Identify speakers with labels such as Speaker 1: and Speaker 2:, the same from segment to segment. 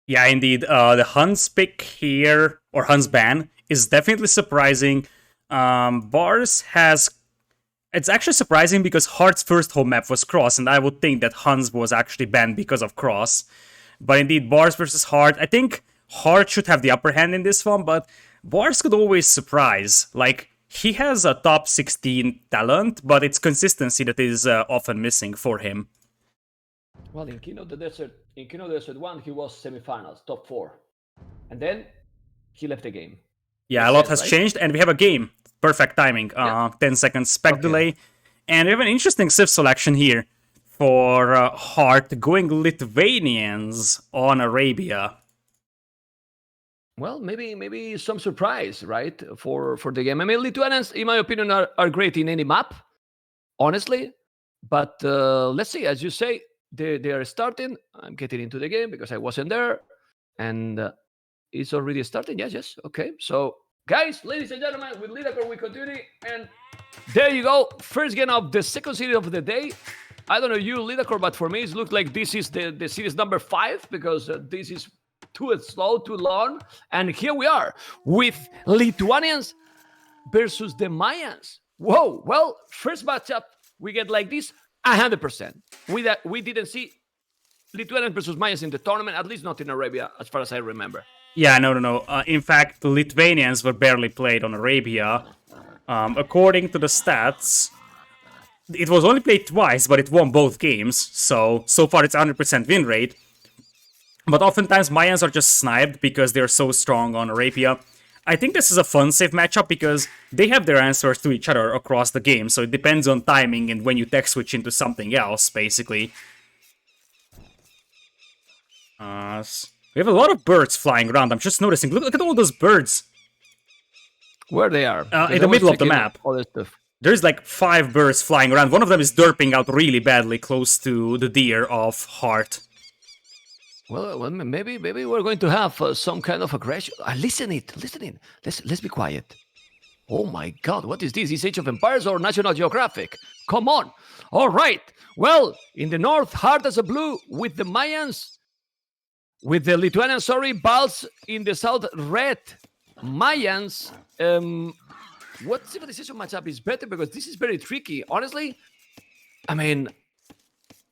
Speaker 1: Yeah, indeed. The Huns pick here, or Huns ban, is definitely surprising. Barles has. It's actually surprising because Heartt's first home map was Cross, and I would think that Huns was actually banned because of Cross. But indeed, Barles versus Heartt. I think Heartt should have the upper hand in this one, but Barles could always surprise. Like, he has a top 16 talent, but it's consistency that is often missing for him.
Speaker 2: Well, in King of the Desert 1, he was semifinals, top 4. And then he left the game.
Speaker 1: Yeah, a lot has changed, and we have a game. Perfect timing. 10 seconds spec delay. And we have an interesting Civ selection here for Heartt going Lithuanians on Arabia.
Speaker 2: Well, maybe some surprise, right, for the game. I mean, Lithuanians, in my opinion, are great in any map, honestly. But let's see, as you say, they are starting. I'm getting into the game because I wasn't there. And it's already starting. Yes. Okay. So, guys, ladies and gentlemen, with Lidacor, we continue. And there you go. First game of the second series of the day. I don't know you, Lidacor, but for me, it looks like this is the series number 5 because this is too slow, too long. And here we are with Lithuanians versus the Mayans. Whoa. Well, first matchup, we get like this 100%. We didn't see Lithuanians versus Mayans in the tournament, at least not in Arabia, as far as I remember.
Speaker 1: Yeah, no. In fact, the Lithuanians were barely played on Arabia. According to the stats, it was only played twice, but it won both games. So far it's 100% win rate. But oftentimes Mayans are just sniped because they're so strong on Arabia. I think this is a fun safe matchup because they have their answers to each other across the game. So it depends on timing and when you tech switch into something else, basically. We have a lot of birds flying around. I'm just noticing. Look at all those birds.
Speaker 2: Where they are?
Speaker 1: In the middle of the map.
Speaker 2: All this stuff.
Speaker 1: There's like 5 birds flying around. One of them is derping out really badly close to the deer of Heartt.
Speaker 2: Well, maybe we're going to have some kind of aggression. Listen in. Let's be quiet. Oh my God, what is this? Is Age of Empires or National Geographic? Come on. All right. Well, in the north, Heartt as a blue with the Mayans, with the Lithuanians, Barles in the south, red. Mayans. What civilization matchup is better? Because this is very tricky. Honestly, I mean,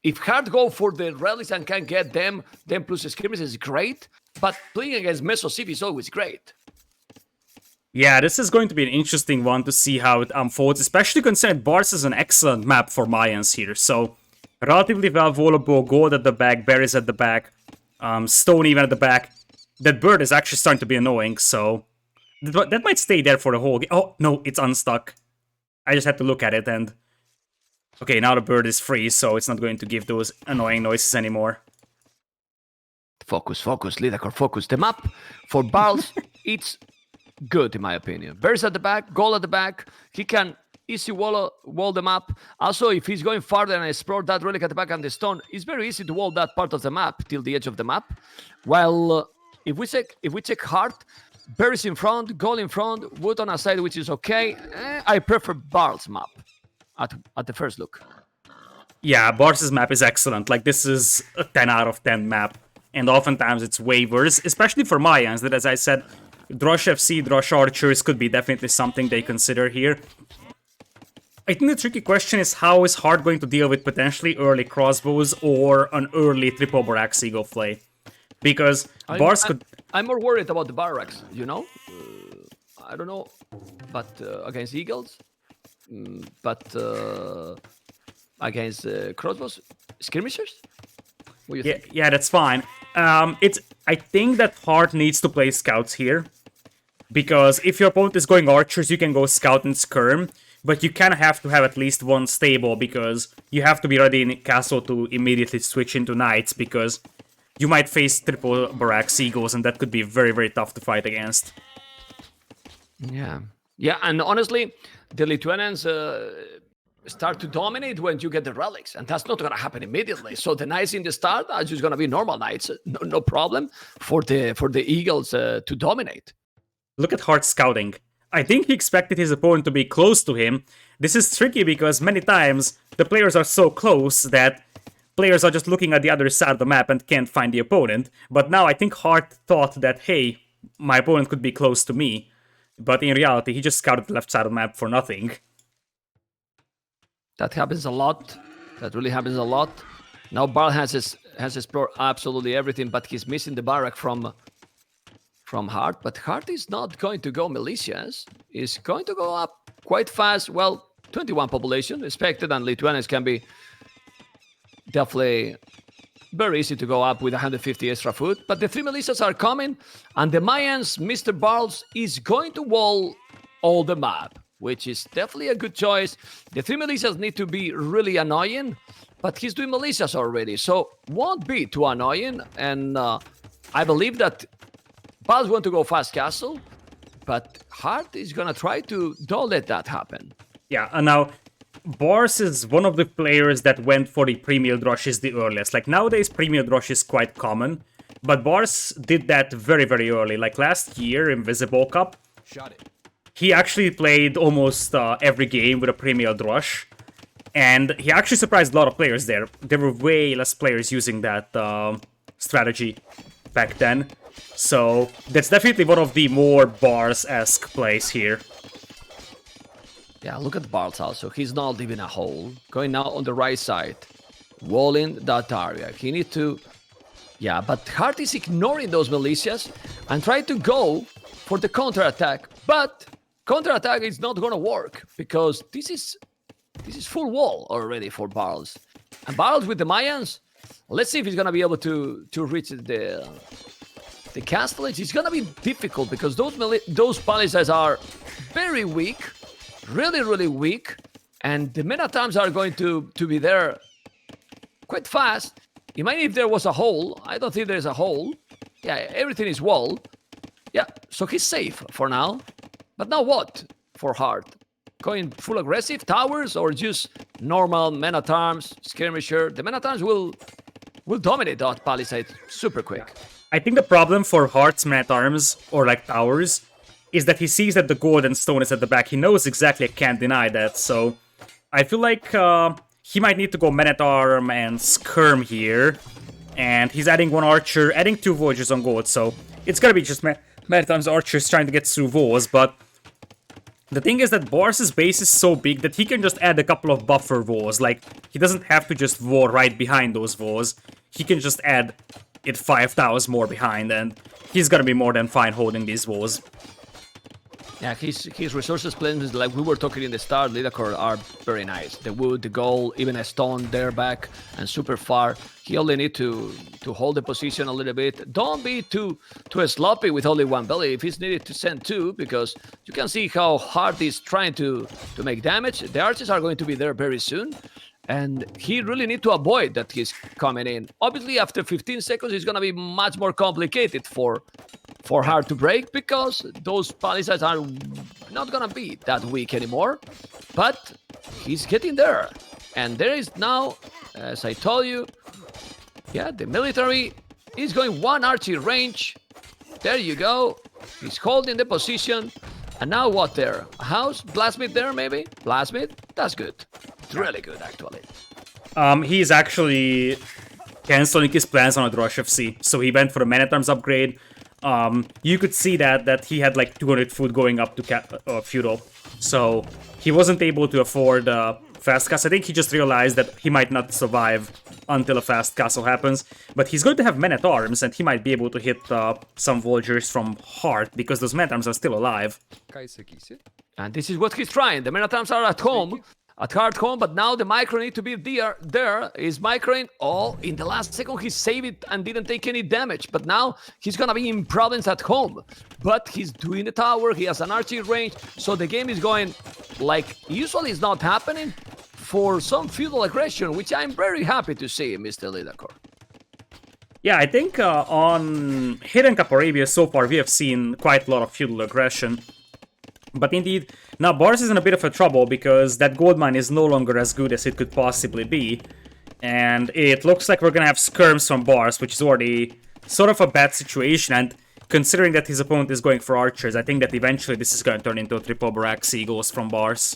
Speaker 2: if Heartt go for the relics and can get them, then plus skirmishes is great. But playing against Meso Civ is always great.
Speaker 1: Yeah, this is going to be an interesting one to see how it unfolds, especially considering Barles is an excellent map for Mayans here. So, relatively well vulnerable, gold at the back, berries at the back, stone even at the back. That bird is actually starting to be annoying, so that might stay there for the whole game. Oh, no, it's unstuck. I just had to look at it and... Okay, now the bird is free, so it's not going to give those annoying noises anymore.
Speaker 2: Focus, Lidacor, focus. The map for Barles, it's good in my opinion. Bears at the back, goal at the back. He can easy wall the map. Also, if he's going farther and explore that relic at the back and the stone, it's very easy to wall that part of the map till the edge of the map. While if we check Heartt, berries in front, goal in front, wood on a side, which is okay. I prefer Barles' map at the first look.
Speaker 1: Yeah, Barles' map is excellent. Like, this is a 10 out of 10 map. And oftentimes it's way worse, especially for Mayans, that, as I said, Drosh FC, Drosh Archers could be definitely something they consider here. I think the tricky question is how is Heartt going to deal with potentially early crossbows or an early triple barracks eagle play? Because Barles could...
Speaker 2: I'm more worried about the barracks, you know? I don't know, but against eagles, but against crossbows, skirmishers? What do you think?
Speaker 1: Yeah, that's fine. I think that Heartt needs to play scouts here. Because if your opponent is going archers, you can go scout and skirm. But you kind of have to have at least one stable, because you have to be ready in castle to immediately switch into knights, because you might face triple barracks eagles, and that could be very, very tough to fight against.
Speaker 2: Yeah, and honestly, the Lithuanians start to dominate when you get the relics, and that's not going to happen immediately. So the knights in the start are just going to be normal knights, no problem for the eagles to dominate.
Speaker 1: Look at Heartt scouting. I think he expected his opponent to be close to him. This is tricky because many times the players are so close that players are just looking at the other side of the map and can't find the opponent. But now I think Hearttt thought that, hey, my opponent could be close to me. But in reality, he just scouted the left side of the map for nothing.
Speaker 2: That happens a lot. That really happens a lot. Now Barles has explored absolutely everything, but he's missing the barrack from Hearttt. But Hearttt is not going to go militias. He's going to go up quite fast. Well, 21 population expected, and Lithuanians can be definitely very easy to go up with 150 extra food. But the 3 militias are coming, and the Mayans, Mr. Barles, is going to wall all the map, which is definitely a good choice. The 3 militias need to be really annoying, but he's doing militias already, so won't be too annoying. And I believe that Barles want to go fast castle, but Hearttt is gonna try to don't let that happen.
Speaker 1: Yeah, and now Barles is one of the players that went for the pre-milled rushes the earliest. Like nowadays, pre-milled rush is quite common, but Barles did that very, very early. Like last year in Visible Cup, he actually played almost every game with a pre-milled rush, and he actually surprised a lot of players there. There were way less players using that strategy back then. So that's definitely one of the more Barles-esque plays here.
Speaker 2: Yeah, look at Barles also. He's not leaving a hole. Going now on the right side. Walling that area. He needs to... Yeah, but Hearttt is ignoring those militias and trying to go for the counterattack. But counterattack is not going to work because this is full wall already for Barles. And Barles with the Mayans, let's see if he's going to be able to reach the castle. It's going to be difficult because those palisades are very weak. Really, really weak, and the meta times are going to be there quite fast. Even if there was a hole, I don't think there's a hole. Yeah, everything is wall. Yeah, so he's safe for now. But now what for Hearttt? Going full aggressive towers or just normal men at arms, skirmisher? The men at arms will dominate that palisade super quick.
Speaker 1: I think the problem for Heartt's men at arms or like towers is that he sees that the gold and stone is at the back. He knows exactly, I can't deny that, so I feel like he might need to go men-at-arm and skirm here, and he's adding 1 archer, adding 2 voyagers on gold, so it's gonna be just men-at-arms archers trying to get through walls, but the thing is that Barles' base is so big that he can just add a couple of buffer walls. Like, he doesn't have to just wall right behind those walls, he can just add it 5 towers more behind, and he's gonna be more than fine holding these walls.
Speaker 2: Yeah, his resources plans, like we were talking in the start, Lidakor, are very nice. The wood, the gold, even a stone there back and super far. He only need to hold the position a little bit. Don't be too sloppy with only 1 belly. If he's needed to send 2, because you can see how Hearttt is trying to make damage. The archers are going to be there very soon. And he really need to avoid that he's coming in. Obviously, after 15 seconds, it's going to be much more complicated for Hearttt to break because those palisades are not going to be that weak anymore. But he's getting there. And there is now, as I told you, yeah, the military is going 1 archer range. There you go. He's holding the position. And now what there? A house? Blasmith there, maybe? Blasmith? That's good. It's really good, actually.
Speaker 1: He's actually canceling his plans on a Rush FC, so he went for a man-at-arms upgrade. You could see that he had like 200 food going up to Feudal, so he wasn't able to afford fast castle. I think he just realized that he might not survive until a fast castle happens, but he's going to have men-at-arms, and he might be able to hit some villagers from Hearttt, because those men-at-arms are still alive.
Speaker 2: And this is what he's trying. The men-at-arms are at home. At Hearttt home, but now the micro need to be there. Is microing? Oh, in the last second he saved it and didn't take any damage. But now he's gonna be in problems at home. But he's doing the tower, he has an archer range, so the game is going like usually it's not happening for some feudal aggression, which I'm very happy to see, Mr. Lidakor.
Speaker 1: Yeah, I think on Hidden Cup Arabia so far we have seen quite a lot of feudal aggression. But indeed, now Barles is in a bit of a trouble because that gold mine is no longer as good as it could possibly be. And it looks like we're gonna have skirms from Barles, which is already sort of a bad situation. And considering that his opponent is going for archers, I think that eventually this is gonna turn into a triple barrack seagulls from Barles.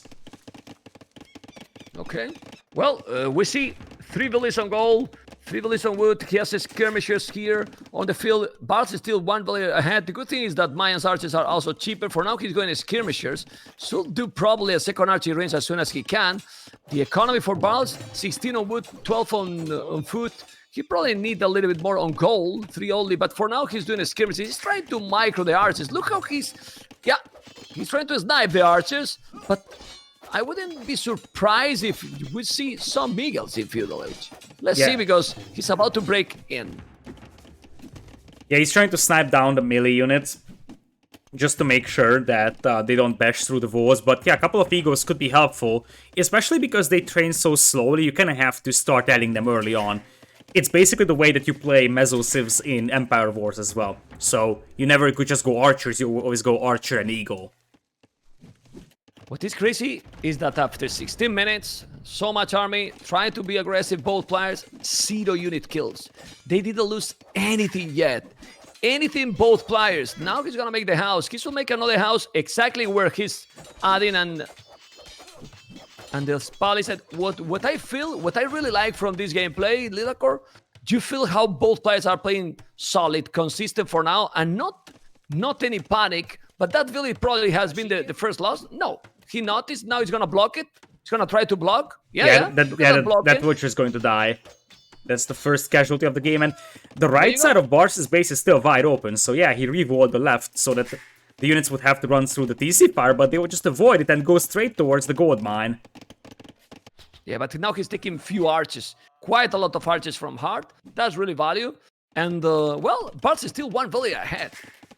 Speaker 2: Okay. Well, we see 3 villages on goal, 3 villages on wood. He has his skirmishers here on the field. Barles is still 1 village ahead. The good thing is that Mayan's archers are also cheaper. For now, he's going to skirmishers. So do probably a second archery range as soon as he can. The economy for Barles, 16 on wood, 12 on foot. He probably need a little bit more on gold, 3 only. But for now, he's doing a skirmishes. He's trying to micro the archers. Look how he's trying to snipe the archers, but I wouldn't be surprised if we see some eagles in Feudal Age. Let's see, because he's about to break in.
Speaker 1: Yeah, he's trying to snipe down the melee units just to make sure that they don't bash through the walls. But yeah, a couple of eagles could be helpful, especially because they train so slowly. You kind of have to start adding them early on. It's basically the way that you play Meso civs in Empire Wars as well. So you never could just go archers, you always go archer and eagle.
Speaker 2: What is crazy is that after 16 minutes, so much army, trying to be aggressive, both players, 0 unit kills. They didn't lose anything yet. Anything, both players. Now he's gonna make the house. He will make another house exactly where he's adding and the Spally said, what I feel, what I really like from this gameplay, Lidakor, do you feel how both players are playing solid, consistent for now, and not any panic, but that village probably has been the first loss? No. He noticed, now he's gonna block it. He's gonna try to block.
Speaker 1: That Butcher is going to die. That's the first casualty of the game, and the right side of Barles' base is still wide open, so yeah, he rewalled the left so that the units would have to run through the TC fire, but they would just avoid it and go straight towards the gold mine.
Speaker 2: Yeah, but now he's taking few archers. Quite a lot of archers from Hearttt. That's really value. And, well, Barles is still 1 village ahead.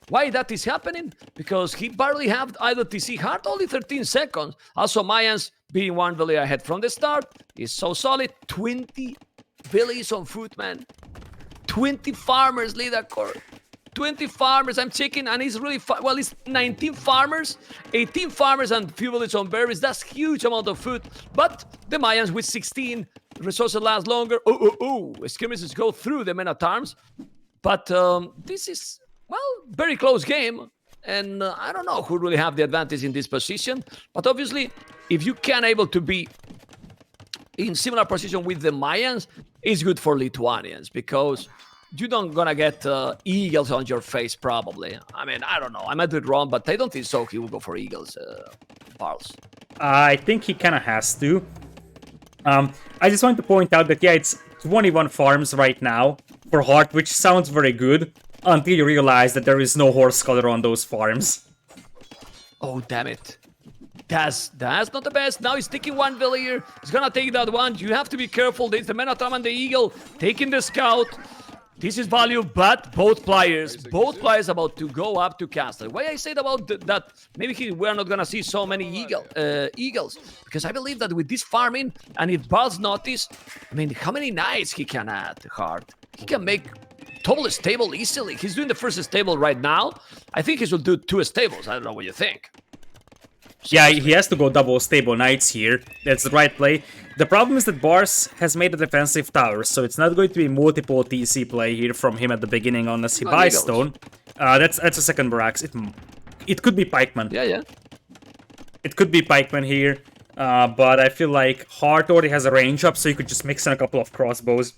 Speaker 2: Why that is happening? Because he barely have either TC. Hearttt only 13 seconds. Also, Mayans being 1 village ahead from the start is so solid. 20 villages on foot, man. 20 farmers lead that court. 20 farmers, I'm checking, and it's really well, it's 19 farmers, 18 farmers, and few villages on berries. That's huge amount of food. But the Mayans with 16 resources last longer. Skirmishes go through the men at arms. But this is, well, very close game. And I don't know who really have the advantage in this position. But obviously, if you can able to be in similar position with the Mayans, it's good for Lithuanians, because you don't gonna get eagles on your face, probably. I mean, I don't know. I might do it wrong, but I don't think so. He will go for eagles, Barles.
Speaker 1: I think he kind of has to. I just want to point out that, yeah, it's 21 farms right now for Hearttt, which sounds very good, until you realize that there is no horse color on those farms.
Speaker 2: Oh, damn it. That's not the best. Now he's taking 1 villager. He's gonna take that one. You have to be careful. There's the Menatram and the Eagle taking the scout. This is value, but both players about to go up to castle. Why I said about that, maybe we're not gonna see so many eagles, because I believe that with this farming, and if Barles notice, I mean, how many knights he can add to Hearttt? He can make total stable easily. He's doing the first stable right now. I think he should do 2 stables. I don't know what you think.
Speaker 1: Yeah, he has to go double stable knights here. That's the right play. The problem is that Barles has made a defensive tower, so it's not going to be multiple TC play here from him at the beginning unless he buys stone. That's a second barracks. It could be pikeman.
Speaker 2: Yeah.
Speaker 1: It could be pikeman here, but I feel like Hearttt already has a range up, so you could just mix in a couple of crossbows.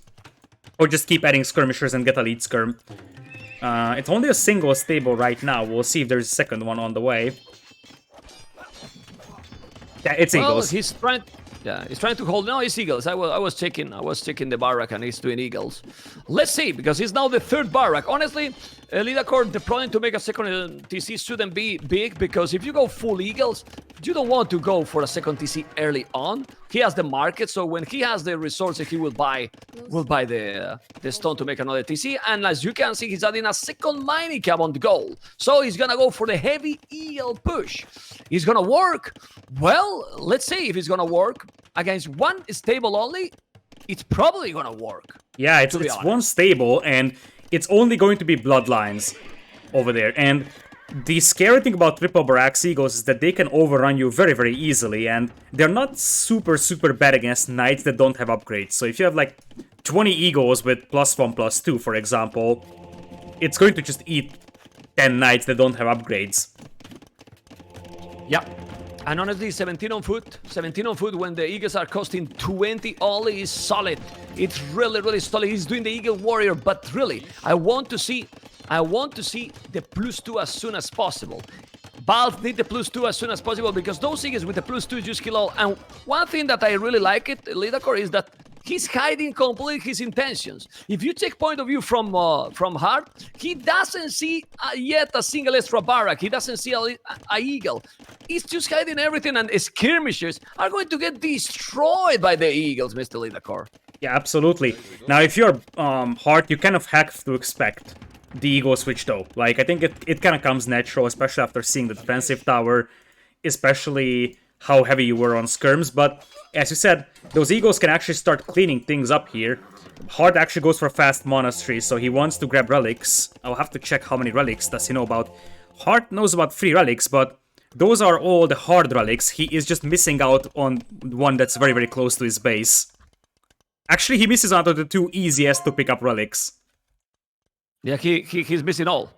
Speaker 1: Or just keep adding skirmishers and get a lead skirm. It's only a single stable right now. We'll see if there's a second one on the way. Yeah, it's eagles.
Speaker 2: He's trying to hold. No, it's eagles. I was checking the barrack, and he's doing eagles. Let's see, because he's now the 3rd barrack. Honestly, Lidakor deploying to make a second TC shouldn't be big, because if you go full eagles, you don't want to go for a second TC early on. He has the market, so when he has the resources, he will buy the stone to make another TC. And as you can see, he's adding a second mining cab on the goal. So he's gonna go for the heavy eagle push. He's gonna work. Well, let's see if it's gonna work against 1 stable only. It's probably gonna work.
Speaker 1: Yeah, it's 1 stable, and it's only going to be bloodlines over there. And the scary thing about triple barracks eagles is that they can overrun you very, very easily, and they're not super bad against knights that don't have upgrades. So if you have like 20 eagles with +1/+2, for example, it's going to just eat 10 knights that don't have upgrades.
Speaker 2: Yeah. And honestly, 17 on foot when the Eagles are costing 20 only is solid. It's really, really solid. He's doing the Eagle Warrior, but really, I want to see the +2 as soon as possible. Barles need the +2 as soon as possible because those Eagles with the +2 just kill all. And one thing that I really like it, Lidakor, is that he's hiding completely his intentions. If you take point of view from Hearttt, he doesn't see yet a single extra barrack. He doesn't see a Eagle. He's just hiding everything, and skirmishers are going to get destroyed by the Eagles, Mr. Lidakor.
Speaker 1: Yeah, absolutely. Now, if you're Hearttt, you kind of have to expect the Eagle switch, though. Like, I think it kind of comes natural, especially after seeing the defensive tower, especially how heavy you were on skirms, but as you said, those Eagles can actually start cleaning things up here. Hearttt actually goes for fast monastery, so he wants to grab relics. I'll have to check how many relics does he know about. Hearttt knows about 3 relics, but those are all the hard relics. He is just missing out on one that's very, very close to his base. Actually, he misses out on the 2 easiest to pick up relics.
Speaker 2: Yeah, he's missing all.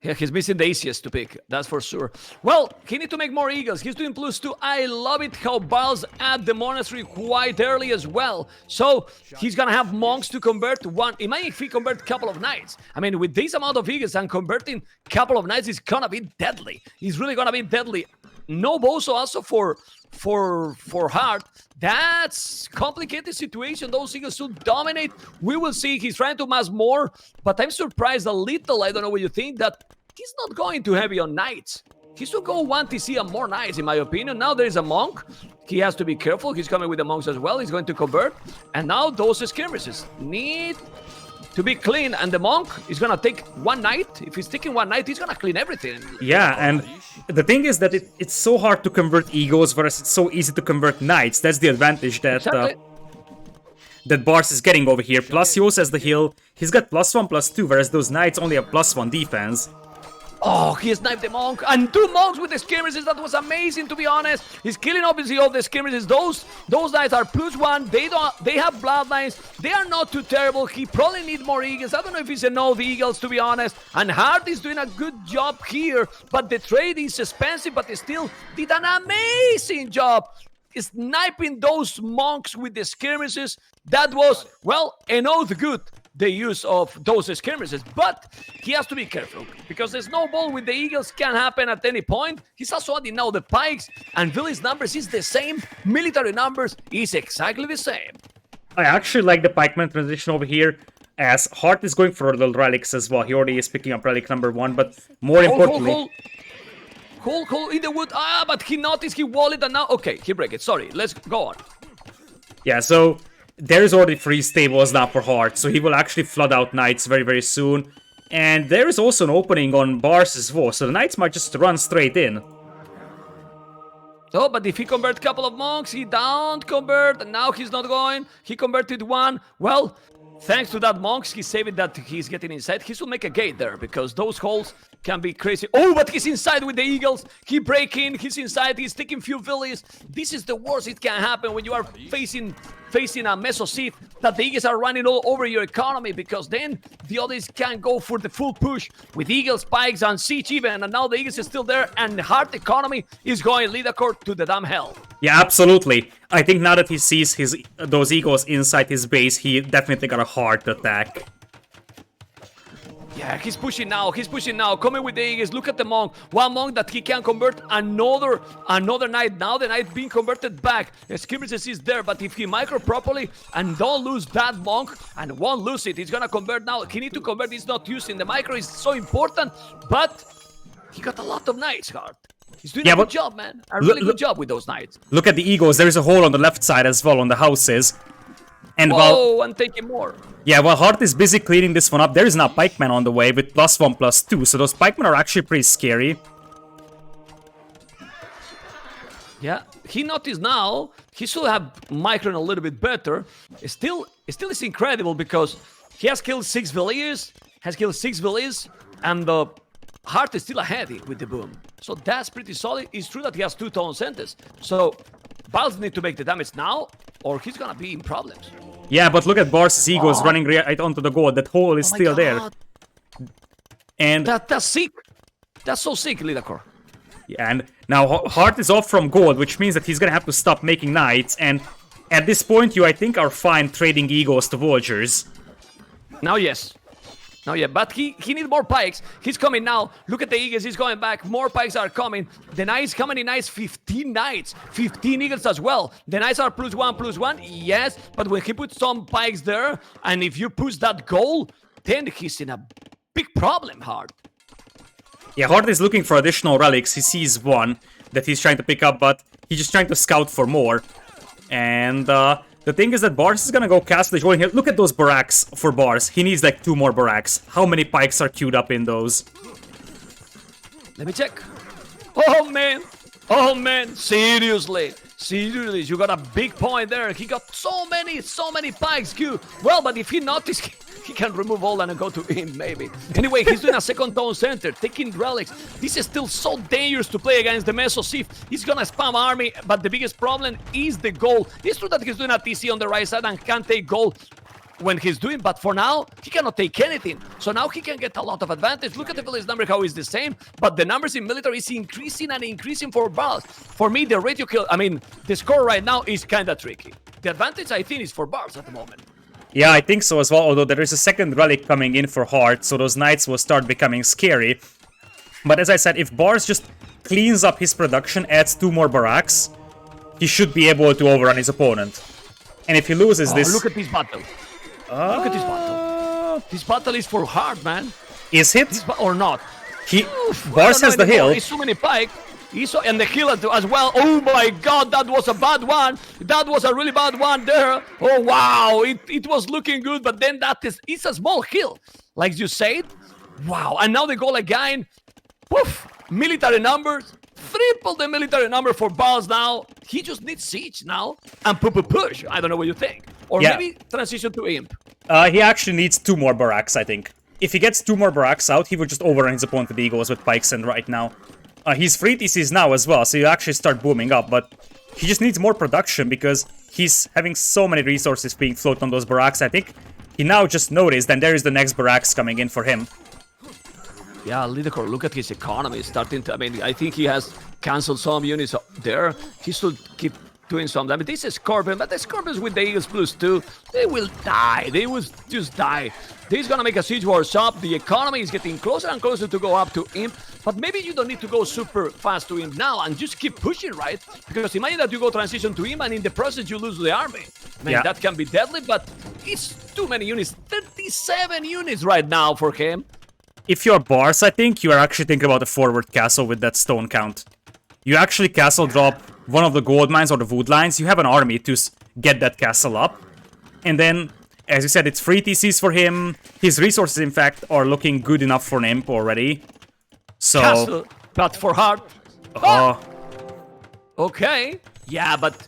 Speaker 2: Yeah, he's missing the easiest to pick, that's for sure. Well, he needs to make more Eagles. He's doing +2. I love it how Barles add the monastery quite early as well. So he's gonna have monks to convert to 1. Imagine if he convert a couple of knights. I mean, with this amount of Eagles and converting a couple of knights is gonna be deadly. He's really gonna be deadly. No Bozo also for Hearttt. That's complicated situation. Those Eagles should dominate. We will see. He's trying to mass more, but I'm surprised a little. I don't know what you think, that he's not going too heavy on knights. He should go 1 TC and more knights, in my opinion. Now there is a monk. He has to be careful. He's coming with the monks as well. He's going to convert. And now those skirmishes need to be clean, and the monk is gonna take 1 knight. If he's taking 1 knight, he's gonna clean everything.
Speaker 1: Yeah, and the thing is that it's so hard to convert Eagles, whereas it's so easy to convert knights. That's the advantage that that Barles is getting over here. Plus, he also has the heal. He's got +1, +2, whereas those knights only have +1 defense.
Speaker 2: Oh, he sniped the monk, and 2 monks with the skirmishes. That was amazing, to be honest. He's killing obviously all the skirmishes. Those knights are +1. They have bloodlines. They are not too terrible. He probably need more Eagles. I don't know if he's enough Eagles, to be honest. And Hearttt is doing a good job here, but the trade is expensive, but he still did an amazing job sniping those monks with the skirmishes. That was, well, enough good, the use of those skirmishes, but he has to be careful because the snowball with the Eagles can happen at any point. He's also adding now the pikes, and village numbers is the same, military numbers is exactly the same.
Speaker 1: I actually like the pikeman transition over here, as Hearttt is going for the relics as well. He already is picking up relic number 1, but more importantly...
Speaker 2: Hold in the wood. But he noticed, he walled, and now... Okay, he break it. Sorry, let's go on.
Speaker 1: Yeah, so there's already 3 stables now for Hearttt, so he will actually flood out knights very, very soon. And there is also an opening on Barles as well, so the knights might just run straight in.
Speaker 2: Oh, but if he convert a couple of monks, he don't convert, and now he's not going. He converted 1. Well, thanks to that monks, he saved it that he's getting inside. He should make a gate there, because those holes can be crazy. Oh, but he's inside with the Eagles. He break in, he's inside, he's taking few villages. This is the worst it can happen when you are facing a meso seat, that the Eagles are running all over your economy, because then the others can go for the full push with Eagles, spikes, and siege even, and now the Eagles is still there, and the Hearttt economy is going Lidakor to the damn hell.
Speaker 1: Yeah, absolutely. I think now that he sees those Eagles inside his base, he definitely got a Hearttt attack.
Speaker 2: Yeah, he's pushing now, coming with the Eagles. Look at the monk, 1 monk that he can convert another knight. Now the knight being converted back. The skirmishes is there, but if he micro properly and don't lose that monk, and won't lose it, he's gonna convert now. He need to convert, he's not using. The micro is so important, but he got a lot of knights, Hearttt. He's doing a good job, man. A really good job with those knights.
Speaker 1: Look at the Eagles, there is a hole on the left side as well on the houses. And
Speaker 2: and taking more.
Speaker 1: Yeah, while Hearttt is busy cleaning this one up, there is now pikemen on the way with +1, +2, so those pikemen are actually pretty scary.
Speaker 2: Yeah, he noticed now, he should have micron a little bit better. It still is incredible because he has killed 6 villagers, and the Hearttt is still ahead with the boom. So that's pretty solid. It's true that he has 2 tone centers. So Barles need to make the damage now, or he's gonna be in problems.
Speaker 1: Yeah, but look at Barles' Eagles running right onto the goal. That hole is still there. And
Speaker 2: that's sick. That's so sick, Lidakor.
Speaker 1: Yeah, and now Hearttt is off from gold, which means that he's gonna have to stop making knights, and at this point you, I think, are fine trading eagles to vultures.
Speaker 2: Now, yes. Now, yeah, but he needs more pikes. He's coming now. Look at the eagles. He's going back. More pikes are coming. The knights, how many knights? 15 knights. 15 eagles as well. The knights are +1/+1. Yes, but when he puts some pikes there, and if you push that goal, then he's in a big problem, Hearttt.
Speaker 1: Yeah, Hearttt is looking for additional relics. He sees one that he's trying to pick up, but he's just trying to scout for more. And the thing is that Barles is gonna go cast the join here. Look at those barracks for Barles. He needs like 2 more barracks. How many pikes are queued up in those?
Speaker 2: Let me check. Oh, man. Oh, man. Seriously. Seriously, you got a big point there. He got so many pikes queued. Well, but if he noticed, he can remove all and go to him, maybe. Anyway, he's doing a second town center, taking relics. This is still so dangerous to play against the Mesosif. He's gonna spam army, but the biggest problem is the gold. It's true that he's doing a TC on the right side and can take gold when he's doing, but for now, he cannot take anything. So now he can get a lot of advantage. Look at the village number, how is the same, but the numbers in military is increasing and increasing for Barles. For me, the ratio kill, the score right now is kind of tricky. The advantage, I think, is for Barles at the moment.
Speaker 1: Yeah, I think so as well, although there is a second relic coming in for Hearttt, so those knights will start becoming scary. But as I said, if Barles just cleans up his production, adds 2 more barracks, he should be able to overrun his opponent. And if he loses this...
Speaker 2: Look at this battle. Look at this battle. This battle is for Hearttt, man.
Speaker 1: Is it?
Speaker 2: Or not?
Speaker 1: Barles has the hill.
Speaker 2: He's so many pikes. And the hill as well. Oh my god, that was a bad one. That was a really bad one there. Oh wow, it was looking good, but then it's a small hill, like you said. Wow, and now they go again. Woof, military numbers. Triple the military number for Barles now. He just needs siege now and push. I don't know what you think. Or maybe transition to imp.
Speaker 1: He actually needs 2 more barracks, I think. If he gets 2 more barracks out, he would just overrun his opponent with eagles with pikes and right now. He's free TCs now as well, so you actually start booming up, but he just needs more production because he's having so many resources being floated on those barracks. I think he now just noticed, and there is the next barracks coming in for him.
Speaker 2: Yeah, Lidacor, look at his economy starting to, I think he has cancelled some units there. He should keep doing some damage. This is Scorpion, but the Scorpions with the Eagles +2, they will die. They will just die. This is gonna make a siege war shop. The economy is getting closer and closer to go up to Imp, but maybe you don't need to go super fast to Imp now and just keep pushing, right? Because imagine that you go transition to Imp and in the process you lose the army. That can be deadly, but it's too many units. 37 units right now for him.
Speaker 1: If you're Barles, I think you are actually thinking about a forward castle with that stone count. You actually castle drop one of the gold mines or the wood lines. You have an army to get that castle up. And then, as you said, it's free TCs for him. His resources, in fact, are looking good enough for an imp already. So...
Speaker 2: Castle, but for Hearttt. Okay. Yeah, but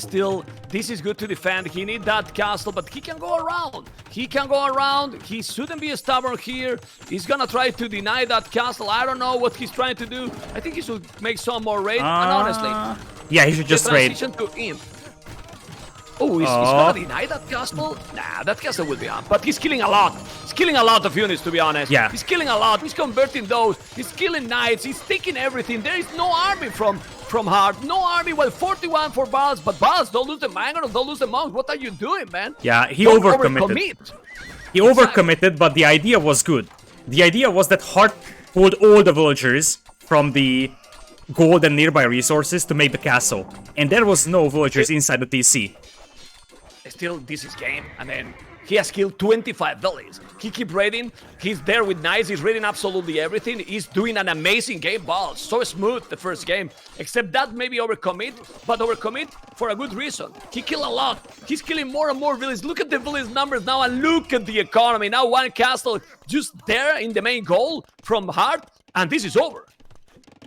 Speaker 2: still, this is good to defend. He needs that castle, but he can go around. He can go around. He shouldn't be stubborn here. He's gonna try to deny that castle. I don't know what he's trying to do. I think he should make some more raid. And honestly,
Speaker 1: yeah, he should just raid.
Speaker 2: Transition to imp. Oh, he's gonna deny that castle? Nah, that castle will be up. But he's killing a lot. He's killing a lot of units, to be honest.
Speaker 1: Yeah.
Speaker 2: He's killing a lot. He's converting those. He's killing knights. He's taking everything. There is no army from Hearttt. No army. Well, 41 for Barles. But Barles, don't lose the Mangoros. Don't lose the monks. What are you doing, man?
Speaker 1: Yeah, he
Speaker 2: don't
Speaker 1: overcommitted. He overcommitted, but the idea was good. The idea was that Hearttt pulled all the villagers from the gold and nearby resources to make the castle. And there was no villagers inside the TC.
Speaker 2: Still, this is game. I mean, he has killed 25 villages. He keep raiding. He's there with knights. He's raiding absolutely everything. He's doing an amazing game. Barles, so smooth the first game. Except that maybe overcommit, but overcommit for a good reason. He killed a lot. He's killing more and more villages. Look at the village numbers now and look at the economy. Now one castle just there in the main goal from Hearttt, and this is over.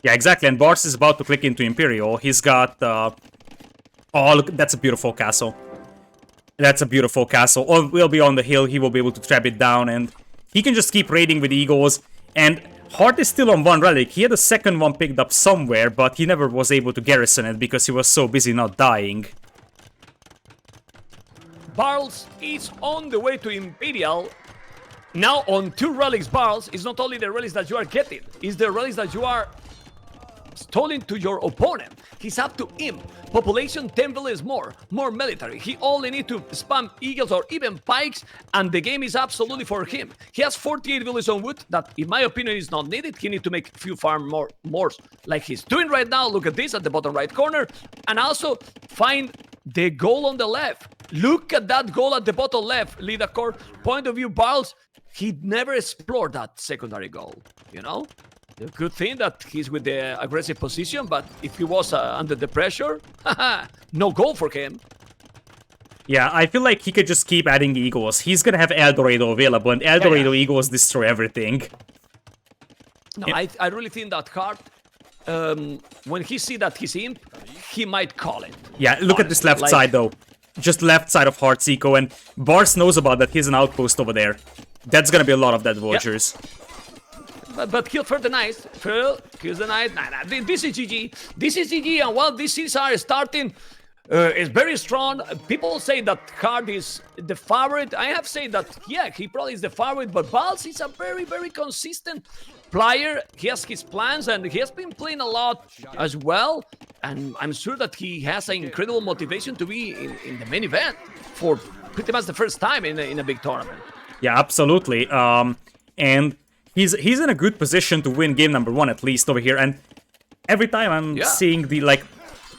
Speaker 1: Yeah, exactly. And Barles is about to click into Imperial. He's got... oh, look, that's a beautiful castle. That's a beautiful castle. Or will be on the hill. He will be able to trap it down. And he can just keep raiding with eagles. And Hearttt is still on 1 relic. He had a second one picked up somewhere, but he never was able to garrison it because he was so busy not dying.
Speaker 2: Barles is on the way to Imperial. Now on 2 relics, Barles is not only the relics that you are getting, it's the relics that you are stolen to your opponent. He's up to Imp. Population 10 villages more military. He only need to spam eagles or even pikes, and the game is absolutely for him. He has 48 villages on wood that, in my opinion, is not needed. He need to make a few farm more like he's doing right now. Look at this at the bottom right corner, and also find the goal on the left. Look at that goal at the bottom left. Leader core point of view, Barles. He never explored that secondary goal. You know. The good thing that he's with the aggressive position, but if he was under the pressure, no goal for him.
Speaker 1: Yeah, I feel like he could just keep adding eagles. He's gonna have El Dorado available, and El Dorado eagles destroy everything.
Speaker 2: No, I really think that Hearttt, when he see that he's Imp, he might call it.
Speaker 1: Yeah, look at this left side though. Just left side of Heartt's eco, and Barles knows about that. He's an outpost over there. That's gonna be a lot of dead vultures.
Speaker 2: Yeah. But kill for the knight. Phil, kills the knight. Nah, this is GG. This is GG, and while these series are starting, is very strong. People say that Hearttt is the favorite. I have said that, yeah, he probably is the favorite, but Barles is a very, very consistent player. He has his plans, and he has been playing a lot as well. And I'm sure that he has an incredible motivation to be in the main event for pretty much the first time in a big tournament.
Speaker 1: Yeah, absolutely. And he's in a good position to win game number 1 at least over here. And every time I'm seeing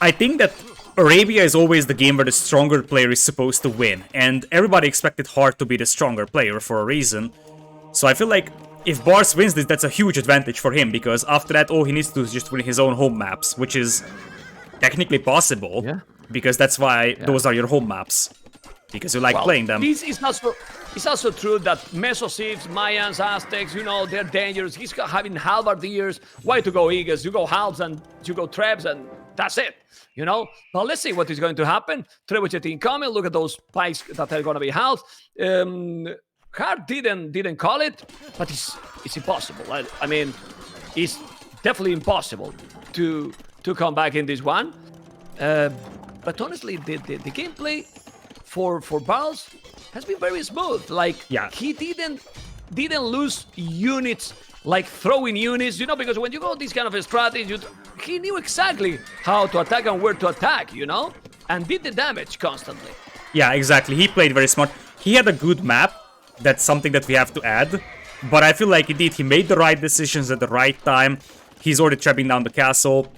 Speaker 1: I think that Arabia is always the game where the stronger player is supposed to win. And everybody expected Hearttt to be the stronger player for a reason. So I feel like if Barles wins this, that's a huge advantage for him, because after that, all he needs to do is just win his own home maps, which is technically possible, because that's why those are your home maps, because you like playing them.
Speaker 2: It's also true that Mesosives, Mayans, Aztecs, you know, they're dangerous. He's having halbardiers. Why to go Eagles? You go halves and you go trebs, and that's it, you know? But let's see what is going to happen. Trebuchet incoming. Look at those pikes that are going to be halved. Hearttt didn't call it, but it's impossible. I mean, it's definitely impossible to come back in this one. But honestly, the gameplay for Barles has been very smooth. Like, he didn't lose units, like throwing units, you know, because when you go this kind of a strategy, he knew exactly how to attack and where to attack, you know, and did the damage constantly.
Speaker 1: Yeah, exactly. He played very smart. He had a good map. That's something that we have to add. But I feel like indeed he made the right decisions at the right time. He's already trapping down the castle.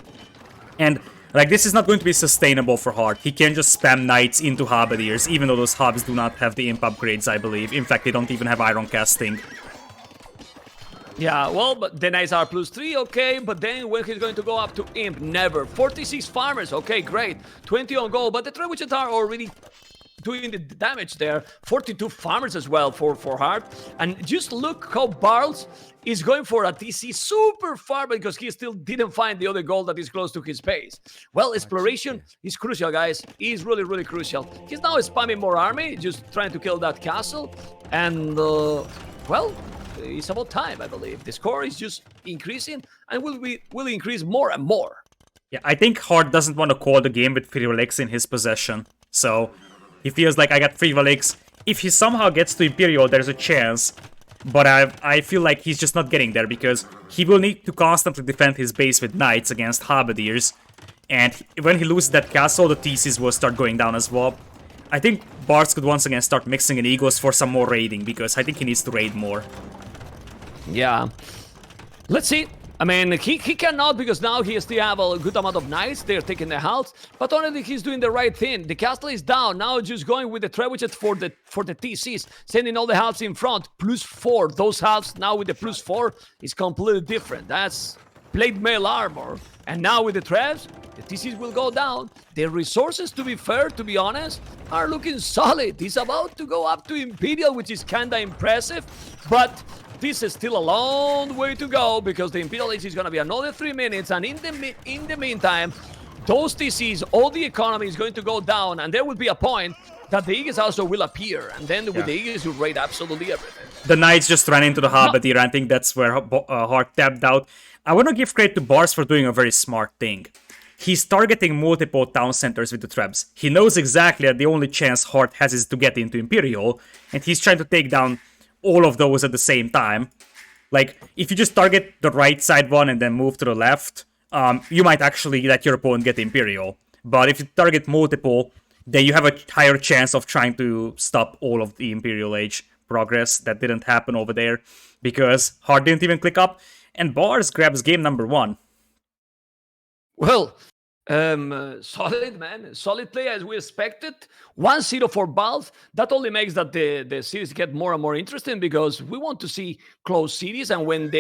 Speaker 1: And like, this is not going to be sustainable for Hearttt. He can't just spam knights into halberdiers, even though those hubs do not have the imp upgrades, I believe. In fact, they don't even have iron casting.
Speaker 2: Yeah, well, but the knights are +3, okay, but then when he's going to go up to imp, never. 46 farmers, okay, great. 20 on goal, but the trebuchets are already doing the damage there. 42 farmers as well for Hearttt. And just look how Barles is going for a TC super far, because he still didn't find the other goal that is close to his base. Well, exploration is crucial, guys. It's really, really crucial. He's now spamming more army, just trying to kill that castle. And, well, it's about time, I believe. The score is just increasing and will increase more and more.
Speaker 1: Yeah, I think Hearttt doesn't want to call the game with 3 relics in his possession. So he feels like, I got 3 relics. If he somehow gets to Imperial, there's a chance. But I feel like he's just not getting there, because he will need to constantly defend his base with knights against halberdiers. And when he loses that castle, the TCs will start going down as well. I think Barles could once again start mixing in eagles for some more raiding, because I think he needs to raid more.
Speaker 2: Yeah. Let's see. I mean, he cannot, because now he still have a good amount of knights. They're taking the house, but honestly, he's doing the right thing. The castle is down. Now just going with the trebuchet for the TCs, sending all the halves in front. +4. Those halves now with the +4 is completely different. That's plate mail armor. And now with the trebs, the TCs will go down. The resources, to be fair, to be honest, are looking solid. He's about to go up to Imperial, which is kinda impressive, but this is still a long way to go, because the Imperial Age is going to be another 3 minutes, and in the meantime, those TCs, all the economy is going to go down, and there will be a point that the Eagles also will appear, and then with the Eagles you raid absolutely everything.
Speaker 1: The Knights just ran into the halberdier, and I think that's where Hearttt tapped out. I want to give credit to Barles for doing a very smart thing. He's targeting multiple town centers with the trebs. He knows exactly that the only chance Hearttt has is to get into Imperial, and he's trying to take down all of those at the same time. Like, if you just target the right side one and then move to the left, you might actually let your opponent get Imperial. But if you target multiple, then you have a higher chance of trying to stop all of the Imperial Age progress. That didn't happen over there because Hearttt didn't even click up, and Barles grabs game number 1.
Speaker 2: Well, solid, man. Solid play as we expected. 1-0 for Barles. That only makes that the series get more and more interesting because we want to see close series. And when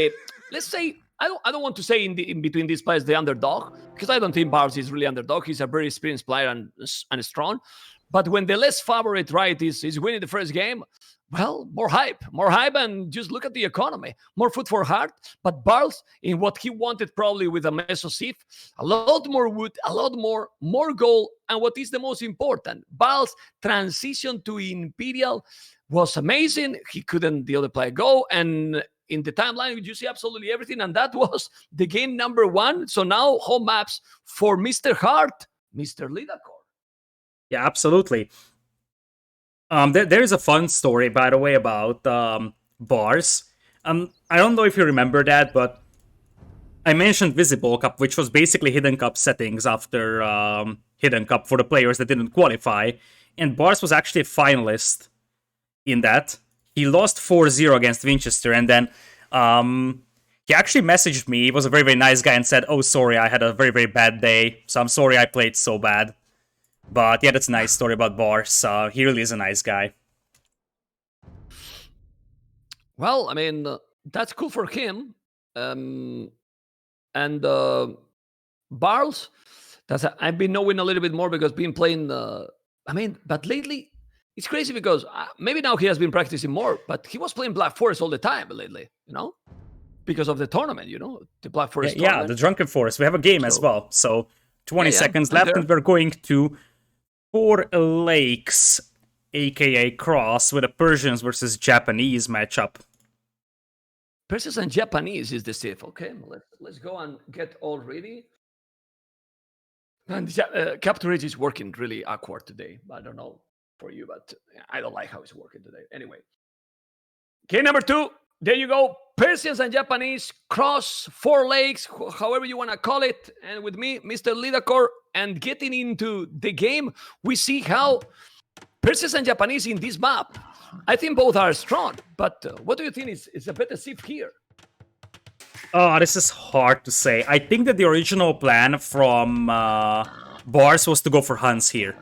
Speaker 2: let's say, I don't want to say in between these players the underdog, because I don't think Barles is really underdog. He's a very experienced player and strong. But when the less favorite, right, is winning the first game, well, more hype, and just look at the economy. More food for Hearttt, but Barles, in what he wanted probably with a Mesosif, a lot more wood, a lot more goal, and what is the most important, Barles' transition to Imperial was amazing. He couldn't the other player go, and in the timeline, you see absolutely everything, and that was the game number 1. So now home maps for Mr. Hearttt, Mr. Lidakor.
Speaker 1: Yeah, absolutely. There is a fun story, by the way, about Barles. I don't know if you remember that, but I mentioned Visible Cup, which was basically Hidden Cup settings after Hidden Cup for the players that didn't qualify, and Barles was actually a finalist in that. He lost 4-0 against Winchester, and then he actually messaged me. He was a very, very nice guy and said, "Oh, sorry, I had a very, very bad day, so I'm sorry I played so bad." But yeah, that's a nice story about Barles. He really is a nice guy.
Speaker 2: Well, I mean, that's cool for him. And Barles, I've been knowing a little bit more because been playing. But lately it's crazy because maybe now he has been practicing more, but he was playing Black Forest all the time lately, because of the tournament, the Black Forest tournament.
Speaker 1: Yeah, the Drunken Forest. We have a game as well. So 20 seconds left, and we're going to 4 Lakes, aka Cross, with a Persians versus Japanese matchup.
Speaker 2: Persians and Japanese is the safe. Okay, let's go and get all ready. And Capture Age is working really awkward today. I don't know for you, but I don't like how it's working today. Anyway, game number 2. There you go. Persians and Japanese cross 4 lakes, however you want to call it. And with me, Mr. Lidakor, and getting into the game, we see how Persians and Japanese in this map, I think both are strong. But what do you think is a better sieve here?
Speaker 1: Oh, this is hard to say. I think that the original plan from Barles was to go for Huns here.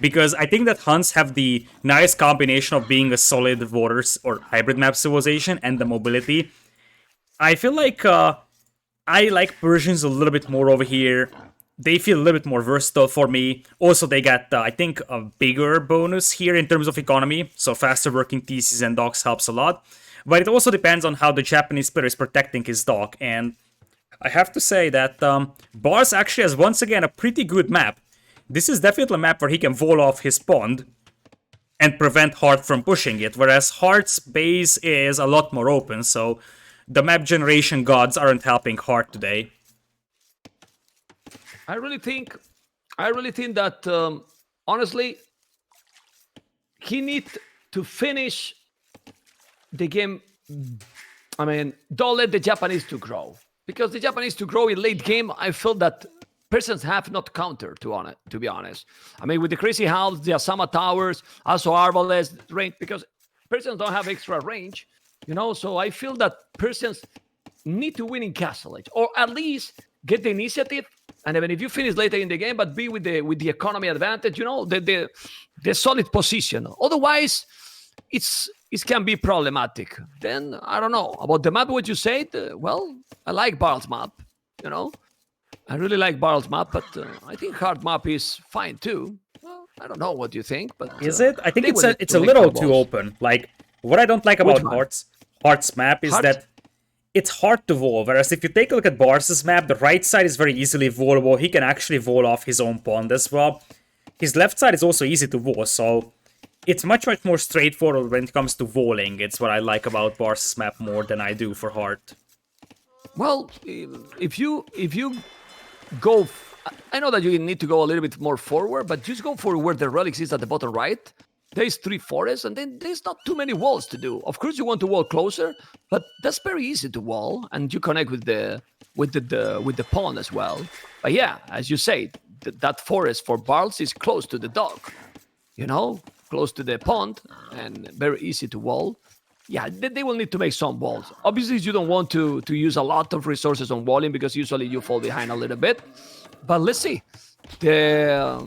Speaker 1: Because I think that Huns have the nice combination of being a solid voters or hybrid map civilization and the mobility. I feel like I like Persians a little bit more over here. They feel a little bit more versatile for me. Also, they got, I think, a bigger bonus here in terms of economy. So faster working theses and docks helps a lot. But it also depends on how the Japanese player is protecting his dock. And I have to say that Barles actually has once again a pretty good map. This is definitely a map where he can wall off his pond and prevent Hearttt from pushing it, whereas Heartt's base is a lot more open, so the map generation gods aren't helping Hearttt today.
Speaker 2: I really think that, honestly, he needs to finish the game. I mean, don't let the Japanese to grow. Because the Japanese to grow in late game, I feel that Persians have not countered, to be honest. I mean, with the Crazy House, the Asama Towers, also Arbalest range, because Persians don't have extra range, so I feel that Persians need to win in Castle Age, or at least get the initiative, and even if you finish later in the game, but be with the economy advantage, the solid position. Otherwise, it can be problematic. Then, I don't know. About the map, what you said, well, I like Barles' map, I really like Barles' map, but I think Hearttt map is fine too. Well, I don't know what you think, but
Speaker 1: is it? I think it's a little too open. Like, what I don't like about Heartt's map is that it's hard to wall. Whereas if you take a look at Barles' map, the right side is very easily wallable. He can actually wall off his own pond as well. His left side is also easy to wall, so it's much more straightforward when it comes to walling. It's what I like about Barles' map more than I do for Hearttt.
Speaker 2: Well, if you go, I know that you need to go a little bit more forward, but just go for where the relics is at the bottom right. there's 3 forests, and then there's not too many walls to do. Of course, you want to wall closer, but that's very easy to wall, and you connect with the pond as well. But yeah, as you say, that forest for Barles is close to the dock, close to the pond, and very easy to wall. Yeah, they will need to make some walls. Obviously, you don't want to use a lot of resources on walling because usually you fall behind a little bit. But let's see. The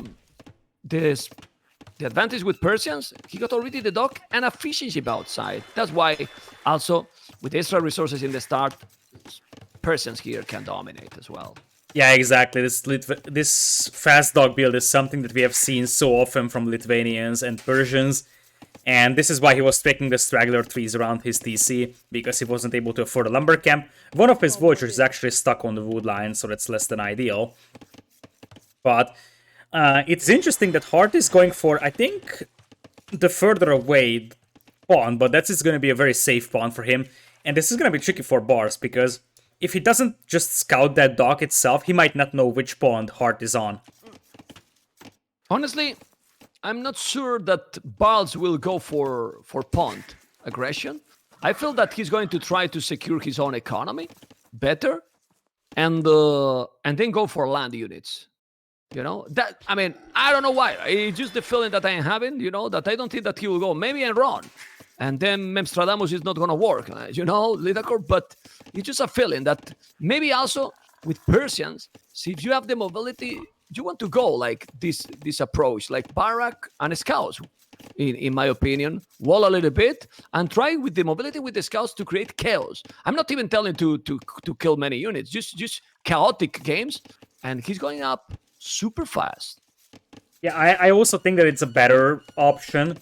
Speaker 2: advantage with Persians, he got already the dock and a fishing ship outside. That's why also with extra resources in the start, Persians here can dominate as well.
Speaker 1: Yeah, exactly. This fast dock build is something that we have seen so often from Lithuanians and Persians. And this is why he was taking the straggler trees around his TC, because he wasn't able to afford a lumber camp. One of his vultures is actually stuck on the wood line, so that's less than ideal. But it's interesting that Hearttt is going for, I think, the further away pawn, but that's going to be a very safe pawn for him. And this is going to be tricky for Barles, because if he doesn't just scout that dock itself, he might not know which pawn Hearttt is on.
Speaker 2: Honestly, I'm not sure that Barles will go for pawn aggression. I feel that he's going to try to secure his own economy better, and then go for land units. That, I mean, I don't know why. It's just the feeling that I am having. That I don't think that he will go. Maybe I'm wrong, and then Memstradamus is not going to work. Lidacor. But it's just a feeling that maybe also with Persians, see if you have the mobility. You want to go like this approach, like barrack and scouts, in my opinion. Wall a little bit and try with the mobility with the scouts to create chaos. I'm not even telling to kill many units, just chaotic games. And he's going up super fast.
Speaker 1: Yeah, I also think that it's a better option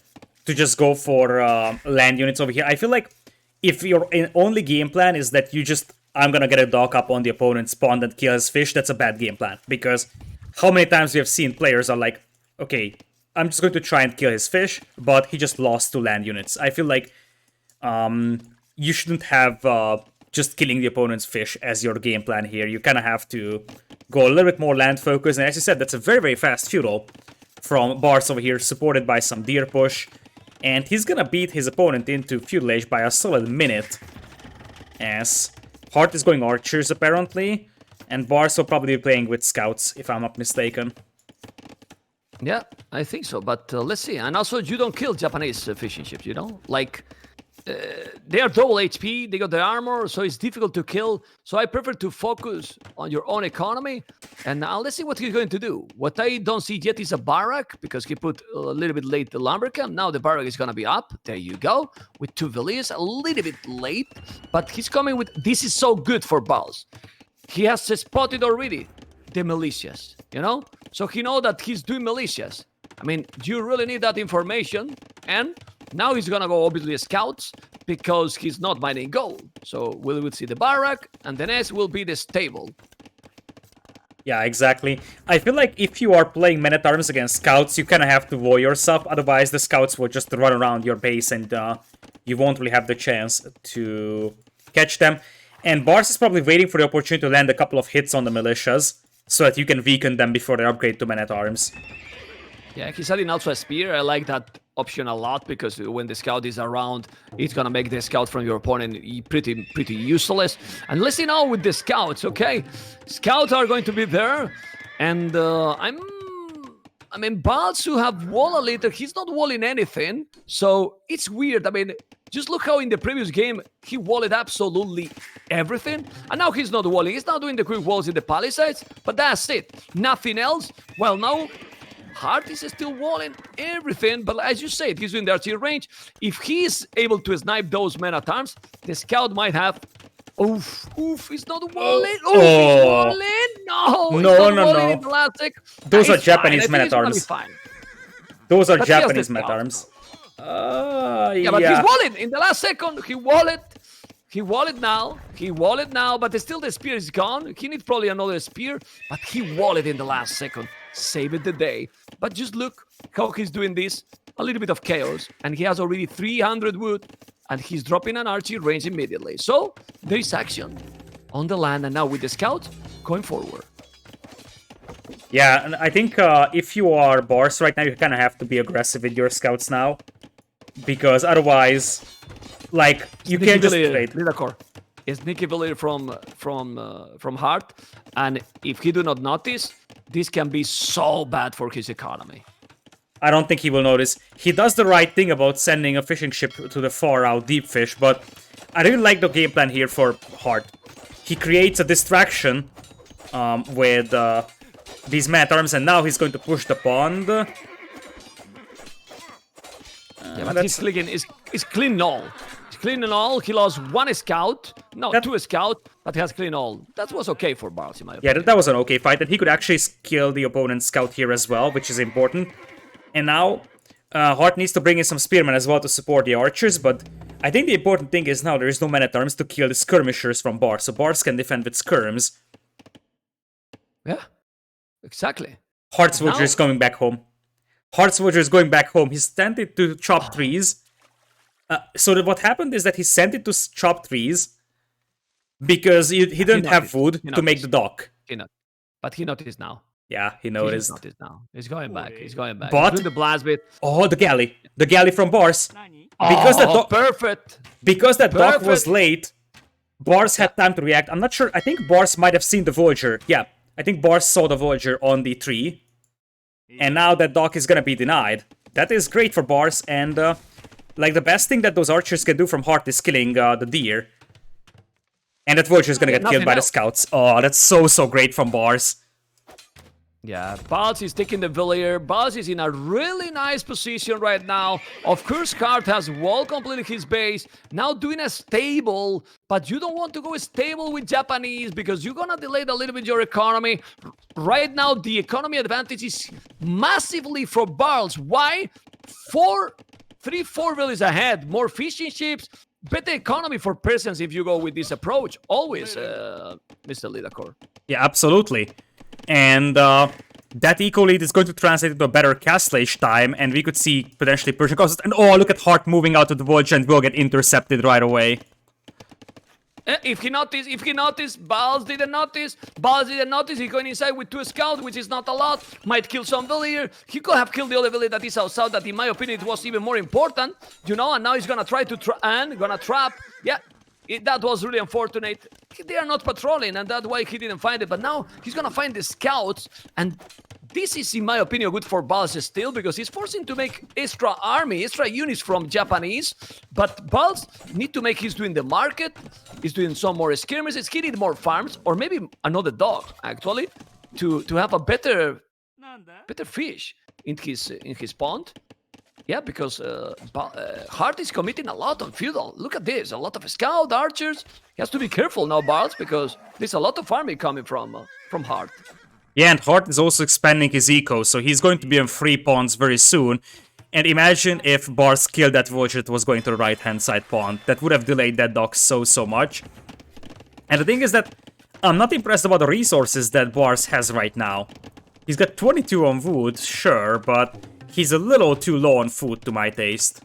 Speaker 1: to just go for land units over here. I feel like if your only game plan is that I'm gonna get a dock up on the opponent's pond and kill his fish, that's a bad game plan, because how many times we have seen players are like, okay, I'm just going to try and kill his fish, but he just lost 2 land units. I feel like you shouldn't have just killing the opponent's fish as your game plan here. You kind of have to go a little bit more land focused. And as you said, that's a very, very fast feudal from Barles over here, supported by some deer push. And he's going to beat his opponent into feudal age by a solid minute, as Hearttt is going archers apparently. And Barles will probably be playing with scouts, if I'm not mistaken.
Speaker 2: Yeah, I think so. But let's see. And also, you don't kill Japanese fishing ships, Like, they are double HP, they got the armor, so it's difficult to kill. So I prefer to focus on your own economy. And now let's see what he's going to do. What I don't see yet is a barrack, because he put a little bit late the lumber camp. Now the barrack is going to be up. There you go. With 2 villiers, a little bit late. But he's coming with... This is so good for Barles. He has spotted already the militias, So he knows that he's doing militias. I mean, you really need that information. And now he's going to go, obviously, scouts, because he's not mining gold. So we will see the barrack, and the next will be the stable.
Speaker 1: Yeah, exactly. I feel like if you are playing men-at-arms against scouts, you kind of have to wall yourself. Otherwise, the scouts will just run around your base, and you won't really have the chance to catch them. And Barles is probably waiting for the opportunity to land a couple of hits on the militias, so that you can weaken them before they upgrade to men-at-arms.
Speaker 2: Yeah, he's adding also a spear. I like that option a lot, because when the scout is around, it's gonna make the scout from your opponent pretty useless. And let's see now with the scouts, okay? Scouts are going to be there, and I mean, Barles who have wall a little, he's not walling anything, so it's weird. I mean, just look how in the previous game, he walled absolutely everything, and now he's not walling. He's not doing the quick walls in the palisades, but that's it. Nothing else. Well, now, Hearttt is still walling everything, but as you said, he's doing the archery range. If he's able to snipe those men-at-arms, the scout might have... Oof, he's not walling. He's walling. No. In the last sec.
Speaker 1: Those are Japanese men-at-arms. Those are Japanese men-at-arms.
Speaker 2: Yeah, but he's walling in the last second. He walled now, but still the spear is gone. He needs probably another spear, but he walled in the last second. Saved the day. But just look how he's doing this. A little bit of chaos, and he has already 300 wood, and he's dropping an archery range immediately. So there is action on the land, and now with the scout going forward.
Speaker 1: Yeah, and I think if you are Barles right now, you kind of have to be aggressive with your scouts now. Because otherwise, like, you can't just trade.
Speaker 2: A sneaky ability from Hearttt, and if he do not notice, this can be so bad for his economy.
Speaker 1: I don't think he will notice. He does the right thing about sending a fishing ship to the far out deep fish, but I really like the game plan here for Hearttt. He creates a distraction with these man-at-arms, and now he's going to push the pond.
Speaker 2: Yeah, but he's clicking. It's clean all. It's clean and all. He lost one scout. No, two scout, but he has clean all. That was okay for Barles, in my opinion.
Speaker 1: Yeah, that was an okay fight, and he could actually kill the opponent's scout here as well, which is important. And now, Hearttt needs to bring in some spearmen as well to support the archers, but I think the important thing is now there is no man-at-arms to kill the skirmishers from Barles, so Barles can defend with skirms.
Speaker 2: Yeah, exactly.
Speaker 1: Heartt's Villager is coming back home. Heartt's Villager is going back home. He's sent it to chop trees. So what happened is that he sent it to chop trees because he didn't have wood to make the dock.
Speaker 2: But he noticed now.
Speaker 1: Yeah, he noticed.
Speaker 2: He's going back. He's going back.
Speaker 1: But
Speaker 2: the blast bit.
Speaker 1: Oh, the galley from Barles.
Speaker 2: Perfect.
Speaker 1: Because that dock was late, Barles had time to react. I'm not sure. I think Barles might have seen the Villager. Yeah, I think Barles saw the Villager on the tree. And now that dock is gonna be denied. That is great for Barles, and like the best thing that those archers can do from Hearttt is killing the deer. And that Villager is gonna get killed by the scouts. Oh, that's so great from Barles.
Speaker 2: Yeah, Barles is taking the Villager. Barles is in a really nice position right now. Of course, Hearttt has well completed his base. Now doing a stable, but you don't want to go stable with Japanese because you're gonna delay a little bit your economy. Right now, the economy advantage is massively for Barles. Why? 4 villages ahead. More fishing ships. Better economy for peasants if you go with this approach. Always, Mr. Lidakor.
Speaker 1: Yeah, absolutely. And that eco lead is going to translate into a better castlage time, and we could see potentially Persian costs. And oh, look at Hearttt moving out of the village and will get intercepted right away.
Speaker 2: If he noticed, Barles didn't notice. He's going inside with 2 scouts, which is not a lot. Might kill some villager. He could have killed the other villager that is outside, that in my opinion it was even more important. You know, and now he's gonna try to trap. Yeah. That was really unfortunate. They are not patrolling, and that's why he didn't find it. But now he's gonna find the scouts, and this is, in my opinion, good for Barles still, because he's forcing to make extra units from Japanese. But Barles need to make. He's doing the market. He's doing some more skirmishes. He need more farms, or maybe another dog actually, to have a better fish in his pond. Yeah, because Hearttt is committing a lot on Feudal. Look at this, a lot of scout archers. He has to be careful now, Barles, because there's a lot of farming coming from Hearttt.
Speaker 1: Yeah, and Hearttt is also expanding his eco, so he's going to be on 3 ponds very soon. And imagine if Barles killed that villager that was going to the right-hand side pond. That would have delayed that dock so much. And the thing is that I'm not impressed about the resources that Barles has right now. He's got 22 on wood, sure, but he's a little too low on food to my taste.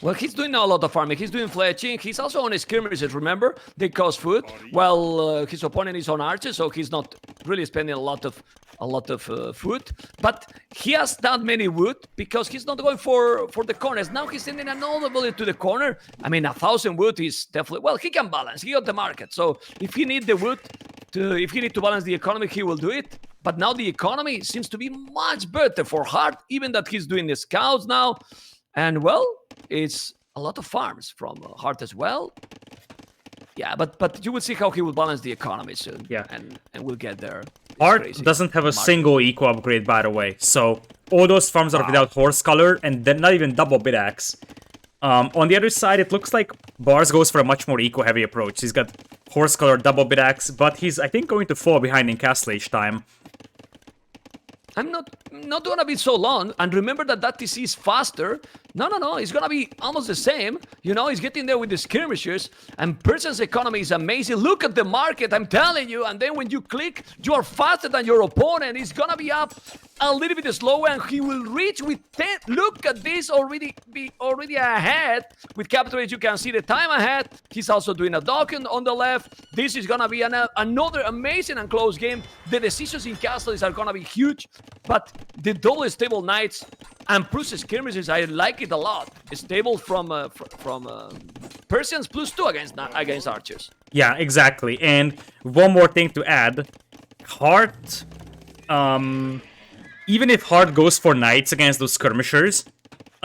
Speaker 2: Well, he's doing a lot of farming. He's doing fletching. He's also on his skirmishes, remember? They cost food. Well, his opponent is on archers, so he's not really spending a lot of food. But he has that many wood because he's not going for the corners. Now he's sending another bullet to the corner. I mean, 1,000 wood is definitely... Well, he can balance. He got the market. So if he need the wood, if he need to balance the economy, he will do it. But now the economy seems to be much better for Hearttt, even that he's doing the scouts now. And, well, it's a lot of farms from Hearttt as well. Yeah, but you will see how he will balance the economy soon.
Speaker 1: Yeah.
Speaker 2: And we'll get there.
Speaker 1: Hearttt doesn't have a single eco upgrade, by the way. So all those farms are without horse color, and then not even double bit axe. On the other side, it looks like Barles goes for a much more eco-heavy approach. He's got horse color, double bit axe, but he's, I think, going to fall behind in castlage time.
Speaker 2: I'm not gonna be so long, and remember that TC is faster. No, it's gonna be almost the same. You know, he's getting there with the skirmishers, and Persian's economy is amazing. Look at the market, I'm telling you, and then when you click, you are faster than your opponent. It's gonna be up a little bit slower, and he will reach with 10. Look at this, already ahead with Capital. As you can see the time ahead. He's also doing a dock on the left. This is gonna be another amazing and close game. The decisions in castles are gonna be huge, but the double stable knights and plus skirmishes, I like it a lot. Stable from Persians +2 against archers.
Speaker 1: Yeah, exactly. And one more thing to add, Hearttt, even if Hearttt goes for knights against those skirmishers,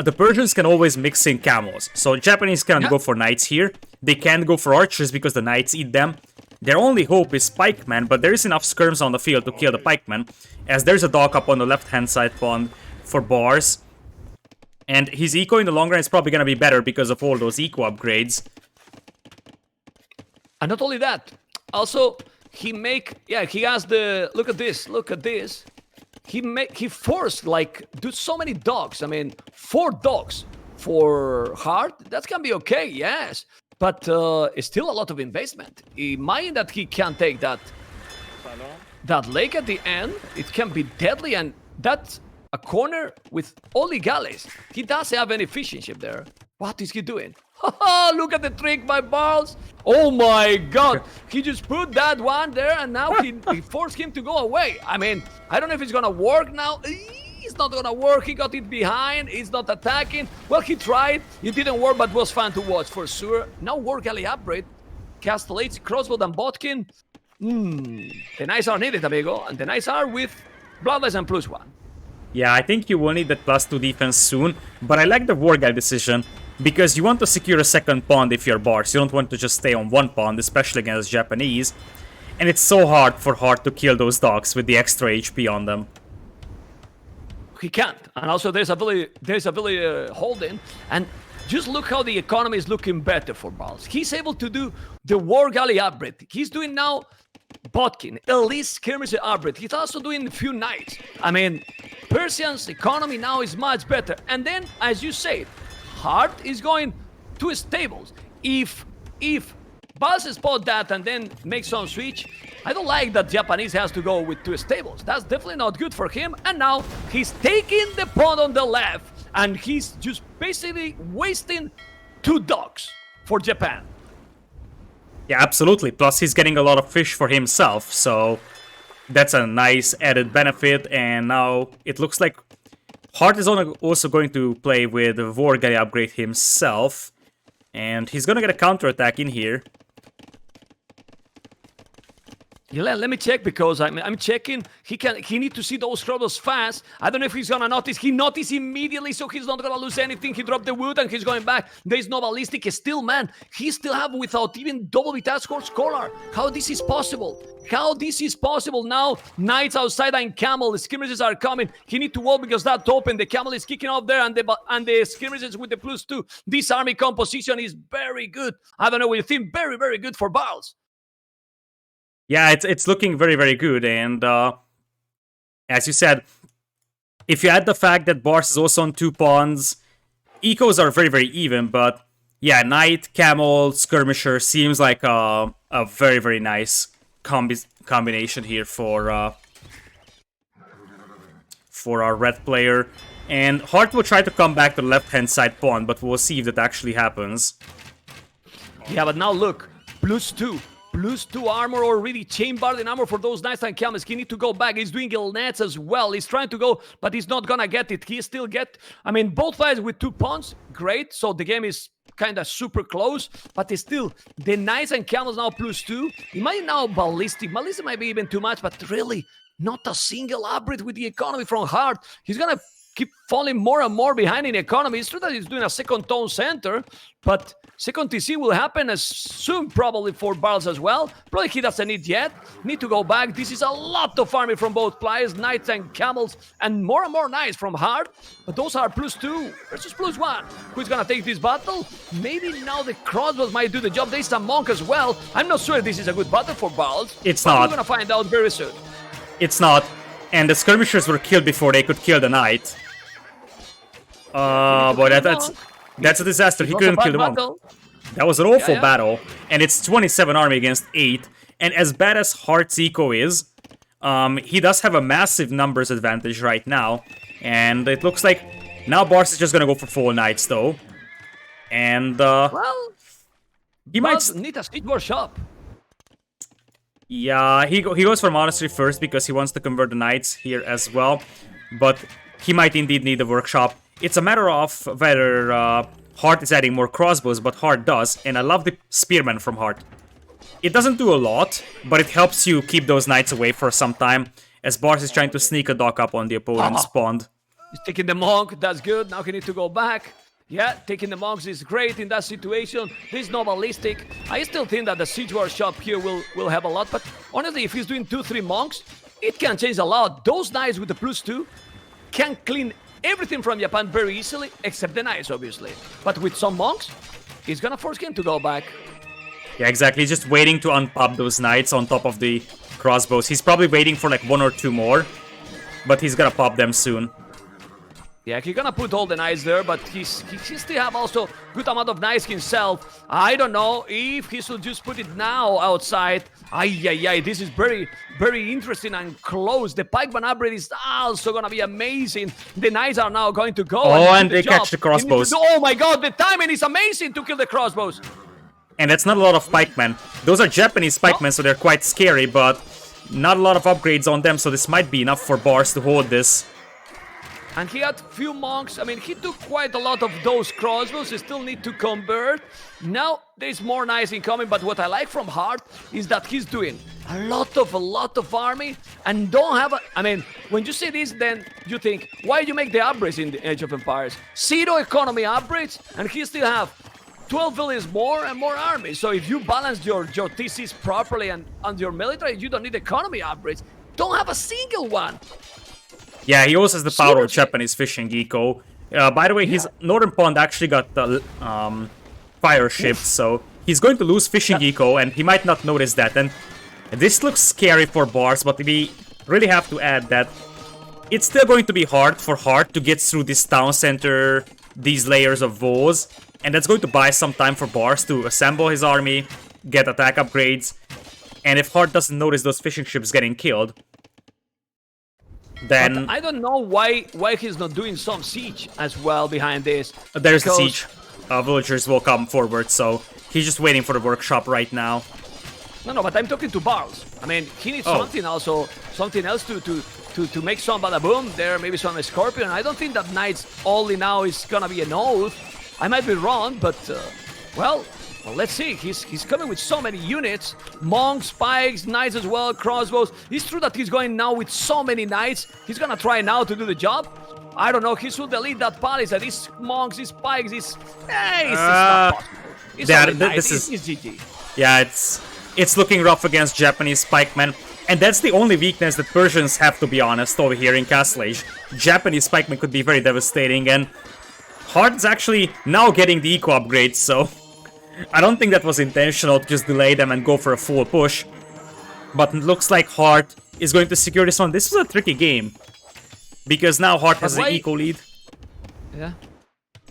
Speaker 1: the Persians can always mix in camels. So Japanese can't go for knights here. They can't go for archers because the knights eat them. Their only hope is pikemen, but there is enough skirms on the field to kill the pikemen, as there's a dock up on the left-hand side pond for Barles. And his eco in the long run is probably going to be better because of all those eco upgrades.
Speaker 2: And not only that, also he has the look at this. He forced do so many dogs. I mean, 4 dogs for Hearttt. That can be okay, yes, but it's still a lot of investment. Imagine that he can take that lake at the end. It can be deadly, and that's a corner with only galleys. He doesn't have any efficiency there. What is he doing? Look at the trick by Barles. Oh my god. He just put that one there, and now he forced him to go away. I mean, I don't know if it's gonna work now. It's not gonna work. He got it behind. He's not attacking. Well, he tried. It didn't work, but was fun to watch for sure. Now war galley upgrade. Castellates, crossbow, and Botkin. The knights are needed, amigo. And the knights are with Bloodless and +1.
Speaker 1: Yeah, I think you will need that +2 defense soon, but I like the war guy decision, because you want to secure a second pond if you're Barles. You don't want to just stay on one pond, especially against Japanese. And it's so hard for Hearttt to kill those dogs with the extra HP on them.
Speaker 2: He can't. And also there's a Billy holding. And just look how the economy is looking better for Barles. He's able to do the war galley upgrade. He's doing now Botkin, elite skirmisher upgrade. He's also doing a few knights. I mean, Persian's economy now is much better. And then, as you said, Hearttt is going to stables. If Barles spot that and then make some switch, I don't like that Japanese has to go with 2 stables. That's definitely not good for him. And now he's taking the pawn on the left, and he's just basically wasting 2 docks for Japan.
Speaker 1: Yeah, absolutely. Plus, he's getting a lot of fish for himself, so that's a nice added benefit. And now it looks like Hearttt is also going to play with the war galley upgrade himself, and he's gonna get a counterattack in here.
Speaker 2: Yeah, let me check, because I'm checking. He need to see those crossbows fast. I don't know if he's gonna notice. He noticed immediately, so he's not gonna lose anything. He dropped the wood and he's going back. There's no ballistic. Still, man, he still have without even double the task force scholar. How this is possible? How this is possible now? Knights outside and camel. The skirmishes are coming. He need to walk because that open. The camel is kicking off there, and the skirmishes with the +2. This army composition is very good. I don't know what you think. Very, very good for Barles.
Speaker 1: Yeah, it's looking very, very good, and as you said, if you add the fact that Barles is also on 2 pawns, ecos are very, very even, but yeah, knight, camel, skirmisher seems like a very, very nice combination here for our red player. And Hearttt will try to come back to the left-hand side pawn, but we'll see if that actually happens.
Speaker 2: Yeah, but now look, +2. +2 armor already, chain-barred armor for those knights and camels. He need to go back. He's doing gillnets as well. He's trying to go, but he's not gonna get it. He still I mean, both sides with 2 pawns, great. So the game is kind of super close, but it's still, the knights and camels now +2. He might now ballistic. Ballistic might be even too much, but really, not a single upgrade with the economy from Hearttt. He's gonna keep falling more and more behind in the economy. It's true that he's doing a second tone center, but second TC will happen as soon probably for Barles as well. Probably he doesn't need yet. Need to go back. This is a lot of army from both players, knights and camels, and more knights from Hearttt. But those are +2 versus +1. Who's gonna take this battle? Maybe now the crossbows might do the job. There's a monk as well. I'm not sure this is a good battle for Barles.
Speaker 1: It's not.
Speaker 2: We're gonna find out very soon.
Speaker 1: It's not. And the skirmishers were killed before they could kill the knight. Boy, that's a disaster. He couldn't kill the monk. That was an awful battle. And it's 27 army against 8. And as bad as Heartt's eco is, He does have a massive numbers advantage right now, and it looks like now Barles is just gonna go for full knights though, and
Speaker 2: Well,
Speaker 1: he might.
Speaker 2: need a siege workshop.
Speaker 1: Yeah, he goes for monastery first because he wants to convert the knights here as well, but he might indeed need a workshop. It's a matter of whether Hearttt is adding more crossbows, but Hearttt does, and I love the spearman from Hearttt. It doesn't do a lot, but it helps you keep those knights away for some time, as Barles is trying to sneak a dock up on the opponent's pond.
Speaker 2: He's taking the monk, that's good. Now he needs to go back. Yeah, taking the monks is great in that situation. This is not ballistic. I still think that the siege workshop here will have a lot, but honestly, if he's doing 2-3 monks, it can change a lot. Those knights with the +2 can clean everything from Japan very easily, except the knights, obviously. But with some monks, he's gonna force him to go back.
Speaker 1: Yeah, exactly. He's just waiting to unpop those knights on top of the crossbows. He's probably waiting for like 1 or 2 more, but he's gonna pop them soon.
Speaker 2: Yeah, he's gonna put all the knights there, but he still have also good amount of knights himself. I don't know if he should just put it now outside. Ay, this is very, very interesting and close. The pikeman upgrade is also gonna be amazing. The knights are now going to go.
Speaker 1: Oh, and they catch the crossbows.
Speaker 2: Oh my god, the timing is amazing to kill the crossbows.
Speaker 1: And that's not a lot of pikemen. Those are Japanese pikemen, so they're quite scary, but not a lot of upgrades on them, so this might be enough for Barles to hold this.
Speaker 2: And he had few monks. I mean, he took quite a lot of those crossbows. He still need to convert. Now there's more knights incoming, but what I like from Hearttt is that he's doing a lot of army and don't have a... I mean, when you see this, then you think, why you make the upgrades in the Age of Empires? 0 economy upgrades, and he still have 12 villages more and more army. So if you balance your TCs properly and your military, you don't need economy upgrades. Don't have a single one.
Speaker 1: Yeah, he also has the power of Japanese fishing eco. By the way, his northern pond actually got the fire shift, so he's going to lose fishing eco, and he might not notice that. And this looks scary for Barles, but we really have to add that it's still going to be hard for Hearttt to get through this town center, these layers of walls, and that's going to buy some time for Barles to assemble his army, get attack upgrades, and if Hearttt doesn't notice those fishing ships getting killed, then...
Speaker 2: But I don't know why he's not doing some siege as well behind this.
Speaker 1: There's the siege. Villagers will come forward, so he's just waiting for the workshop right now.
Speaker 2: No, but I'm talking to Barles. I mean, he needs something else to make some bada boom. There maybe some scorpion. I don't think that knights only now is gonna be an oath. I might be wrong, but well, let's see. He's coming with so many units. Monks, pikes, knights as well, crossbows. It's true that he's going now with so many knights. He's gonna try now to do the job. I don't know. He should delete that palace. These monks, these pikes, it's not possible. It's GG.
Speaker 1: Yeah, it's looking rough against Japanese pikemen. And that's the only weakness that Persians have, to be honest, over here in Castle Age. Japanese pikemen could be very devastating, and Heartt's actually now getting the eco upgrades, so I don't think that was intentional to just delay them and go for a full push. But it looks like Hearttt is going to secure this one. This was a tricky game, because now Hearttt has the eco lead.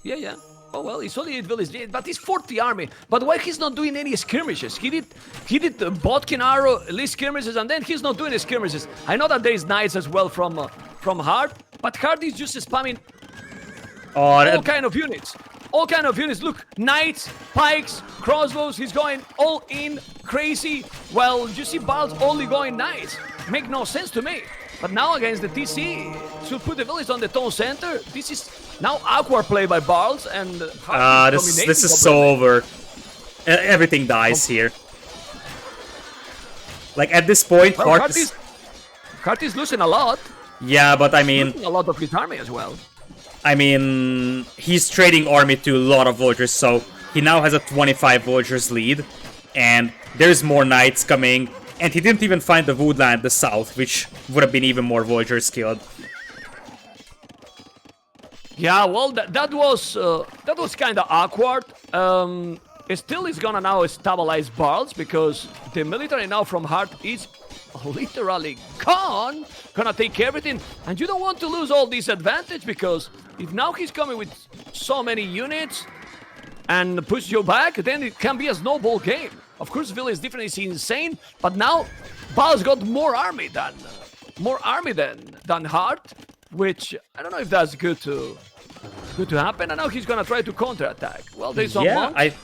Speaker 2: Yeah. Oh well, it's only 8 villages, but it's 40 army. But why he's not doing any skirmishes? He did Bodkin arrow, at least skirmishes, and then he's not doing skirmishes. I know that there is knights as well from Hearttt, but Hearttt is just spamming all kind of units. All kind of units. Look, knights, pikes, crossbows. He's going all in, crazy. Well, you see Barles only going knights. Make no sense to me. But now against the TC, should put the village on the town center. This is now awkward play by Barles, and
Speaker 1: this is so over. Everything dies here. Like at this point,
Speaker 2: well, Hearttt is losing a lot.
Speaker 1: Yeah, but I mean,
Speaker 2: a lot of his army as well.
Speaker 1: I mean, he's trading army to a lot of villagers, so he now has a 25 villagers lead, and there's more knights coming, and he didn't even find the woodland the south, which would have been even more villagers killed.
Speaker 2: Yeah, well, that was kind of awkward. Still is gonna now stabilize Barles because the military now from Hearttt is literally gone. Gonna take everything, and you don't want to lose all this advantage because if now he's coming with so many units, and push you back, then it can be a snowball game. Of course, Village difference is insane, but now Barles got more army than Hearttt, which I don't know if that's good to happen. And now he's gonna try to counterattack. Well, there's some monks.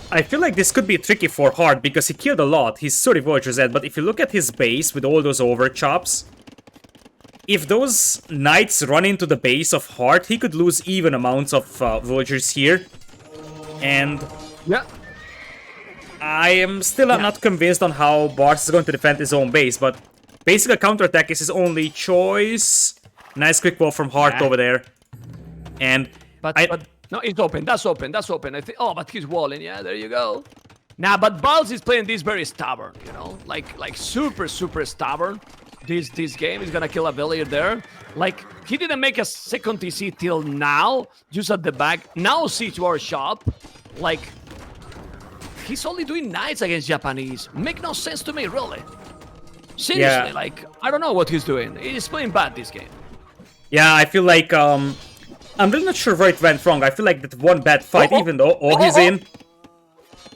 Speaker 1: I feel like this could be tricky for Hearttt because he killed a lot. He's 30 villagers dead, but if you look at his base with all those overchops, if those knights run into the base of Hearttt, he could lose even amounts of villagers here. And
Speaker 2: yeah,
Speaker 1: I am still not convinced on how Barles is going to defend his own base, but basically a counterattack is his only choice. Nice quick wall from Hearttt over there. And
Speaker 2: but no, it's open. That's open. I think. Oh, but he's walling. Yeah, there you go. Nah, but Barles is playing this very stubborn. You know, like super stubborn. This game is gonna kill a villager there. Like he didn't make a second TC till now, just at the back. Now siege war shop. Like he's only doing knights against Japanese. Make no sense to me, really. Seriously, like I don't know what he's doing. He's playing bad this game.
Speaker 1: Yeah, I feel like I'm really not sure where it went wrong. I feel like that one bad fight, even though he's in.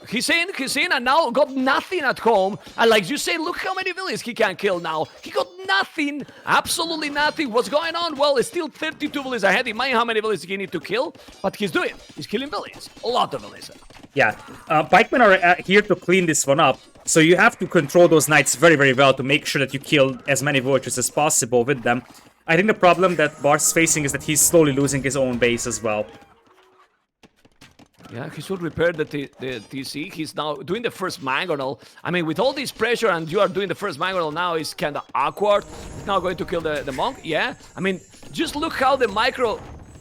Speaker 2: He's in, and now got nothing at home. And like you say, look how many villages he can kill now. He got nothing, absolutely nothing. What's going on? Well, it's still 32 villages ahead. He might how many villages he need to kill, but he's killing villages. A lot of villages.
Speaker 1: Yeah, pikemen are here to clean this one up. So you have to control those knights very, very well to make sure that you kill as many villagers as possible with them. I think the problem that Barles is facing is that he's slowly losing his own base as well.
Speaker 2: Yeah, he should repair the TC. He's now doing the first mangonel. I mean, with all this pressure and you are doing the first mangonel now is kind of awkward. He's now going to kill the monk. Yeah, I mean, just look how the micro...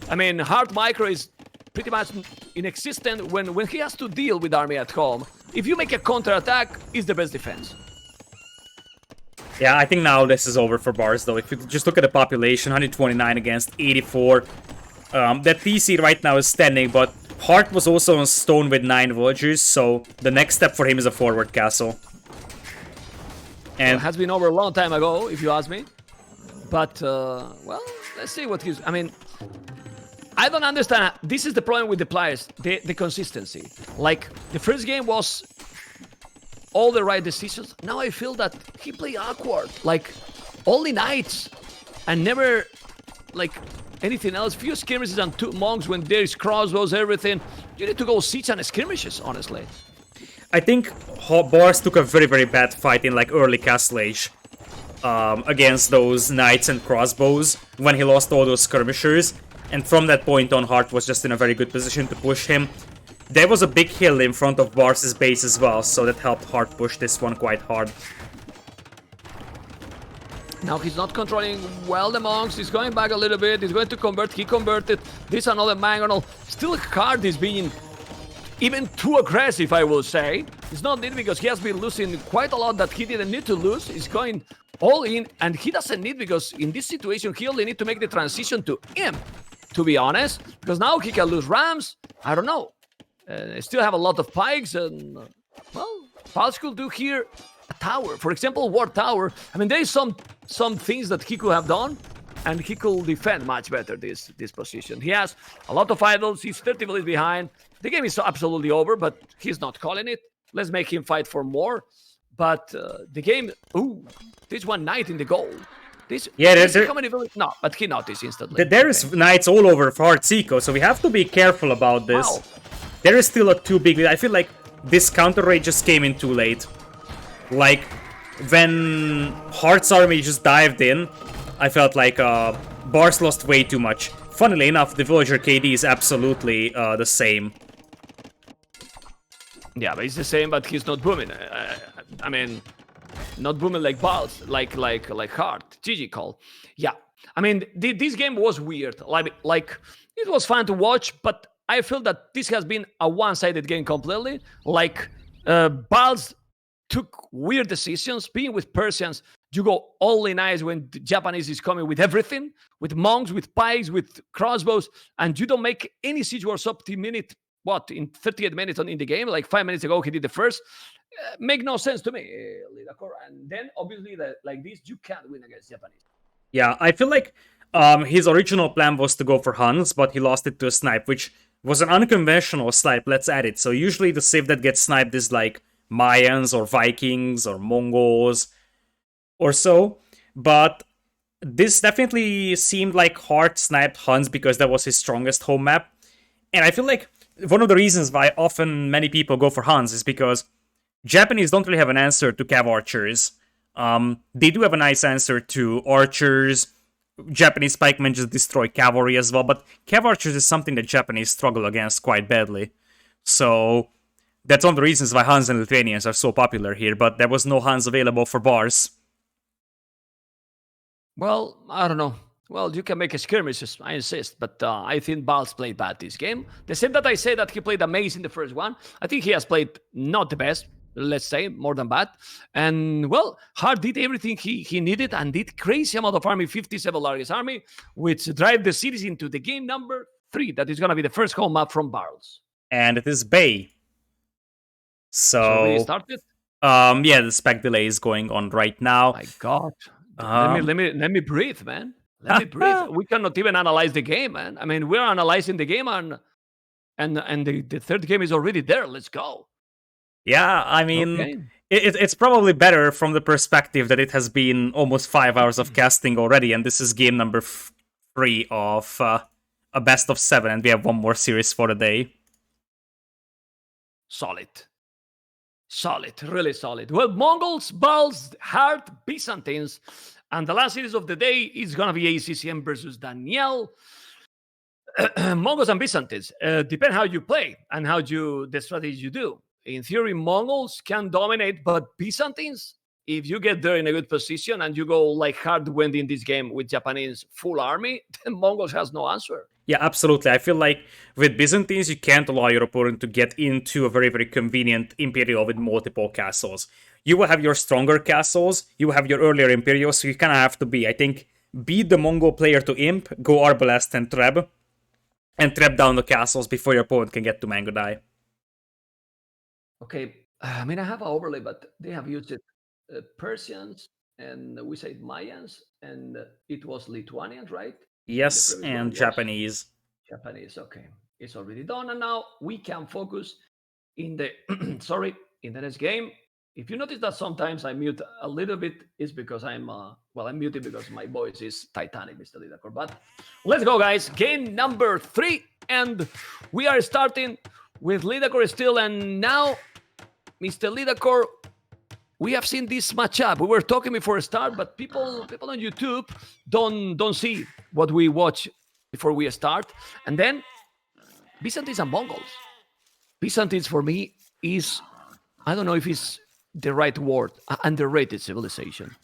Speaker 2: I mean, Hearttt micro is pretty much inexistent when he has to deal with army at home. If you make a counterattack, it's the best defense.
Speaker 1: Yeah, I think now this is over for Barles, though. If you just look at the population, 129 against 84. That TC right now is standing, but Hearttt was also on stone with 9 villagers, so the next step for him is a forward castle. And
Speaker 2: well, it has been over a long time ago, if you ask me. But, well, let's see what he's... I mean, I don't understand. This is the problem with the players, the consistency. Like, the first game was all the right decisions. Now I feel that he played awkward. Like, only knights and never, like... anything else. Few skirmishes and 2 monks when there's crossbows, everything. You need to go siege and skirmishes, honestly.
Speaker 1: I think Barles took a very, very bad fight in like early Castle Age against those knights and crossbows when he lost all those skirmishers. And from that point on, Hearttt was just in a very good position to push him. There was a big hill in front of Barles' base as well, so that helped Hearttt push this one quite hard.
Speaker 2: Now he's not controlling well the monks. He's going back a little bit. He's going to convert. He converted. This another mangonel. Still Hearttt is being even too aggressive, I will say. It's not needed because he has been losing quite a lot that he didn't need to lose. He's going all in, and he doesn't need because in this situation he only need to make the transition to Imp, to be honest. Because now he can lose rams. I don't know. Still have a lot of pikes, and well, Barles could do here a tower. For example, war tower. I mean, there is some things that he could have done, and he could defend much better this position. He has a lot of idols. He's 30 villages behind. The game is absolutely over, but he's not calling it. Let's make him fight for more. But the game... Ooh, there's one knight in the goal. There's how many villages? No, but he noticed instantly.
Speaker 1: There is knights all over Heartt's eco, so we have to be careful about this.
Speaker 2: Wow.
Speaker 1: There is still a too big... I feel like this counter raid just came in too late. Like, when Heartt's army just dived in, I felt like Barles lost way too much. Funnily enough, the villager KD is absolutely the same.
Speaker 2: Yeah, but it's the same, but he's not booming. I mean, not booming like Barles, like Hearttt. GG call. Yeah, I mean, this game was weird. Like it was fun to watch, but I feel that this has been a one-sided game completely. Like, Barles took weird decisions. Being with Persians, you go only nice when the Japanese is coming with everything, with monks, with pikes, with crossbows, and you don't make any siege wars up to minute, in 38 minutes in the game. Like 5 minutes ago, he did the first. Make no sense to me. And then, obviously, like this, you can't win against Japanese.
Speaker 1: Yeah, I feel like his original plan was to go for Huns, but he lost it to a snipe, which was an unconventional snipe, let's add it. So usually the civ that gets sniped is like Mayans or Vikings or Mongols or so. But this definitely seemed like Hearttt sniped Huns because that was his strongest home map. And I feel like one of the reasons why often many people go for Huns is because Japanese don't really have an answer to cav archers. They do have a nice answer to archers. Japanese pikemen just destroy cavalry as well, but cav archers is something that Japanese struggle against quite badly. So that's one of the reasons why Huns and Lithuanians are so popular here, but there was no Huns available for Barles.
Speaker 2: Well, I don't know. Well, you can make a skirmishes, I insist, but I think Barles played bad this game. The same that I say that he played amazing the first one, I think he has played not the best, let's say, more than bad. And, well, Hearttt did everything he needed and did crazy amount of army, 57 largest army, which drive the cities into the game number 3. That is going to be the first home map from Barles.
Speaker 1: And it is Bay.
Speaker 2: So we started?
Speaker 1: Yeah, the spec delay is going on right now.
Speaker 2: My God. Let me breathe, man. Let me breathe. We cannot even analyze the game, man. I mean, we're analyzing the game and the third game is already there. Let's go.
Speaker 1: Yeah, I mean, it's probably better from the perspective that it has been almost 5 hours of casting already, and this is game number 3 of a best of 7, and we have one more series for the day.
Speaker 2: Solid. Solid, really solid. Well, Mongols, Barles, Hearttt, Byzantines, and the last series of the day is going to be ACCM versus Daniel. Mongols and Byzantines, depend how you play and the strategy you do. In theory, Mongols can dominate, but Byzantines, if you get there in a good position and you go like Hearttt went in this game with Japanese full army, then Mongols has no answer.
Speaker 1: Yeah, absolutely. I feel like with Byzantines, you can't allow your opponent to get into a very, very convenient Imperial with multiple castles. You will have your stronger castles, you will have your earlier Imperials, so you kind of have to be, I think, beat the Mongol player to Imp, go Arbalest and trap down the castles before your opponent can get to Mangodai.
Speaker 2: Okay, I mean, I have an overlay, but they have used it. Persians, and we said Mayans, and it was Lithuanians, right?
Speaker 1: Yes, and Japanese.
Speaker 2: Japanese, okay. It's already done, and now we can focus in the in the next game. If you notice that sometimes I mute a little bit, it's because I'm muted because my voice is Titanic, Mr. Lidakor. But let's go, guys. Game number 3, and we are starting with Lidakor still, and now, Mr. Lidakor, we have seen this matchup. We were talking before a start, but people on YouTube don't see what we watch before we start. And then Byzantines and Mongols. Byzantines for me is, I don't know if it's the right word, underrated civilization.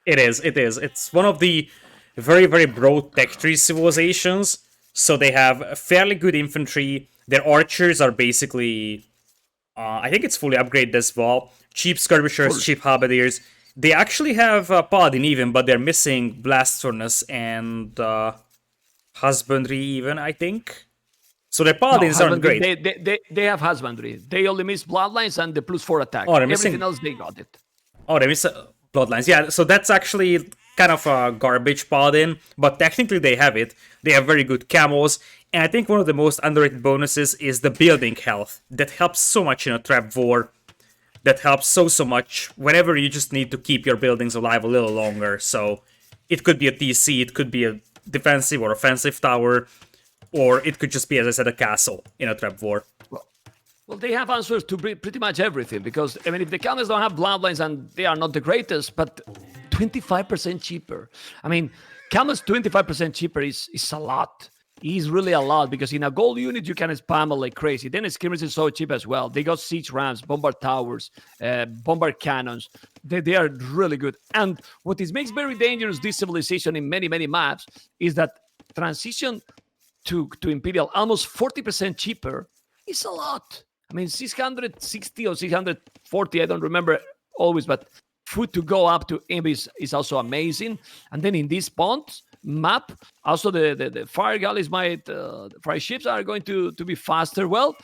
Speaker 1: It is. It's one of the very, very broad tech tree civilizations. So they have fairly good infantry. Their archers are basically, I think it's fully upgraded as well. Cheap skirmishers, cheap halberdiers. They actually have paladin even, but they're missing blast furnace and husbandry even, I think. So their paladins aren't great.
Speaker 2: They have husbandry. They only miss bloodlines and the +4 attack.
Speaker 1: Oh, they're missing...
Speaker 2: Everything else, they got it.
Speaker 1: Oh, they miss bloodlines. Yeah, so that's actually kind of a garbage paladin, but technically they have it. They have very good camos, and I think one of the most underrated bonuses is the building health. That helps so much in a trap war. That helps so much whenever you just need to keep your buildings alive a little longer. So it could be a TC, it could be a defensive or offensive tower, or it could just be, as I said, a castle in a trap war.
Speaker 2: Well, they have answers to pretty much everything, because, I mean, if the camels don't have bloodlines and they are not the greatest, but 25% cheaper. I mean, camels 25% cheaper is a lot. Is really a lot, because in a gold unit you can spam it like crazy. Then skirmishers is so cheap as well. They got siege rams, bombard towers, bombard cannons. They are really good. And what makes very dangerous this civilization in many maps is that transition to Imperial, almost 40% cheaper, is a lot. I mean, 660 or 640, I don't remember always, but food to go up to Imp is also amazing. And then in this pond map, also the fire galleys the fire ships are going to be faster. Well,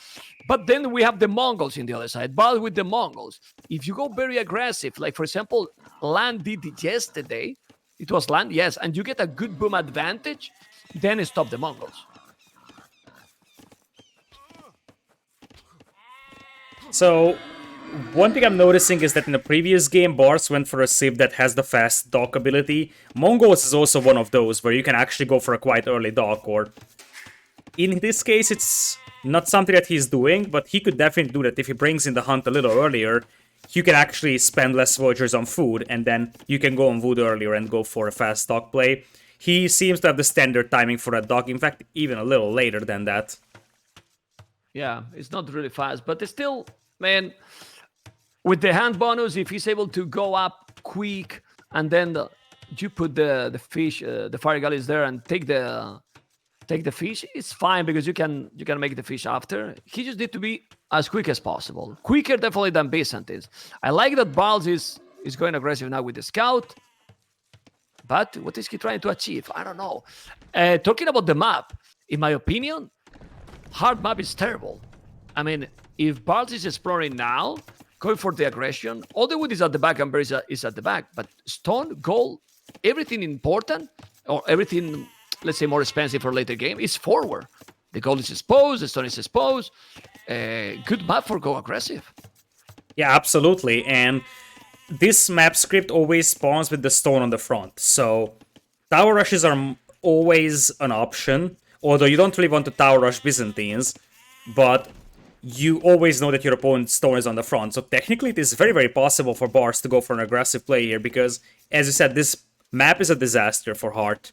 Speaker 2: but then we have the Mongols in the other side. But with the Mongols, if you go very aggressive, like for example, Land did it yesterday, it was Land, yes, and you get a good boom advantage, then stop the Mongols.
Speaker 1: So, one thing I'm noticing is that in the previous game, Barles went for a civ that has the fast dock ability. Mongols is also one of those, where you can actually go for a quite early dock, or... In this case, it's not something that he's doing, but he could definitely do that if he brings in the hunt a little earlier. You can actually spend less villagers on food, and then you can go on wood earlier and go for a fast dock play. He seems to have the standard timing for that dock, in fact, even a little later than that.
Speaker 2: Yeah, it's not really fast, but it's still, man, with the hand bonus, if he's able to go up quick, and then you put the fish, the fire galleys there, and take the fish, it's fine because you can make the fish after. He just need to be as quick as possible, quicker definitely than Besant is. I like that Barles is going aggressive now with the scout, but what is he trying to achieve? I don't know. Talking about the map, in my opinion, hard map is terrible. I mean, if Barles is exploring now, going for the aggression, all the wood is at the back and berries is at the back, but stone, gold, everything important, or everything, let's say, more expensive for later game, is forward. The gold is exposed, the stone is exposed. Good map for go aggressive.
Speaker 1: Yeah, absolutely. And this map script always spawns with the stone on the front. So tower rushes are always an option, although you don't really want to tower rush Byzantines, but you always know that your opponent's stone is on the front. So technically it is very, very possible for Barles to go for an aggressive play here, because, as you said, this map is a disaster for Hearttt.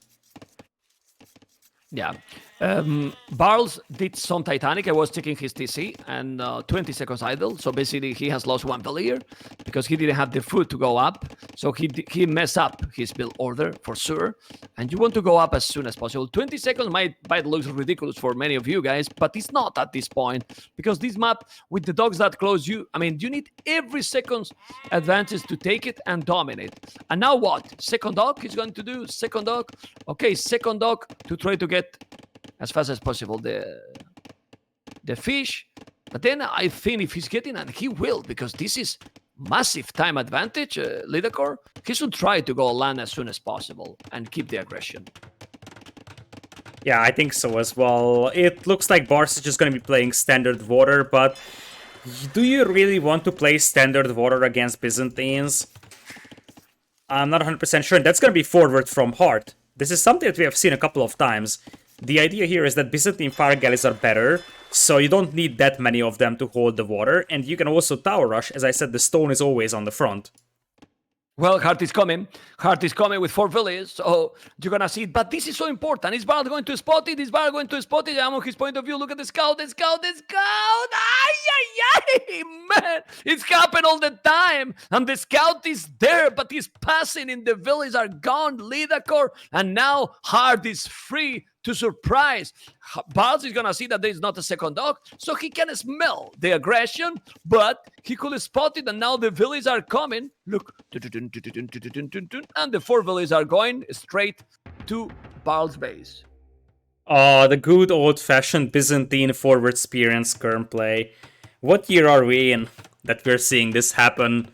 Speaker 2: Yeah. Barles did some Titanic. I was checking his TC and 20 seconds idle. So basically he has lost one villager because he didn't have the food to go up. So he messed up his build order for sure. And you want to go up as soon as possible. 20 seconds might look ridiculous for many of you guys, but it's not at this point, because this map with the dogs that close you, I mean, you need every second's advantage to take it and dominate. And now what? Second dog he's going to do? Second dog? Okay, second dog to try to get as fast as possible the fish. But then I think if he's getting, and he will, because this is massive time advantage, Lidacor, he should try to go land as soon as possible and keep the aggression.
Speaker 1: Yeah, I think so as well. It looks like Barles is just going to be playing standard water, but do you really want to play standard water against Byzantines? I'm not 100% sure. That's going to be forward from Hearttt. This is something that we have seen a couple of times. The idea here is that Byzantine fire galleys are better, so you don't need that many of them to hold the water, and you can also tower rush. As I said, the stone is always on the front.
Speaker 2: Well, Hearttt is coming. Hearttt is coming with 4 villages, so you're gonna see it. But this is so important. Is Barles going to spot it? Is Barles going to spot it? I'm on his point of view. Look at the scout, the scout, the scout! Ay, man! It's happened all the time. And the scout is there, but he's passing in. The villages are gone. Lidacor, and now Hearttt is free to surprise. Barles is gonna see that there is not a second dog, so he can smell the aggression, but he could spot it, and now the villages are coming. Look, and the 4 villages are going straight to Barles' base.
Speaker 1: Oh, the good old-fashioned Byzantine forward spear and skirm play. What year are we in that we're seeing this happen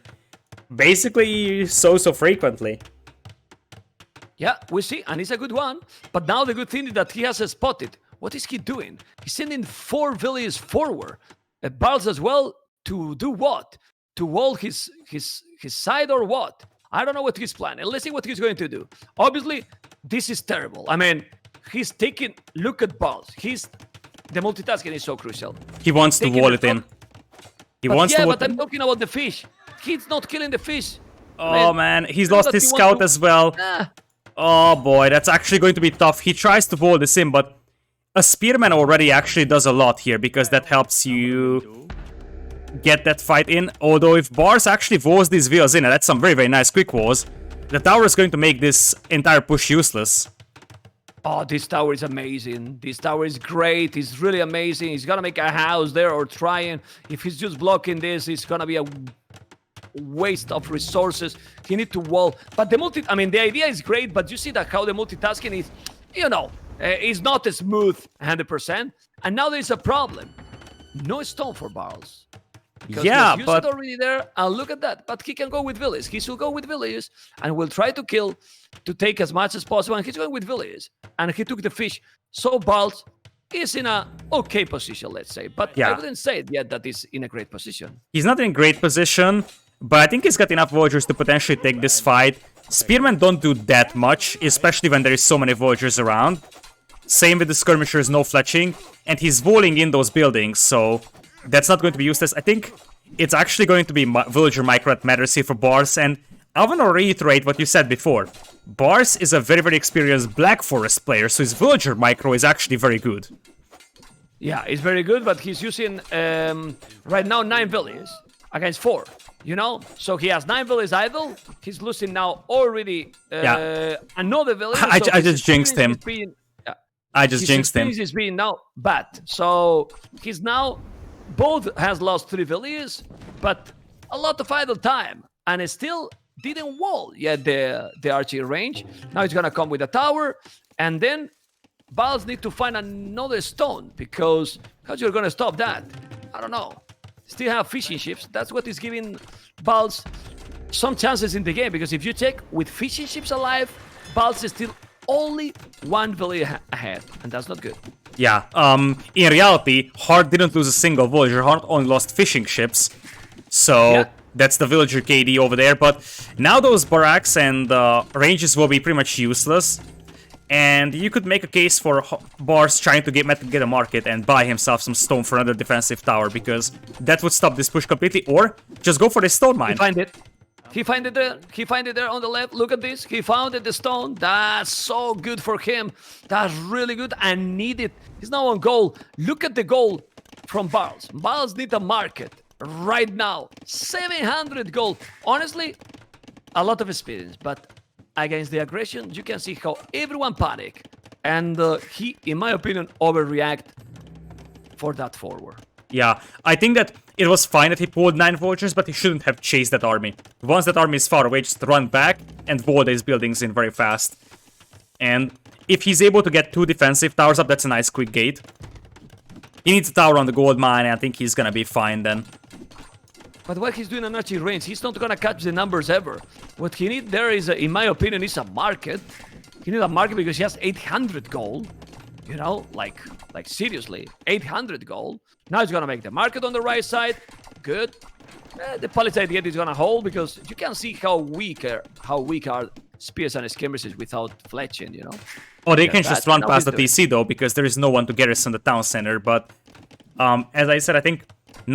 Speaker 1: basically so frequently?
Speaker 2: Yeah, we see, and it's a good one. But now the good thing is that he has spotted. What is he doing? He's sending 4 villages forward. Barles as well, to do what? To wall his side or what? I don't know what he's planning. Let's see what he's going to do. Obviously, this is terrible. I mean, he's taking... Look at Barles. The multitasking is so crucial.
Speaker 1: He wants to wall it in.
Speaker 2: But I'm talking about the fish. He's not killing the fish.
Speaker 1: Oh, man. He's lost his scout as well. Oh boy, that's actually going to be tough. He tries to wall this in, but a spearman already actually does a lot here, because that helps you get that fight in. Although if Barles actually walls these villas in, and that's some very, very nice quick walls, the tower is going to make this entire push useless.
Speaker 2: Oh, this tower is amazing. This tower is great. It's really amazing. He's gonna make a house there or trying. If he's just blocking this, it's gonna be a waste of resources. He need to wall, but the idea is great, but you see that how the multitasking is, is not smooth 100%. And now there's a problem. No stone for Barles.
Speaker 1: Yeah, but
Speaker 2: it's already there. And look at that. But he can go with villages. He should go with villages, and will try to kill to take as much as possible. And he's going with villages, and he took the fish. So Barles is in a okay position, let's say. But
Speaker 1: Yeah.
Speaker 2: I wouldn't say yet that he's in a great position.
Speaker 1: He's not in great position, but I think he's got enough villagers to potentially take this fight. Spearmen don't do that much, especially when there is so many villagers around. Same with the skirmishers, no fletching, and he's walling in those buildings, so that's not going to be useless. I think it's actually going to be villager micro that matters here for Barles, and I want to reiterate what you said before. Barles is a very, very experienced Black Forest player, so his villager micro is actually very good.
Speaker 2: Yeah, he's very good, but he's using right now 9 villages against 4. You know, so he has 9 villages idle. He's losing now already another village.
Speaker 1: I just jinxed him. I just jinxed him.
Speaker 2: His is being now bad. So he's now both has lost 3 villages, but a lot of idle time, and it still didn't wall yet the archery range. Now he's gonna come with a tower, and then Barles need to find another stone, because how you're gonna stop that? I don't know. Still have fishing ships. That's what is giving Barles some chances in the game, because if you check with fishing ships alive, Barles is still only 1 village ahead, and that's not good.
Speaker 1: Yeah, in reality, Hearttt didn't lose a single villager. Hearttt only lost fishing ships, so that's the villager KD over there. But now those barracks and ranges will be pretty much useless, and you could make a case for Barles trying to get a market and buy himself some stone for another defensive tower, because that would stop this push completely, or just go for the stone mine.
Speaker 2: Find it. He find it there. He find it there on the left. Look at this. He found it, the stone. That's so good for him. That's really good and needed. He's now on goal. Look at the goal from Barles. Barles need a market right now. 700 gold. Honestly, a lot of experience. But against the aggression, you can see how everyone panic. And he, in my opinion, overreact for that forward.
Speaker 1: Yeah, I think that it was fine that he pulled 9 vultures, but he shouldn't have chased that army. Once that army is far away, just run back and wall these buildings in very fast. And if he's able to get 2 defensive towers up, that's a nice quick gate. He needs a tower on the gold mine, and I think he's gonna be fine then.
Speaker 2: But what he's doing on archery range, he's not gonna catch the numbers ever. What he needs there is, in my opinion, is a market. He needs a market because he has 800 gold. You know, like seriously, 800 gold. Now he's gonna make the market on the right side. Good. The palisade gate is gonna hold, because you can see how weak are spears and skirmishes without fletching, you know.
Speaker 1: Oh, they can just run past the TC though, because there is no one to garrison the town center. But as I said, I think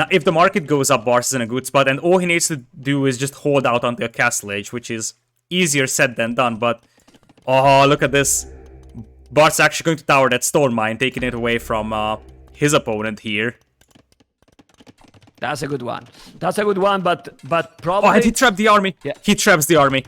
Speaker 1: if the market goes up, Barles is in a good spot, and all he needs to do is just hold out until Castle Age, which is easier said than done. But oh, look at this. Barles actually going to tower that stone mine, taking it away from his opponent here.
Speaker 2: That's a good one. That's a good one, but probably...
Speaker 1: Oh, and he trapped the army. Yeah. He traps the army.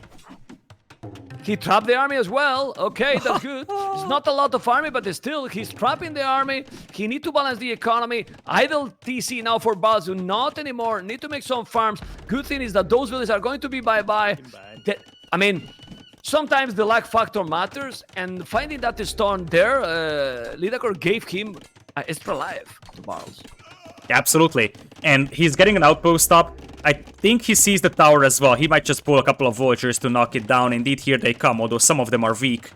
Speaker 2: He trapped the army as well. Okay, that's good. It's not a lot of army, but still, he's trapping the army. He need to balance the economy. Idle TC now for Barles. Not anymore. Need to make some farms. Good thing is that those villages are going to be bye-bye. I mean... Sometimes the lag factor matters, and finding that stone there, Lidakor gave him extra life to Barles.
Speaker 1: Absolutely. And he's getting an outpost up. I think he sees the tower as well. He might just pull a couple of vultures to knock it down. Indeed, here they come, although some of them are weak.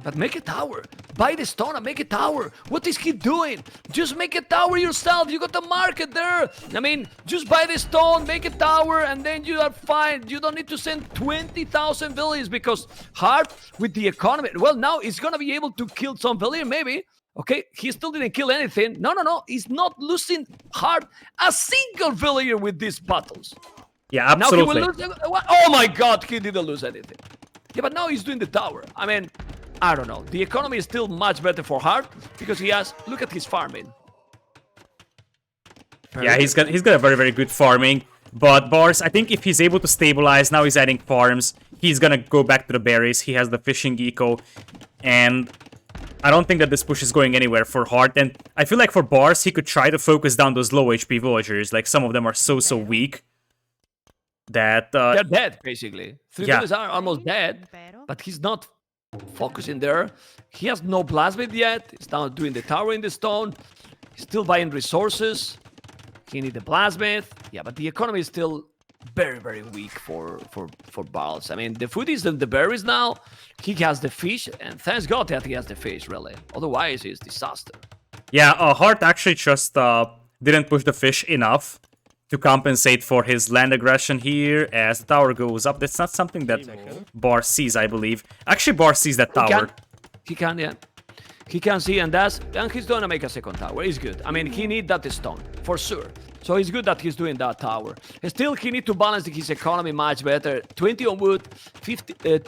Speaker 2: But make a tower. Buy the stone and make a tower. What is he doing? Just make a tower yourself. You got the market there. I mean, just buy the stone, make a tower, and then you are fine. You don't need to send 20,000 villages, because Hearttt with the economy. Well, now he's going to be able to kill some village, maybe. Okay, he still didn't kill anything. No. He's not losing Hearttt a single villager with these battles.
Speaker 1: Yeah, absolutely.
Speaker 2: Now he will lose. Oh my god, he didn't lose anything. Yeah, but now he's doing the tower. I mean... I don't know. The economy is still much better for Hearttt, because he has... Look at his farming.
Speaker 1: Yeah, he's got a very, very good farming. But Barles, I think if he's able to stabilize, now he's adding farms, he's gonna go back to the berries. He has the fishing eco. And I don't think that this push is going anywhere for Hearttt. And I feel like for Barles, he could try to focus down those low HP villagers. Like, some of them are so weak that...
Speaker 2: They're dead, basically. 3 villagers are almost dead, but he's not... focusing there. He has no plasmid yet. He's now doing the tower in the stone. He's still buying resources. He needs the plasmid. Yeah, but the economy is still very, very weak for Barles. I mean, the food is the berries now. He has the fish, and thanks God that he has the fish, really. Otherwise, it's disaster.
Speaker 1: Yeah, Hearttt actually just didn't push the fish enough to compensate for his land aggression here as the tower goes up. That's not something that Barles sees, I believe. Actually, Barles sees that tower.
Speaker 2: He can, yeah. He can see, and he's gonna make a second tower. It's good. I mean, he need that stone, for sure. So it's good that he's doing that tower. Still, he need to balance his economy much better. 20 on wood,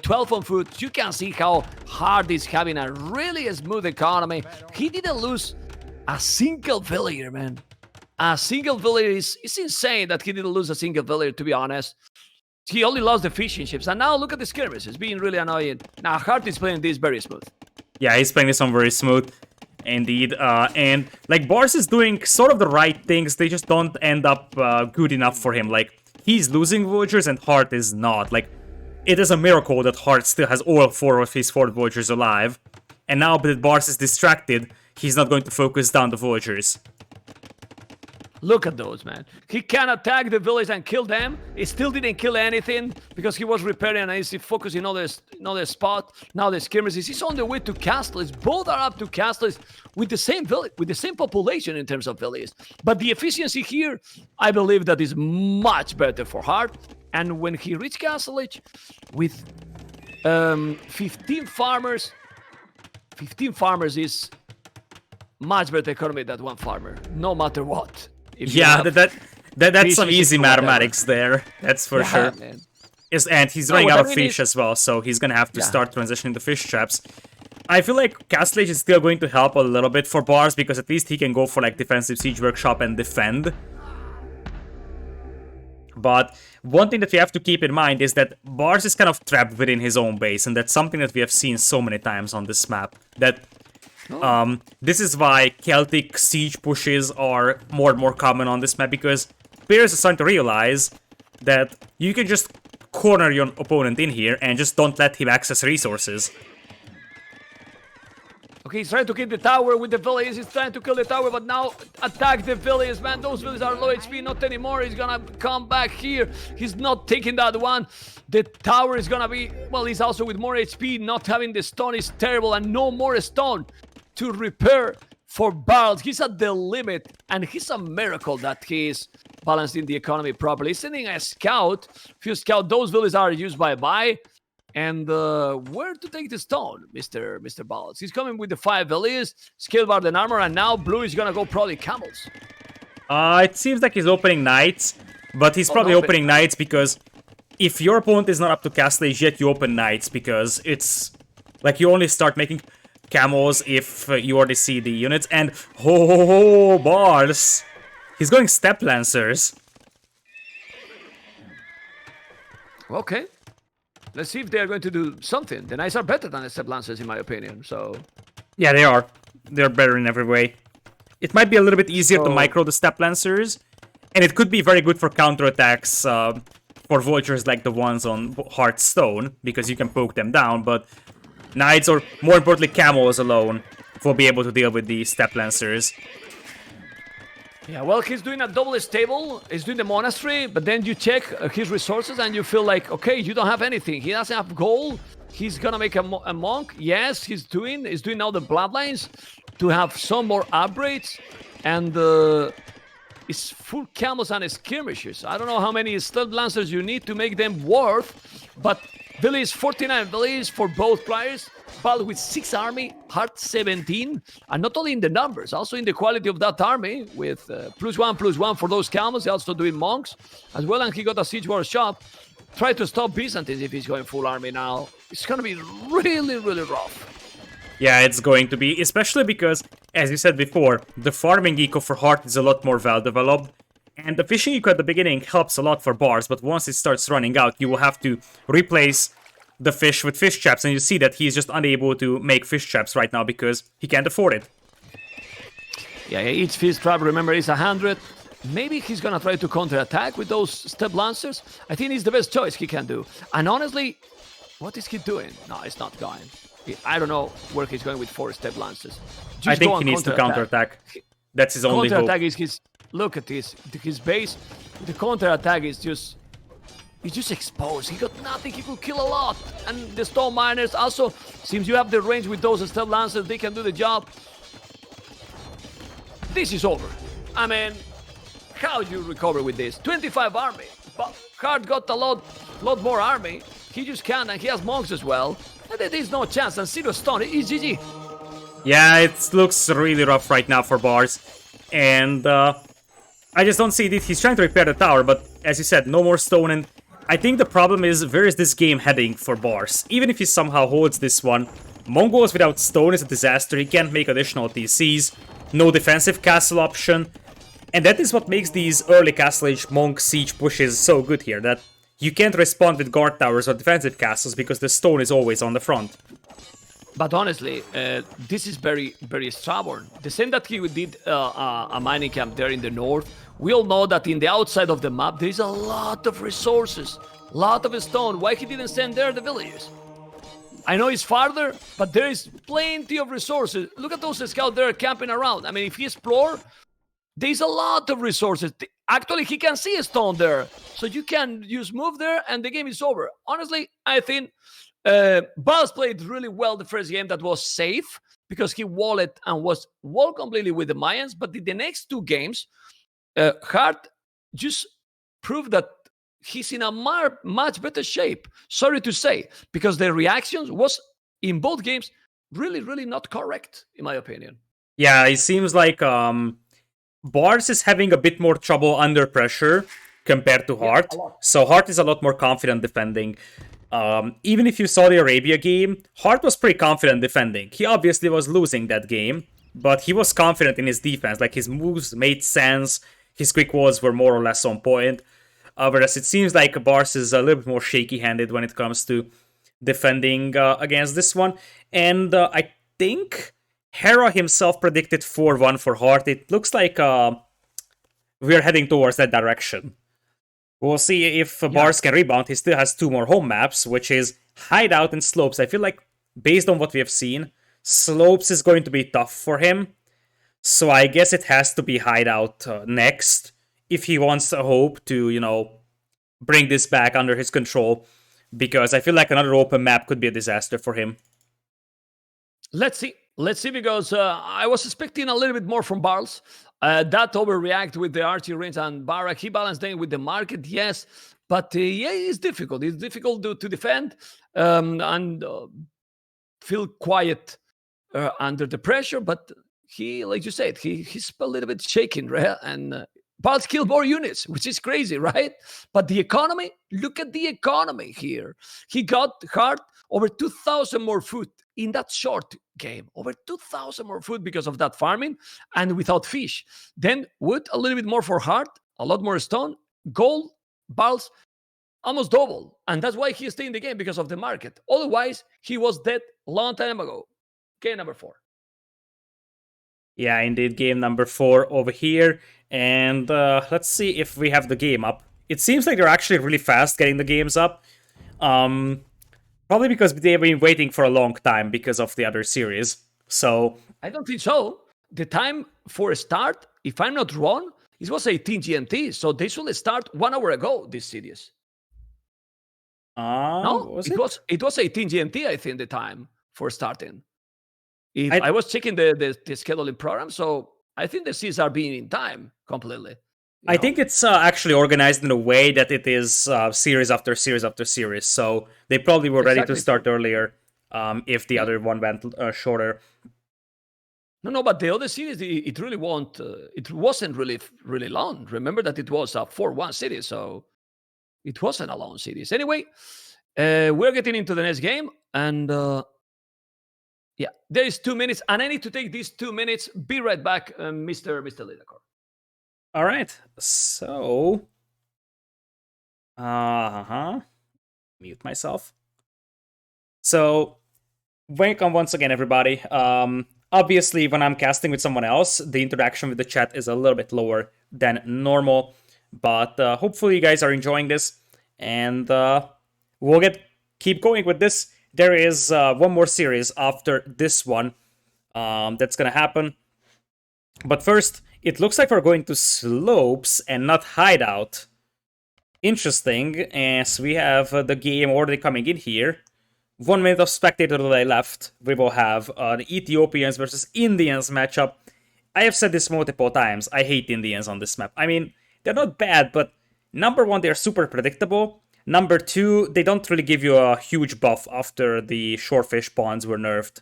Speaker 2: 12 on food. You can see how hard he's having a really smooth economy. He didn't lose a single villager, man. A single villager is insane that he didn't lose a single villager, to be honest. He only lost the fishing ships. And now look at the skirmishes, being really annoying. Now, Hearttt is playing this very smooth.
Speaker 1: Yeah, he's playing this one very smooth. Indeed, and like Barles is doing sort of the right things, they just don't end up good enough for him. Like, he's losing villagers and Hearttt is not. Like, it is a miracle that Hearttt still has all 4 of his 4 villagers alive. And now that Barles is distracted, he's not going to focus down the villagers.
Speaker 2: Look at those, man. He can attack the village and kill them. He still didn't kill anything because he was repairing and he's focusing on another spot. Now the skirmishes. He's on the way to castles. Both are up to castles with the same village, with the same population in terms of villages. But the efficiency here, I believe that is much better for Hearttt. And when he reached castlage with 15 farmers is much better economy than 1 farmer, no matter what.
Speaker 1: Yeah, that's some easy mathematics there. That's for sure.
Speaker 2: Man.
Speaker 1: And he's running out of fish as well, so he's gonna have to start transitioning to fish traps. I feel like Castlage is still going to help a little bit for Barles because at least he can go for like defensive siege workshop and defend. But one thing that we have to keep in mind is that Barles is kind of trapped within his own base, and that's something that we have seen so many times on this map. That this is why Celtic siege pushes are more and more common on this map, because players are starting to realize that you can just corner your opponent in here and just don't let him access resources.
Speaker 2: Okay, he's trying to kill the tower with the villages. He's trying to kill the tower, but now attack the villages, man. Those villages are low HP, not anymore. He's gonna come back here. He's not taking that one. The tower is gonna be... Well, he's also with more HP. Not having the stone is terrible, and no more stone to repair for Barles. He's at the limit, and he's a miracle that he's balancing the economy properly. He's sending a scout. Few scout. Those villages are used by. And where to take the stone, Mr. Barles? He's coming with the 5 villages, skill bar and armor, and now blue is gonna go probably camels.
Speaker 1: It seems like he's opening knights, but he's probably opening knights because if your opponent is not up to castlage yet, you open knights because it's like you only start making camels if you already see the units. And Barles, he's going step lancers.
Speaker 2: Okay. Let's see if they are going to do something. The knights are better than the step lancers, in my opinion. So,
Speaker 1: yeah, they are. They're better in every way. It might be a little bit easier to micro the step lancers, and it could be very good for counterattacks for vultures like the ones on Hearthstone, because you can poke them down. But knights, or more importantly, camels alone, will be able to deal with the step lancers.
Speaker 2: Yeah, well, he's doing a double stable, he's doing the monastery, but then you check his resources and you feel like, okay, you don't have anything. He doesn't have gold. He's gonna make a monk. Yes, he's doing now the bloodlines to have some more upgrades, and it's full camels and skirmishers. I don't know how many stealth lancers you need to make them worth, but village 49 villages for both players. But with 6 army, Hearttt 17, and not only in the numbers, also in the quality of that army, with +1/+1 for those camels. He's also doing monks as well, and he got a siege workshop. Try to stop Byzantines if he's going full army now. It's gonna be really, really rough.
Speaker 1: Yeah, it's going to be, especially because, as you said before, the farming eco for Hearttt is a lot more well-developed, and the fishing eco at the beginning helps a lot for Barles, but once it starts running out, you will have to replace the fish with fish traps, and you see that he's just unable to make fish traps right now because he can't afford it.
Speaker 2: Yeah, each fish trap, remember, is 100. Maybe he's gonna try to counterattack with those step lancers. I think it's the best choice he can do. And honestly, what is he doing? No, it's not going. I don't know where he's going with 4 step lancers.
Speaker 1: I think he needs to counterattack. That's his only hope.
Speaker 2: Counterattack is his... Look at this. His base. The counterattack is just He's just exposed. He got nothing. He could kill a lot. And the stone miners also, since you have the range with those stealth lancers, they can do the job. This is over. I mean, how do you recover with this? 25 army. But Hearttt got a lot more army. He just can't, and he has monks as well. And there is no chance. And zero stone is GG.
Speaker 1: Yeah, it looks really rough right now for Barles. And I just don't see it. He's trying to repair the tower, but as you said, no more stone. And I think the problem is, where is this game heading for Barles? Even if he somehow holds this one, Mongols without stone is a disaster. He can't make additional TCs. No defensive castle option. And that is what makes these early Castle Age Monk siege pushes so good here, that you can't respond with guard towers or defensive castles because the stone is always on the front.
Speaker 2: But honestly, this is very, very stubborn. The same that he did a mining camp there in the north. We all know that in the outside of the map, there is a lot of resources, a lot of stone. Why he didn't send there the villagers? I know it's farther, but there is plenty of resources. Look at those scouts there camping around. I mean, if he explore, there's a lot of resources. Actually, he can see a stone there. So you can just move there and the game is over. Honestly, I think Barles played really well the first game. That was safe because he walled and was walled completely with the Mayans. But in the next two games, Hearttt just proved that he's in a much better shape. Sorry to say, because the reactions was in both games really not correct, in my opinion.
Speaker 1: Yeah, it seems like Barles is having a bit more trouble under pressure compared to Hearttt. So Hearttt is a lot more confident defending. Even if you saw the Arabia game, Hearttt was pretty confident defending. He obviously was losing that game, but he was confident in his defense. Like, his moves made sense, his quick walls were more or less on point. Whereas it seems like Barles is a little bit more shaky-handed when it comes to defending against this one. And I think Hera himself predicted 4-1 for Hearttt. It looks like we're heading towards that direction. We'll see if Barles can rebound. He still has two more home maps, which is Hideout and Slopes. I feel like, based on what we have seen, Slopes is going to be tough for him. So I guess it has to be Hideout next, if he wants a hope to, bring this back under his control. Because I feel like another open map could be a disaster for him.
Speaker 2: Let's see. Because I was expecting a little bit more from Barles. That overreact with the archery range and Barak. He balanced them with the market, yes. But it's difficult. It's difficult to defend and feel quiet under the pressure. But he, like you said, he's a little bit shaking, right? And Barles killed more units, which is crazy, right? But the economy, look at the economy here. He got Hearttt over 2,000 more food in that short game. Over 2,000 more food because of that farming and without fish. Then wood, a little bit more for Hearttt, a lot more stone. Gold, Barles, almost double. And that's why he stayed in the game, because of the market. Otherwise, he was dead a long time ago. Game number 4.
Speaker 1: Yeah, indeed, game number 4 over here. And let's see if we have the game up. It seems like they're actually really fast getting the games up. Probably because they've been waiting for a long time because of the other series. So
Speaker 2: I don't think so. The time for a start, if I'm not wrong, it was 18 GMT. So they should start 1 hour ago, this series. No, it was 18 GMT, I think, the time for starting. I was checking the scheduling program, so I think the series are being in time completely.
Speaker 1: I think it's actually organized in a way that it is series after series after series, so they probably were ready to start earlier if the other one went shorter.
Speaker 2: No, but the other series, it really wasn't really long. Remember that it was a 4-1 series, so it wasn't a long series. Anyway, we're getting into the next game, and yeah, there is 2 minutes, and I need to take these 2 minutes. Be right back, Mr. Lidacor.
Speaker 1: All right, so mute myself. So welcome once again, everybody. Obviously, when I'm casting with someone else, the interaction with the chat is a little bit lower than normal, but hopefully you guys are enjoying this, and we'll keep going with this. There is one more series after this one that's gonna happen, but first, it looks like we're going to Slopes and not Hideout. interesting, as we have the game already coming in here. 1 minute of spectator delay left. We will have an Ethiopians versus Indians matchup. I have said this multiple times. I hate Indians on this map. I mean, they're not bad, but number one, they're super predictable. Number two, they don't really give you a huge buff after the shorefish pawns were nerfed.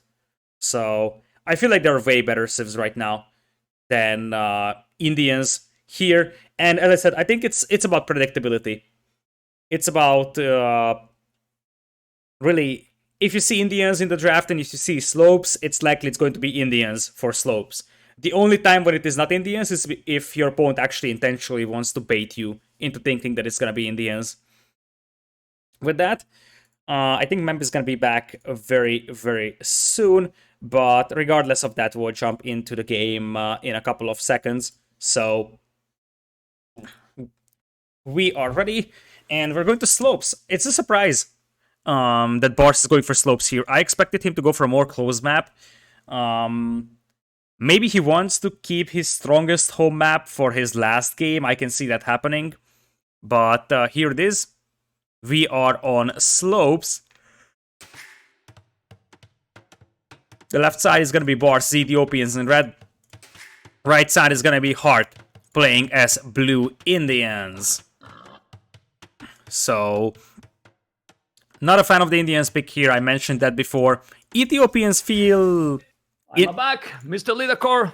Speaker 1: So I feel like there are way better civs right now than Indians here. And as I said, I think it's about predictability. It's about really, if you see Indians in the draft and if you see slopes, it's likely it's going to be Indians for slopes. The only time when it is not Indians is if your opponent actually intentionally wants to bait you into thinking that it's going to be Indians. With that, I think Memb is going to be back very, very soon. But regardless of that, we'll jump into the game in a couple of seconds. So we are ready, and we're going to slopes. It's a surprise that Barles is going for slopes here. I expected him to go for a more close map. Maybe he wants to keep his strongest home map for his last game. I can see that happening. But here it is. We are on slopes. The left side is going to be Barles, Ethiopians in red. Right side is going to be Hearttt, playing as Blue Indians. So, not a fan of the Indians pick here. I mentioned that before. Ethiopians feel...
Speaker 2: I'm back, Mr. Leadercore.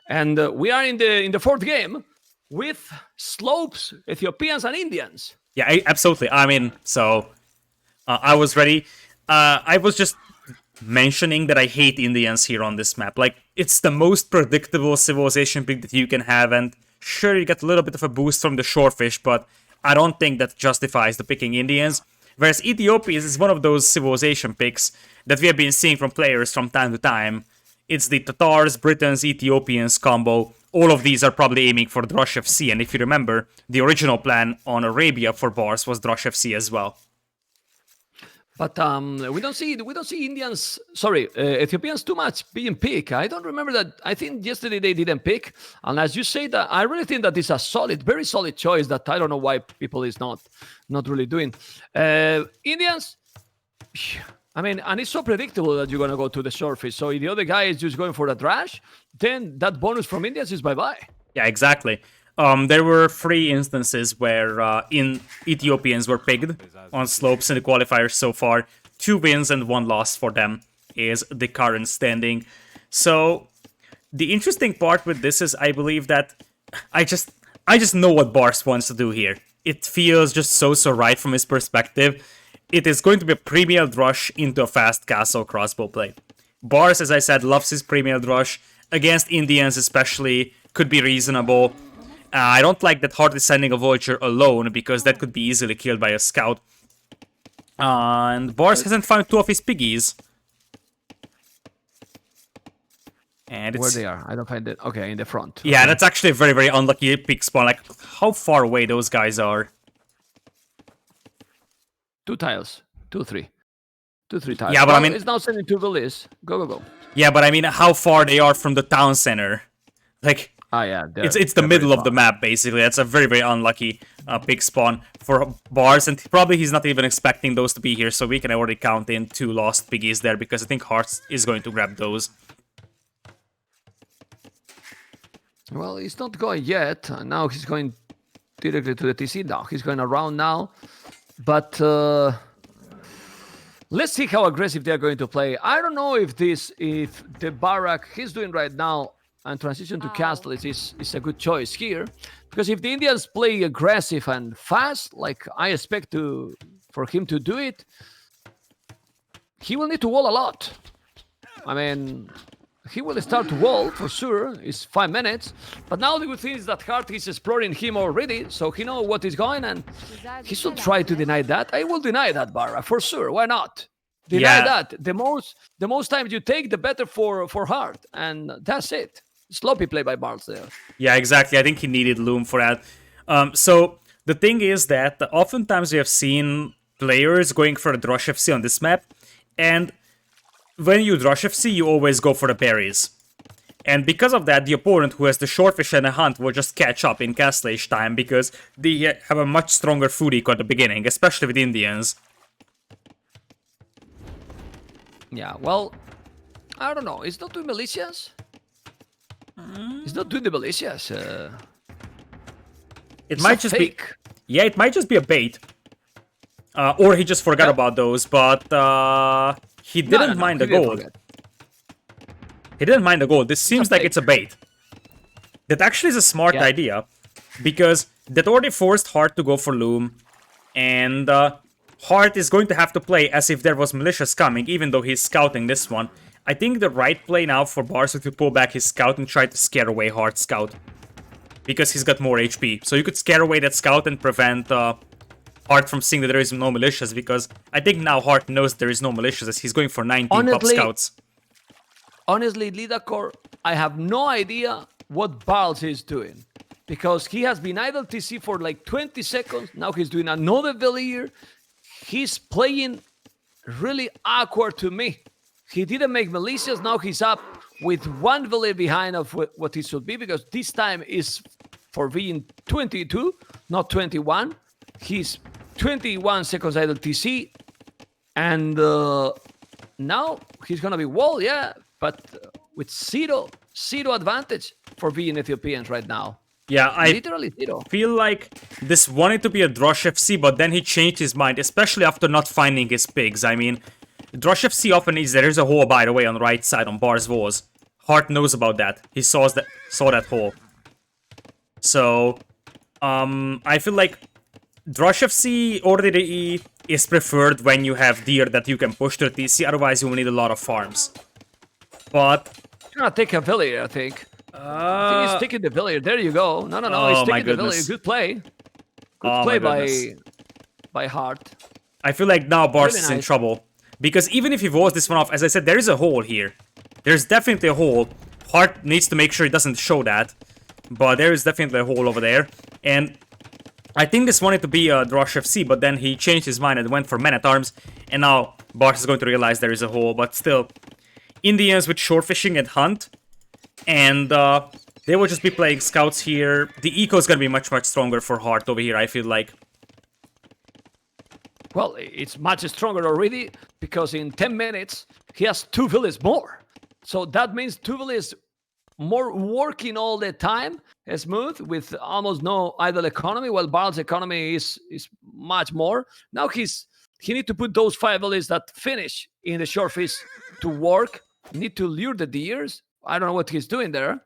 Speaker 2: And we are in the fourth game with slopes, Ethiopians, and Indians.
Speaker 1: Yeah, absolutely. I mean, so I was ready. I was just mentioning that I hate Indians here on this map. Like, it's the most predictable civilization pick that you can have, and sure, you get a little bit of a boost from the shorefish, but I don't think that justifies the picking Indians. Whereas Ethiopians is one of those civilization picks that we have been seeing from players from time to time. It's the Tatars, Britons, Ethiopians combo. All of these are probably aiming for Drush FC, and if you remember, the original plan on Arabia for Barles was Drush FC as well.
Speaker 2: But we don't see Indians. Sorry, Ethiopians too much being picked. I don't remember that. I think yesterday they didn't pick. And as you say, that I really think that is a solid, very solid choice. That I don't know why people is not really doing. Indians. I mean, and it's so predictable that you're gonna go to the surface. So if the other guy is just going for the trash, then that bonus from Indians is bye bye.
Speaker 1: Yeah, exactly. There were 3 instances where Ethiopians were picked on slopes in the qualifiers so far. 2 wins and 1 loss for them is the current standing. So the interesting part with this is I believe that I just know what Barles wants to do here. It feels just so right from his perspective. It is going to be a premium rush into a fast castle crossbow play. Barles, as I said, loves his premium rush. Against Indians especially, could be reasonable. I don't like that Hearttt is sending a vulture alone, because that could be easily killed by a scout. And Barles hasn't found 2 of his piggies. And it's...
Speaker 2: Where they are? I don't find it. Okay, in the front.
Speaker 1: Yeah,
Speaker 2: okay.
Speaker 1: That's actually a very, very unlucky pig spawn. Like, how far away those guys are.
Speaker 2: 2 tiles. 2, 3. 2, 3 tiles.
Speaker 1: Yeah, but I mean...
Speaker 2: It's now sending to the list. Go.
Speaker 1: Yeah, but I mean, how far they are from the town center. Like...
Speaker 2: Yeah,
Speaker 1: it's the middle of the map, basically. That's a very, very unlucky big spawn for Barles, and probably he's not even expecting those to be here, so we can already count in 2 lost piggies there, because I think Hearttt is going to grab those.
Speaker 2: Well, he's not going yet. Now he's going directly to the TC now. He's going around now, but let's see how aggressive they're going to play. I don't know if the barrack he's doing right now and transition to castle is a good choice here, because if the Indians play aggressive and fast, like I expect for him to do it, he will need to wall a lot. I mean, he will start to wall for sure. It's 5 minutes, but now the good thing is that Hearttt is exploring him already, so he knows what is going, and he should try to deny that. I will deny that, Barra, for sure. Why not? Deny that. The most times you take, the better for Hearttt, and that's it. Sloppy play by Barles there.
Speaker 1: Yeah, exactly. I think he needed Loom for that. So the thing is that oftentimes we have seen players going for the Drush FC on this map, and when you Drush FC, you always go for the berries. And because of that, the opponent who has the Shortfish and a Hunt will just catch up in Castle Age time because they have a much stronger food eco at the beginning, especially with Indians.
Speaker 2: Yeah, well, I don't know. It's not doing militias. It's not doing the militias.
Speaker 1: It might just be... Yeah, it might just be a bait. Or he just forgot about those, but he didn't mind the gold. He didn't mind the gold. This seems like it's a bait. That actually is a smart idea, because that already forced Hearttt to go for Loom, and Hearttt is going to have to play as if there was militias coming, even though he's scouting this one. I think the right play now for Barles is to pull back his scout and try to scare away Heartt's scout, because he's got more HP. So you could scare away that scout and prevent Hearttt from seeing that there is no militias, because I think now Hearttt knows there is no militias as he's going for 19 pop scouts.
Speaker 2: Honestly, Lidakor, I have no idea what Barles is doing, because he has been idle TC for like 20 seconds. Now he's doing another Villier. He's playing really awkward to me. He didn't make militias. Now he's up with one Villier behind of what he should be, because this time is for being 22, not 21. He's 21 seconds idle TC, and now he's gonna be wall, yeah, but with zero advantage for being Ethiopians right now.
Speaker 1: Yeah, I
Speaker 2: literally zero.
Speaker 1: Feel like this wanted to be a Drosh FC, but then he changed his mind, especially after not finding his pigs. I mean, Drosh FC often is there is a hole, by the way, on the right side on Barles walls. Hearttt knows about that. He saw that hole. So, I feel like Drosh FC already is preferred when you have deer that you can push to TC, otherwise you will need a lot of farms. But...
Speaker 2: You're gonna take a Villier, I think. I think he's taking the Villier. There you go. No, he's taking the Villier. Good play. Good play by Hearttt.
Speaker 1: I feel like now Barles is in trouble. Because even if he walls this one off, as I said, there is a hole here. There's definitely a hole. Hearttt needs to make sure he doesn't show that. But there is definitely a hole over there. And I think this wanted to be a Drosh FC, but then he changed his mind and went for Men-at-Arms. And now Barles is going to realize there is a hole, but still. Indians with short fishing and hunt. And they will just be playing scouts here. The eco is going to be much stronger for Hearttt over here, I feel like.
Speaker 2: Well, it's much stronger already, because in 10 minutes, he has 2 villas more. So that means 2 villas more working all the time, smooth, with almost no idle economy, while Barles' economy is much more. Now he need to put those 5 villas that finish in the short fish to work, need to lure the deers. I don't know what he's doing there.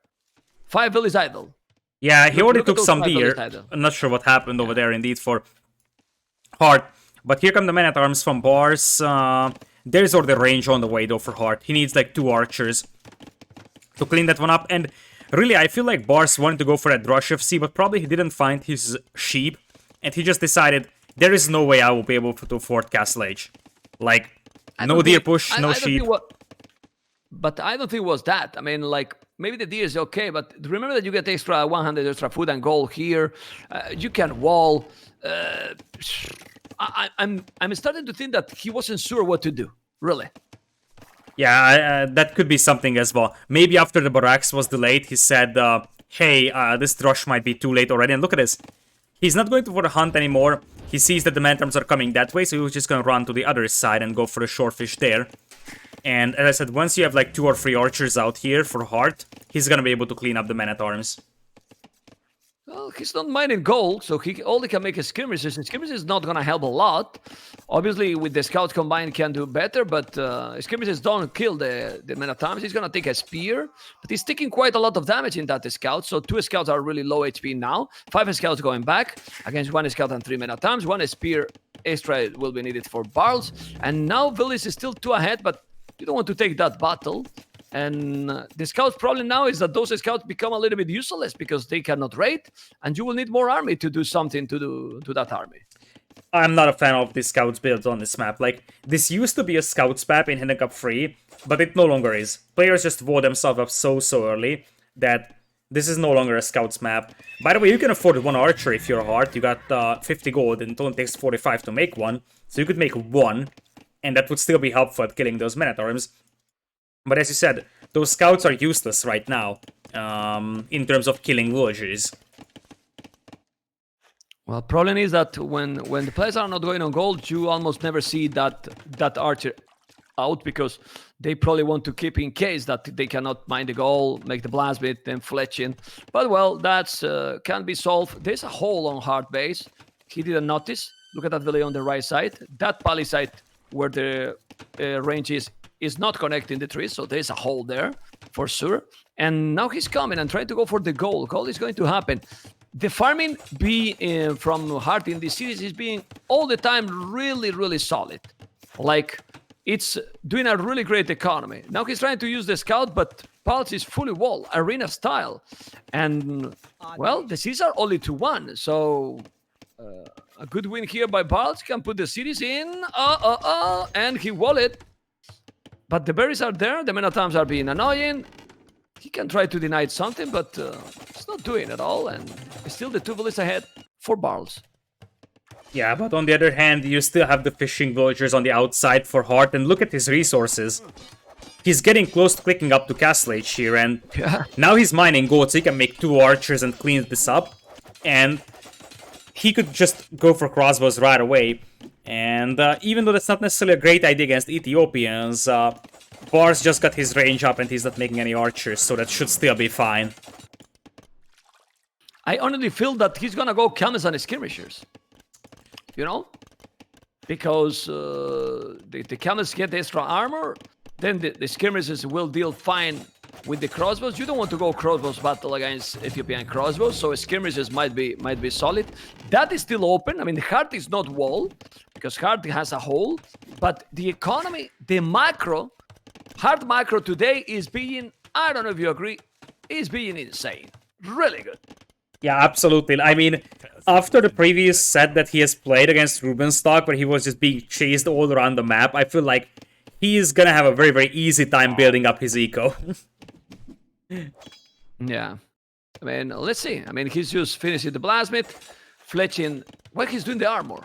Speaker 2: 5 villas idle.
Speaker 1: Yeah, he already took some deer. I'm not sure what happened over there indeed for Hearttt. But here come the Men-at-Arms from Barles. There's already range on the way though for Hearttt. He needs like 2 archers to clean that one up. And really, I feel like Barles wanted to go for that Drosh FC, but probably he didn't find his sheep. And he just decided, there is no way I will be able to afford Castle Age. Like, no deer push, no sheep.
Speaker 2: But I don't think it was that. I mean, like, maybe the deer is okay, but remember that you get extra 100 extra food and gold here. You can wall. I'm starting to think that he wasn't sure what to do, really.
Speaker 1: Yeah, that could be something as well. Maybe after the barracks was delayed, he said, hey, this Drosh might be too late already. And look at this. He's not going for the hunt anymore. He sees that the Man-at-Arms are coming that way, so he was just going to run to the other side and go for the short fish there. And as I said, once you have like 2 or 3 archers out here for Hearttt, he's going to be able to clean up the Men-at-Arms.
Speaker 2: Well, he's not mining gold, so all he can make is skirmishes. And skirmishes is not going to help a lot. Obviously, with the scouts combined, can do better, but skirmishes don't kill the Men-at-Arms. He's going to take a spear, but he's taking quite a lot of damage in that scout. So 2 scouts are really low HP now. 5 scouts going back against 1 scout and 3 Men-at-Arms. 1 spear extra will be needed for Barles. And now Villis is still 2 ahead, but you don't want to take that battle. And the scouts' problem now is that those scouts become a little bit useless because they cannot raid, and you will need more army to do something to that army.
Speaker 1: I'm not a fan of the scouts builds on this map. Like, this used to be a scouts map in Hidden Cup 3, but it no longer is. Players just wore themselves up so early that this is no longer a scouts map. By the way, you can afford 1 archer if you're Hearttt. You got 50 gold and it only takes 45 to make 1. So you could make 1, and that would still be helpful at killing those Men-at-Arms. But as you said, those scouts are useless right now in terms of killing villagers.
Speaker 2: Well, problem is that when the players are not going on gold, you almost never see that archer out because they probably want to keep in case that they cannot mine the goal, make the blacksmith, then fletch in. But well, that's can be solved. There's a hole on Hearttt base. He didn't notice. Look at that village on the right side. That palisade where the range is not connecting the trees, so there's a hole there for sure. And now he's coming and trying to go for the goal. Goal is going to happen. The farming from Hearttt in this series is being all the time really, really solid. Like, it's doing a really great economy. Now he's trying to use the scout, but Barles is fully wall, arena style. And, well, the cities are only 2-1. So, a good win here by Barles can put the cities in. And he wall it. But the berries are there. The men-at-arms are being annoying. He can try to deny something, but it's not doing it all. And still the 2 villages ahead for Barles.
Speaker 1: Yeah, but on the other hand, you still have the fishing villagers on the outside for Hearttt, and look at his resources. He's getting close to clicking up to Castle Age here, and now he's mining gold, so he can make 2 archers and clean this up. And he could just go for crossbows right away. And even though that's not necessarily a great idea against Ethiopians, Barles just got his range up and he's not making any archers, so that should still be fine.
Speaker 2: I honestly feel that he's gonna go camels and skirmishers. You know? Because the camels get the extra armor, then the skirmishes will deal fine with the crossbows. You don't want to go crossbows battle against Ethiopian crossbows, so skirmishes might be solid. That is still open. I mean, Hearttt is not wall, because Hearttt has a hole, but the economy, the macro, Hearttt macro today is being, I don't know if you agree, is being insane. Really good.
Speaker 1: Yeah, absolutely. I mean, after the previous set that he has played against Rubenstock, where he was just being chased all around the map, I feel like he is gonna have a very, very easy time building up his eco.
Speaker 2: Yeah. I mean, let's see. I mean, he's just finishing the blacksmith, fletching. Well, he's doing the armor.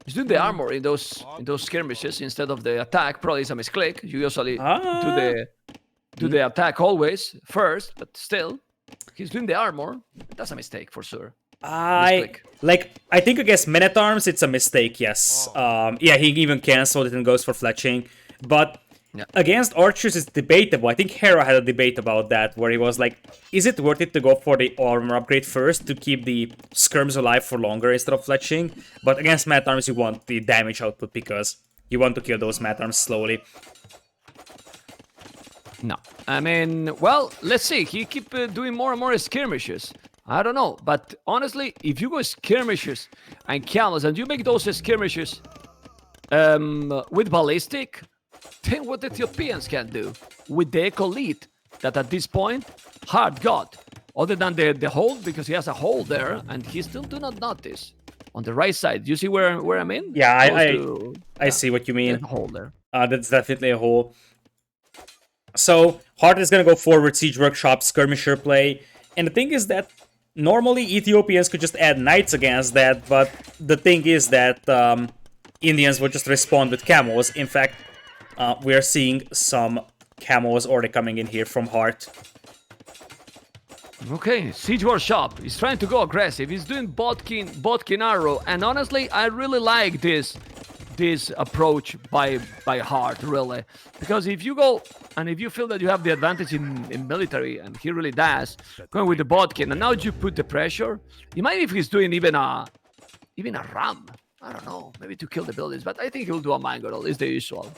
Speaker 2: He's doing the armor in those skirmishes instead of the attack. Probably it's a misclick. You usually do the attack always first, but still, he's doing the armor. That's a mistake for sure.
Speaker 1: I think against men-at-arms it's a mistake. Yes. Yeah, he even canceled it and goes for fletching, but. Yeah. Against archers, it's debatable. I think Hera had a debate about that, where he was like, is it worth it to go for the armor upgrade first to keep the skirms alive for longer instead of fletching? But against mat-arms, you want the damage output because you want to kill those mat-arms slowly.
Speaker 2: No. I mean, well, let's see. He keep doing more and more skirmishes. I don't know. But honestly, if you go skirmishes and camels and you make those skirmishes with ballistic, then what the Ethiopians can do with the eco lead that at this point Hearttt got, other than the hole, because he has a hole there and he still do not notice on the right side. You see where I'm in?
Speaker 1: Yeah, I see what you mean.
Speaker 2: Hole there.
Speaker 1: That's definitely a hole. So Hearttt is gonna go forward, siege workshop, skirmisher play, and the thing is that normally Ethiopians could just add knights against that, but the thing is that Indians would just respond with camels. In fact, we are seeing some camels already coming in here from Hearttt.
Speaker 2: Okay, siege workshop. He's trying to go aggressive. He's doing Botkin arrow, and honestly, I really like this approach by Hearttt, really, because if you go and if you feel that you have the advantage in military, and he really does, going with the Botkin, and now you put the pressure. Imagine if he's doing even a ram. I don't know, maybe to kill the buildings, but I think he'll do a mangonel. Is the usual.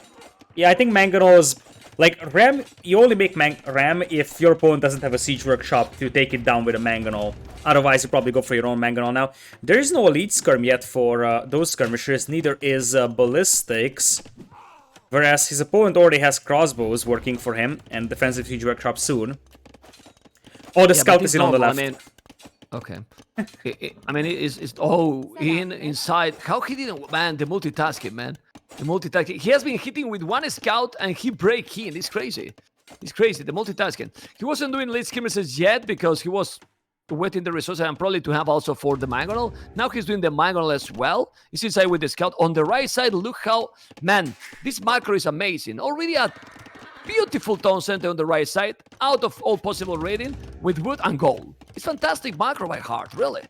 Speaker 1: Yeah, I think mangonel is like ram. You only make ram if your opponent doesn't have a siege workshop to take it down with a mangonel. Otherwise, you probably go for your own mangonel. Now, there is no elite skirm yet for those skirmishers. Neither is ballistics. Whereas his opponent already has crossbows working for him and defensive siege workshop soon. Oh, the scout is in on the left.
Speaker 2: I mean, okay. I mean, it's inside. How he didn't, man? The multitasking, man. The multitasking. He has been hitting with one scout and he break in. It's crazy. It's crazy. The multitasking. He wasn't doing lead skirmishes yet because he was waiting the resources and probably to have also for the mangonel. Now he's doing the mangonel as well. He's inside with the scout. On the right side, look how, man, this macro is amazing. Already at beautiful town center on the right side, out of all possible rating, with wood and gold. It's fantastic macro by Hearttt, really.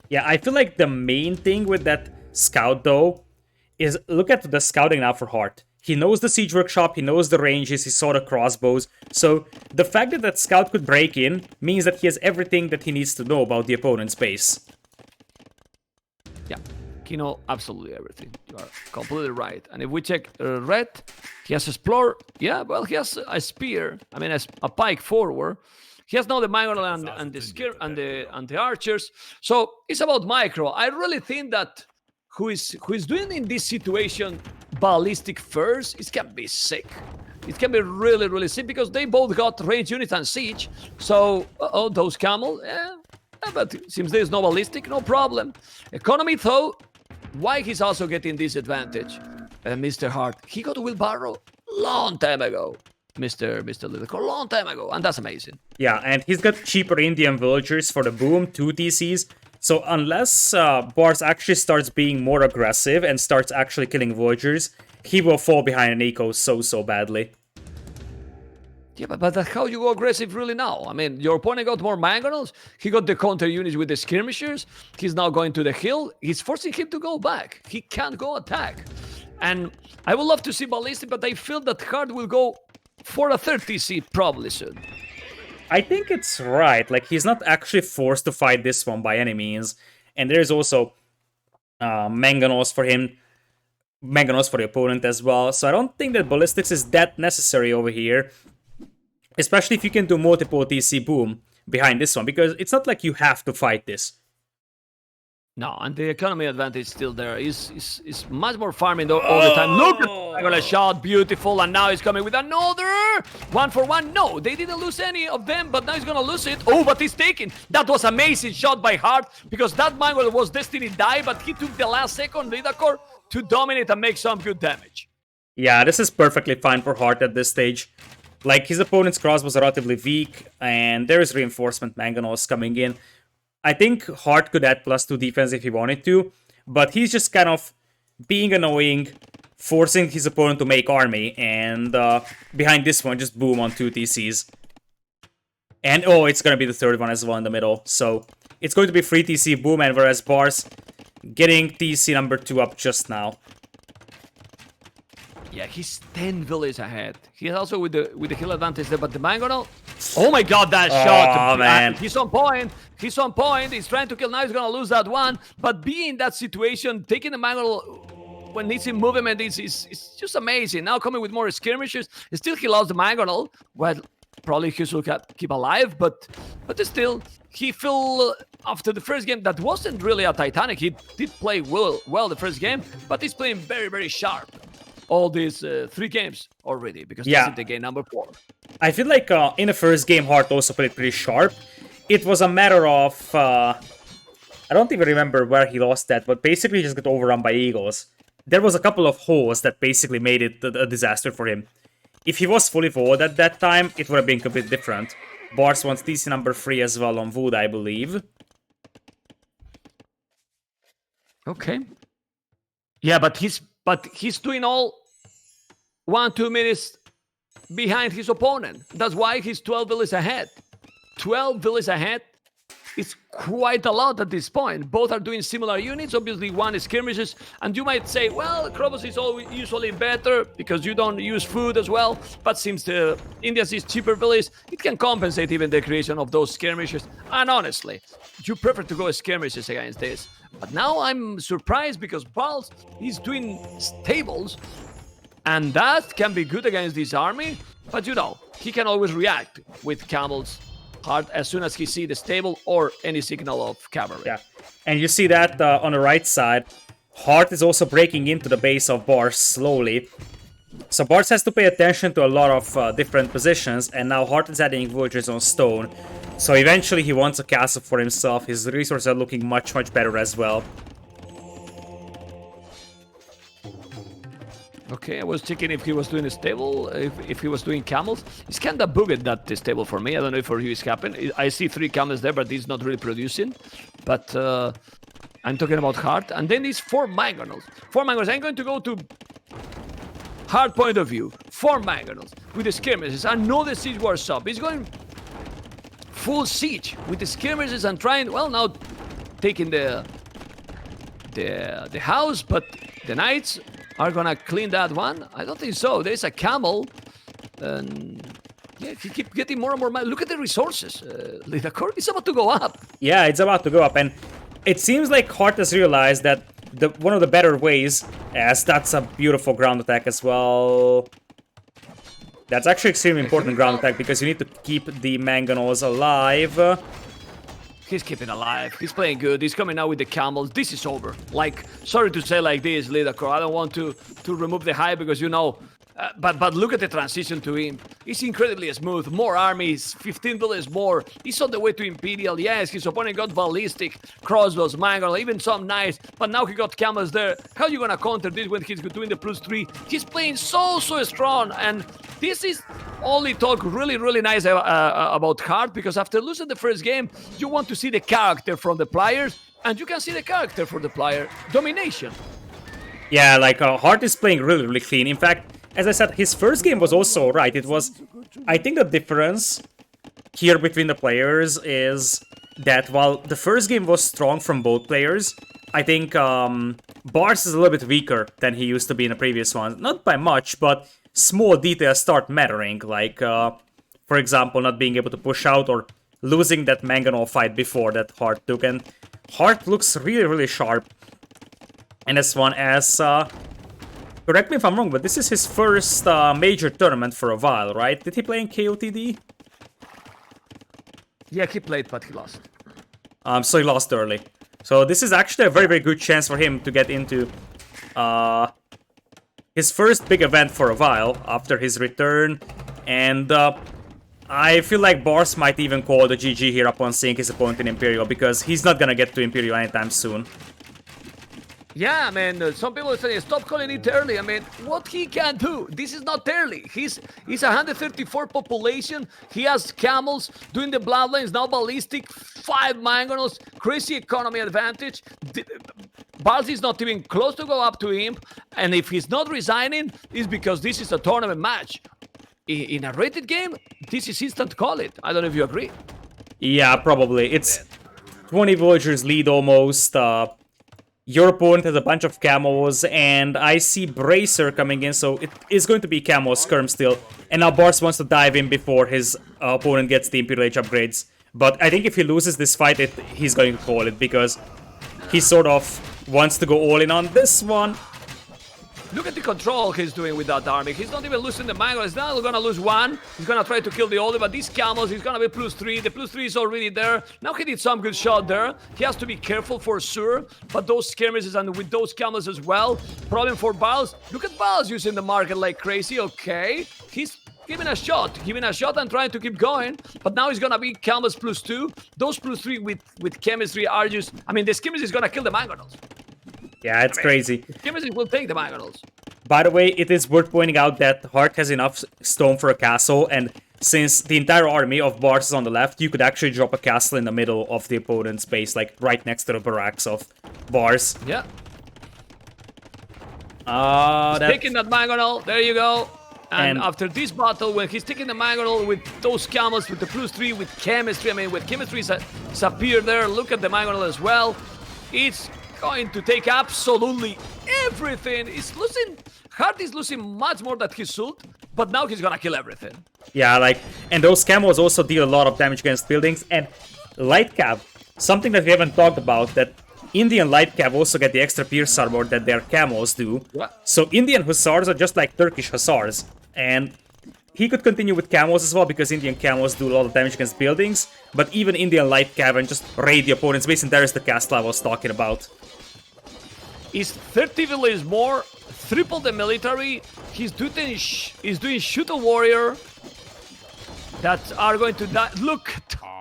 Speaker 1: Yeah, I feel like the main thing with that scout, though, is look at the scouting now for Hearttt. He knows the siege workshop, he knows the ranges, he saw the crossbows. So the fact that that scout could break in means that he has everything that he needs to know about the opponent's base.
Speaker 2: Yeah, he knows absolutely everything. You are completely right. And if we check red, he has explore. Yeah, well, he has a spear. I mean, a pike forward. He has now the mangle and the archers. So it's about micro. I really think that who is doing in this situation ballistic first, it can be sick. It can be really, really sick because they both got range units and siege. So, those camel, but since there's no ballistic, no problem. Economy, though, why he's also getting this advantage? Mr. Hearttt, he got a wheelbarrow long time ago. Mr. Littlecore, long time ago, and that's amazing.
Speaker 1: Yeah, and he's got cheaper Indian villagers for the boom, 2 TCs. So unless Barles actually starts being more aggressive and starts actually killing villagers, he will fall behind an eco so badly.
Speaker 2: Yeah, but that's how you go aggressive really now. I mean, your opponent got more mangonels, he got the counter units with the skirmishers, he's now going to the hill, he's forcing him to go back. He can't go attack. And I would love to see ballistic, but I feel that Hearttt will go for a 30C probably soon.
Speaker 1: I think it's right. Like, he's not actually forced to fight this one by any means. And there's also mangonels for him. Mangonels for the opponent as well. So I don't think that ballistics is that necessary over here. Especially if you can do multiple TC boom behind this one. Because it's not like you have to fight this.
Speaker 2: No, and the economy advantage is still there. He's much more farming all the time. Look at the shot, beautiful, and now he's coming with another 1-for-1. No, they didn't lose any of them, but now he's gonna lose it. Oh, but he's taken. That was amazing shot by Hearttt because that Mongol was destined to die, but he took the last second Lidakor to dominate and make some good damage.
Speaker 1: Yeah, this is perfectly fine for Hearttt at this stage. Like, his opponent's crossbows are relatively weak, and there is reinforcement mangonels coming in. I think Hearttt could add +2 defense if he wanted to, but he's just kind of being annoying, forcing his opponent to make army, and behind this one, just boom on 2 TCs. And it's gonna be the third one as well in the middle, so it's going to be 3 TC boom, and whereas Barles getting TC number 2 up just now.
Speaker 2: Yeah, he's 10 villages ahead. He's also with the hill advantage there, but the mangonel. Oh my god, that shot!
Speaker 1: Oh man,
Speaker 2: he's on point. He's on point. He's trying to kill. Now he's gonna lose that one. But being in that situation, taking the mangonel when he's in movement is just amazing. Now coming with more skirmishes. Still, he lost the mangonel. Well, probably he should keep alive, but still, he feel after the first game that wasn't really a Titanic. He did play well the first game, but he's playing very sharp. All these 3 games already, because this is the game number 4.
Speaker 1: I feel like in the first game, Hearttt also played pretty sharp. It was a matter of... I don't even remember where he lost that, but basically he just got overrun by eagles. There was a couple of holes that basically made it a disaster for him. If he was fully forward at that time, it would have been completely different. Barles wants TC number 3 as well on wood, I believe.
Speaker 2: Okay. Yeah, but he's doing all 1-2 minutes behind his opponent. That's why he's 12 villages ahead. 12 villages ahead is quite a lot at this point. Both are doing similar units. Obviously, one is skirmishes, and you might say, well, Krobos is usually better because you don't use food as well. But since the Indians is cheaper village, it can compensate even the creation of those skirmishes. And honestly, you prefer to go skirmishes against this. But now I'm surprised because Barles is doing stables, and that can be good against this army. But you know, he can always react with camels hard as soon as he sees the stable or any signal of cavalry.
Speaker 1: Yeah, and you see that on the right side, Hearttt is also breaking into the base of Barles slowly. So Barles has to pay attention to a lot of different positions, and now Hearttt is adding villagers on stone. So eventually he wants a castle for himself. His resources are looking much better as well.
Speaker 2: Okay, I was checking if he was doing a stable, if he was doing camels. It's kind of bugged, that stable for me. I don't know if for you it's happened. I see 3 camels there, but he's not really producing. But I'm talking about Hearttt. And then these 4 mangonels. 4 mangonels. I'm going to go to Hearttt point of view, 4 mangonels with the skirmishes and no the siege war sub. He's going full siege with the skirmishes and trying, well, now taking the house, but the knights are gonna clean that one. I don't think so. There's a camel, and yeah, he keep getting more and more. Look at the resources. The court is about to go up.
Speaker 1: Yeah, it's about to go up, and it seems like Hearttt has realized that one of the better ways, as that's a beautiful ground attack as well. That's actually extremely important ground attack because you need to keep the mangonels alive.
Speaker 2: He's keeping alive. He's playing good. He's coming out with the camels. This is over. Like, sorry to say like this, Lidacor. I don't want to remove the hype because, you know, but look at the transition to him. It's incredibly smooth. More armies, 15 bullets more. He's on the way to Imperial. Yes, his opponent got ballistic, crossbows, mangonel, even some knights. But now he got camels there. How are you gonna counter this when he's doing the +3? He's playing so strong, and this is only talk really nice about Hearttt, because after losing the first game, you want to see the character from the players, and you can see the character for the player. Domination.
Speaker 1: Yeah, like Hearttt is playing really clean. In fact, as I said, his first game was also right. It was, I think the difference here between the players is that while the first game was strong from both players, I think Barles is a little bit weaker than he used to be in the previous one. Not by much, but small details start mattering, like, for example, not being able to push out or losing that mangonel fight before that Hearttt took. And Hearttt looks really sharp in this one, as, correct me if I'm wrong, but this is his first major tournament for a while, right? Did he play in KOTD?
Speaker 2: Yeah, he played, but he lost.
Speaker 1: So he lost early. So this is actually a very good chance for him to get into his first big event for a while after his return. And I feel like Barles might even call the GG here upon seeing his opponent in Imperial, because he's not gonna get to Imperial anytime soon.
Speaker 2: Yeah, I mean, some people are saying, stop calling it early. I mean, what he can do, this is not early. He's 134 population. He has camels doing the bloodlines, now ballistic, 5 mangonels, crazy economy advantage. Barles is not even close to go up to him. And if he's not resigning, it's because this is a tournament match. In a rated game, this is instant call it. I don't know if you agree.
Speaker 1: Yeah, probably. It's 20 villagers lead almost. Your opponent has a bunch of camos, and I see Bracer coming in, so it is going to be camo skirm still. And now Barles wants to dive in before his opponent gets the Imperial Age upgrades. But I think if he loses this fight, he's going to call it, because he sort of wants to go all in on this one.
Speaker 2: Look at the control he's doing with that army. He's not even losing the mango. He's not gonna lose one. He's gonna try to kill the other, but these camels, he's gonna be +3. The +3 is already there. Now he did some good shot there. He has to be careful for sure. But those skirmishes and with those camels as well. Problem for Barles. Look at Barles using the market like crazy. Okay. He's giving a shot and trying to keep going. But now he's gonna be camels +2. Those +3 with chemistry are just, I mean, the skirmish is gonna kill the mangonels.
Speaker 1: Yeah, it's crazy.
Speaker 2: Skirmishes will take the mangonels.
Speaker 1: By the way, it is worth pointing out that Hearttt has enough stone for a castle, and since the entire army of Barles is on the left, you could actually drop a castle in the middle of the opponent's base, like right next to the barracks of Barles.
Speaker 2: Yeah.
Speaker 1: That's
Speaker 2: taking that mangonel, there you go. And after this battle, when he's taking the mangonel with those camels, with the +3, with chemistry, I mean, with chemistry it's appeared there, look at the mangonel as well. It's going to take absolutely everything. He's losing, Hearttt is losing much more than he should, but now he's gonna kill everything.
Speaker 1: Yeah, like, and those camos also deal a lot of damage against buildings. And light cav, something that we haven't talked about, that Indian light cav also get the extra pierce armor that their camos do.
Speaker 2: What?
Speaker 1: So Indian hussars are just like Turkish hussars, and he could continue with camos as well, because Indian camos do a lot of damage against buildings, but even Indian light cav and just raid the opponent's base, and there is the castle I was talking about.
Speaker 2: Is 30 villages more, triple the military. He's doing shoot a warrior that are going to die. Look,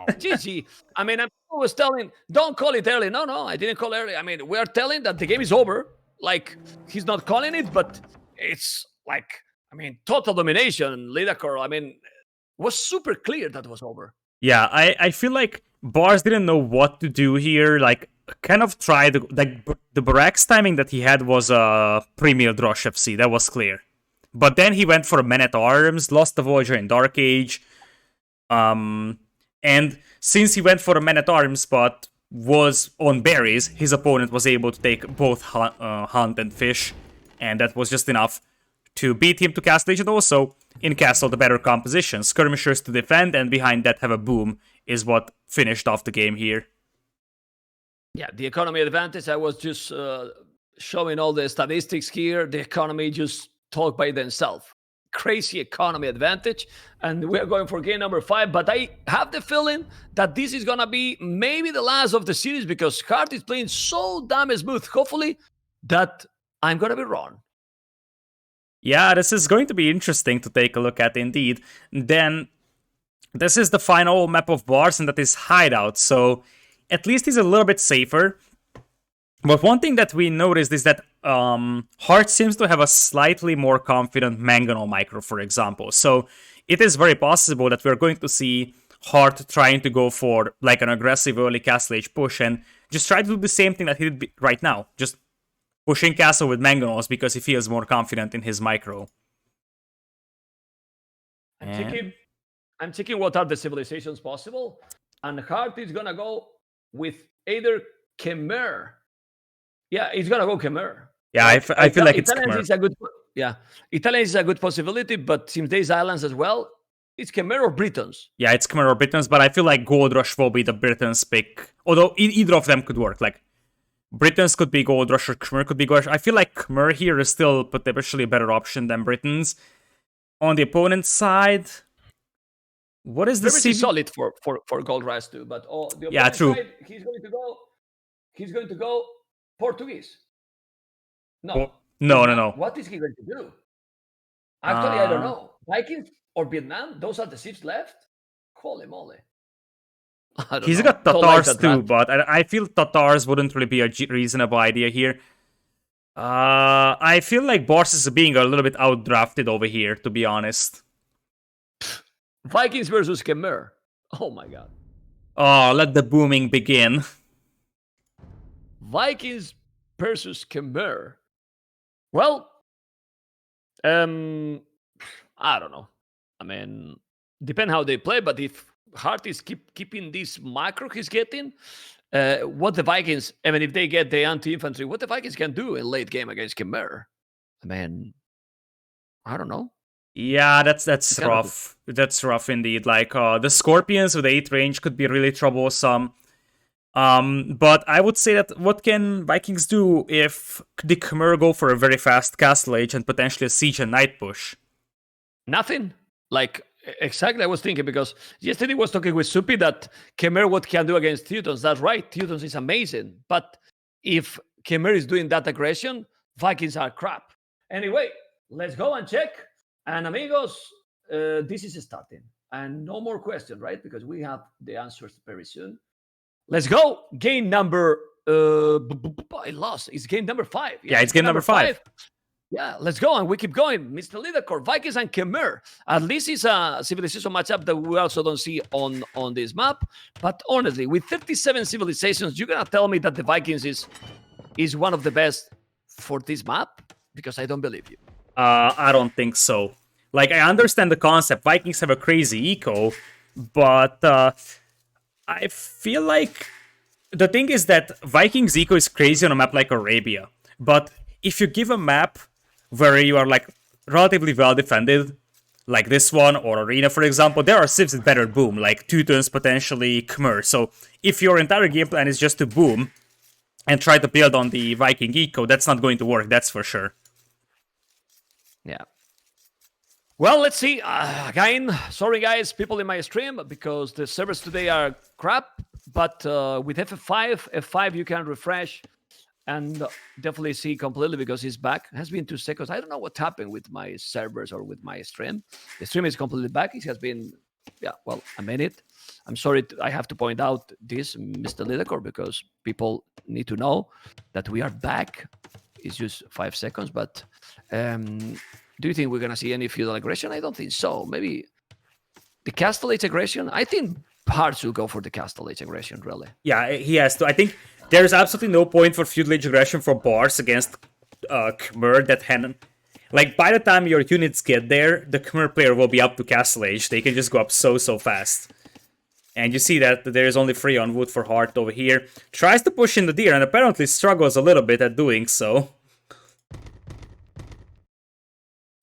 Speaker 2: GG. I mean, I was telling, don't call it early. No, I didn't call early. I mean, we are telling that the game is over. Like, he's not calling it, but it's like, I mean, total domination. Lidacor, I mean, it was super clear that it was over.
Speaker 1: Yeah, I feel like Barles didn't know what to do here. Like, kind of tried, like, the barracks timing that he had was a Premier Drosh FC, that was clear. But then he went for Men-at-Arms, lost the Voyager in Dark Age. And since he went for a Men-at-Arms but was on berries, his opponent was able to take both Hunt and Fish, and that was just enough to beat him to Castle Age. And also, in Castle, the better composition. Skirmishers to defend, and behind that have a boom, is what finished off the game here.
Speaker 2: Yeah, the economy advantage. I was just showing all the statistics here. The economy just talk by themselves. Crazy economy advantage, and we're going for game number 5. But I have the feeling that this is gonna be maybe the last of the series because Hearttt is playing so damn smooth, hopefully, that I'm gonna be wrong.
Speaker 1: Yeah, this is going to be interesting to take a look at indeed. Then, this is the final map of Barles, and that is Hideout, so at least he's a little bit safer. But one thing that we noticed is that Hearttt seems to have a slightly more confident Mangonel micro, for example. So it is very possible that we're going to see Hearttt trying to go for like an aggressive early Castle Age push and just try to do the same thing that he did right now. Just pushing Castle with Mangonels because he feels more confident in his micro.
Speaker 2: I'm checking what are the civilizations possible. And Hearttt is going to go with either Khmer. Yeah, he's gonna go Khmer.
Speaker 1: Yeah, I feel like it's
Speaker 2: Italians
Speaker 1: Khmer.
Speaker 2: is a good. Yeah, Italians is a good possibility, but since there's islands as well, it's Khmer or Britons.
Speaker 1: Yeah, it's Khmer or Britons, but I feel like Gold Rush will be the Britons pick. Although either of them could work. Like Britons could be Gold Rush or Khmer could be Gold Rush. I feel like Khmer here is still potentially a better option than Britons. On the opponent's side, what is the
Speaker 2: Very solid for Gold Rush too, but the
Speaker 1: yeah, true.
Speaker 2: Side, he's going to go Portuguese. No.
Speaker 1: No.
Speaker 2: What is he going to do? Actually, I don't know. Vikings or Vietnam? Those are the ships left? Holy moly.
Speaker 1: He's got Tatars too, but I feel Tatars wouldn't really be a reasonable idea here. I feel like Barles is being a little bit outdrafted over here, to be honest.
Speaker 2: Vikings versus Khmer. Oh my god.
Speaker 1: Oh, let the booming begin.
Speaker 2: Vikings versus Khmer. Well, I don't know. I mean, depend how they play, but if Hearttt is keeping this macro he's getting, what the Vikings, even if they get the anti-infantry, what the Vikings can do in late game against Khmer. I mean, I don't know.
Speaker 1: Yeah, that's rough. That's rough indeed. Like the Scorpions with 8 range could be really troublesome. But I would say that what can Vikings do if the Khmer go for a very fast Castle Age and potentially a Siege and Night push?
Speaker 2: Nothing. Like, exactly, I was thinking, because yesterday I was talking with Supi that Khmer what can do against Teutons. That's right, Teutons is amazing. But if Khmer is doing that aggression, Vikings are crap. Anyway, let's go and check. And amigos, this is starting. And no more questions, right? Because we have the answers very soon. Let's go. Game number... I lost. It's game number 5.
Speaker 1: Yeah, it's game number 5.
Speaker 2: Yeah, let's go. And we keep going. Mr. Leadercore, Vikings and Khmer. At least it's a civilization matchup that we also don't see on this map. But honestly, with 37 civilizations, you're going to tell me that the Vikings is one of the best for this map? Because I don't believe you.
Speaker 1: I don't think so. Like, I understand the concept. Vikings have a crazy eco, but I feel like the thing is that Vikings eco is crazy on a map like Arabia. But if you give a map where you are like relatively well defended, like this one or Arena, for example, there are civs with better boom, like Teutons, potentially Khmer. So if your entire game plan is just to boom and try to build on the Viking eco, that's not going to work, that's for sure.
Speaker 2: Yeah. Well, let's see. Again, sorry guys, people in my stream, because the servers today are crap. But with F5 you can refresh and definitely see completely, because he's back. It has been 2 seconds. I don't know what happened with my servers or with my stream. The stream is completely back. It has been, a minute. I'm sorry, I have to point out this, Mr. Lidecore, because people need to know that we are back. It's just 5 seconds, but do you think we're going to see any feudal aggression? I don't think so. Maybe the Castle Age aggression? I think Hearttt will go for the Castle Age aggression, really.
Speaker 1: Yeah, he has to. I think there's absolutely no point for feudal age aggression for Barles against Khmer that Like, by the time your units get there, the Khmer player will be up to Castle Age. They can just go up so fast. And you see that there is only 3 on wood for Hearttt over here. Tries to push in the deer and apparently struggles a little bit at doing so.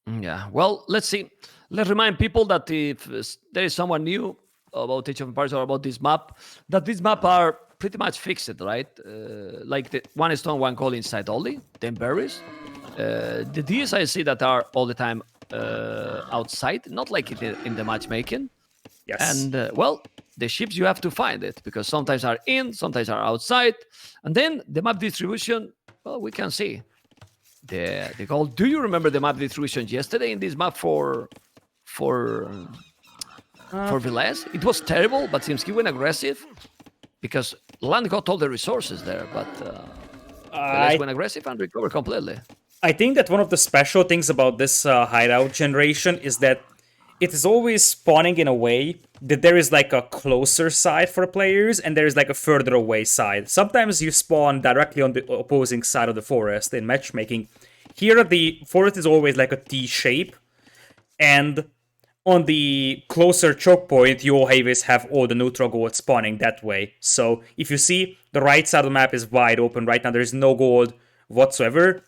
Speaker 2: Yeah, well, let's see. Let's remind people that if there is someone new about Age of Empires or about this map, that this map are pretty much fixed, right? Like the one stone, one gold inside only, then berries. The deers I see that are all the time outside, not like it in the matchmaking.
Speaker 1: Yes.
Speaker 2: And well, the ships you have to find it because sometimes are in, sometimes are outside, and then the map distribution. Well, we can see the gold. Do you remember the map distribution yesterday in this map for Velez? It was terrible, but since he went aggressive, because land got all the resources there, but Velez went aggressive and recovered completely.
Speaker 1: I think that one of the special things about this hideout generation is that it is always spawning in a way that there is like a closer side for players and there is like a further away side. Sometimes you spawn directly on the opposing side of the forest in matchmaking. Here the forest is always like a T shape, and on the closer choke point you always have all the neutral gold spawning that way. So if you see, the right side of the map is wide open right now, there is no gold whatsoever.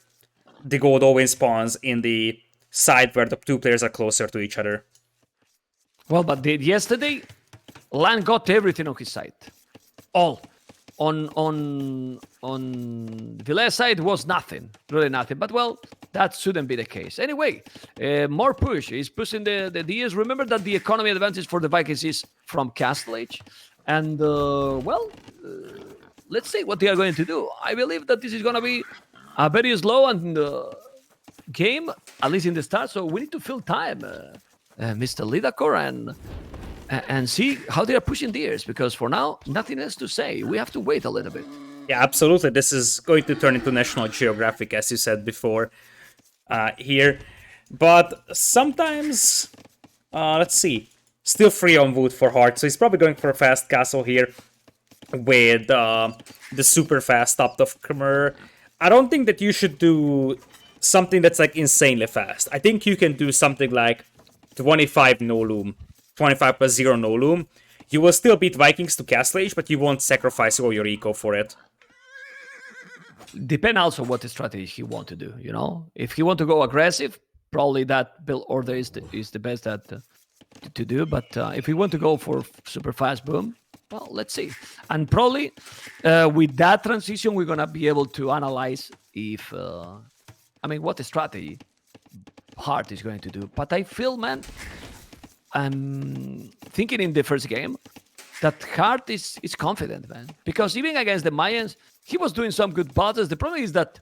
Speaker 1: The gold always spawns in the side where the 2 players are closer to each other.
Speaker 2: Well, but yesterday, Lan got everything on his side. All. On Villet's side was nothing. Really nothing. But, well, that shouldn't be the case. Anyway, more push. He's pushing the DS. Remember that the economy advantage for the Vikings is from Castle Age. And, let's see what they are going to do. I believe that this is going to be a very slow and game, at least in the start. So we need to fill time. Mr. Lidakor and see how they are pushing deers, because for now, nothing else to say. We have to wait a little bit.
Speaker 1: Yeah, absolutely. This is going to turn into National Geographic, as you said before, here. But sometimes, let's see, still 3 on wood for Hearttt, so he's probably going for a fast castle here with the super fast top of Khmer. I don't think that you should do something that's like insanely fast. I think you can do something like 25 no loom, 25 plus 0 no loom. You will still beat Vikings to Castle Age, but you won't sacrifice all your eco for it.
Speaker 2: Depend also what strategy he want to do, you know? If he want to go aggressive, probably that build order is the best to do. But if he want to go for super fast boom, well, let's see. And probably with that transition, we're going to be able to analyze if, what the strategy Hearttt is going to do. But I feel, man, I'm thinking in the first game that Hearttt is confident, man. Because even against the Mayans, he was doing some good battles. The problem is that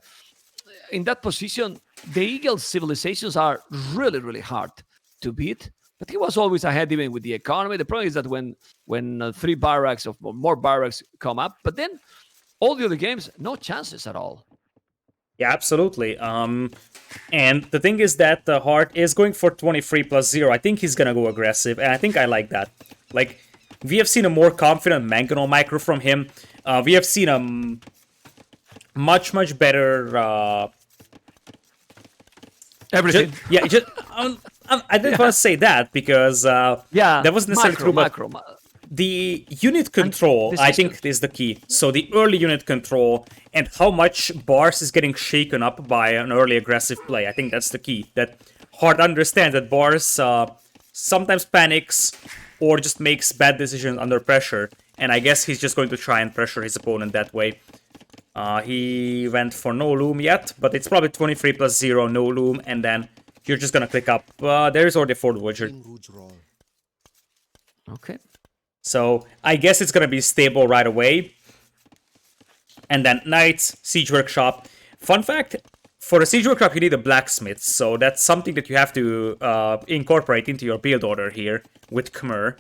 Speaker 2: in that position, the Eagle civilizations are really, really hard to beat. But he was always ahead even with the economy. The problem is that when 3 barracks or more barracks come up, but then all the other games, no chances at all.
Speaker 1: Yeah, absolutely. And the thing is that Hearttt is going for 23 plus 0. I think he's gonna go aggressive, and I think I like that. Like, we have seen a more confident Mangonel micro from him. We have seen a much better...
Speaker 2: Everything.
Speaker 1: I didn't want to say that because that wasn't necessarily true, but the unit control, I think, is the key. So the early unit control and how much Barles is getting shaken up by an early aggressive play, I think that's the key. That Hearttt understands that Barles sometimes panics or just makes bad decisions under pressure, and I guess he's just going to try and pressure his opponent that way. He went for no loom yet, but it's probably 23 plus 0 no loom, and then you're just gonna click up. There's already Fort Wizard.
Speaker 2: Okay.
Speaker 1: So I guess it's gonna be stable right away. And then Knights, Siege Workshop. Fun fact, for a Siege Workshop you need a blacksmith, so that's something that you have to incorporate into your build order here with Khmer.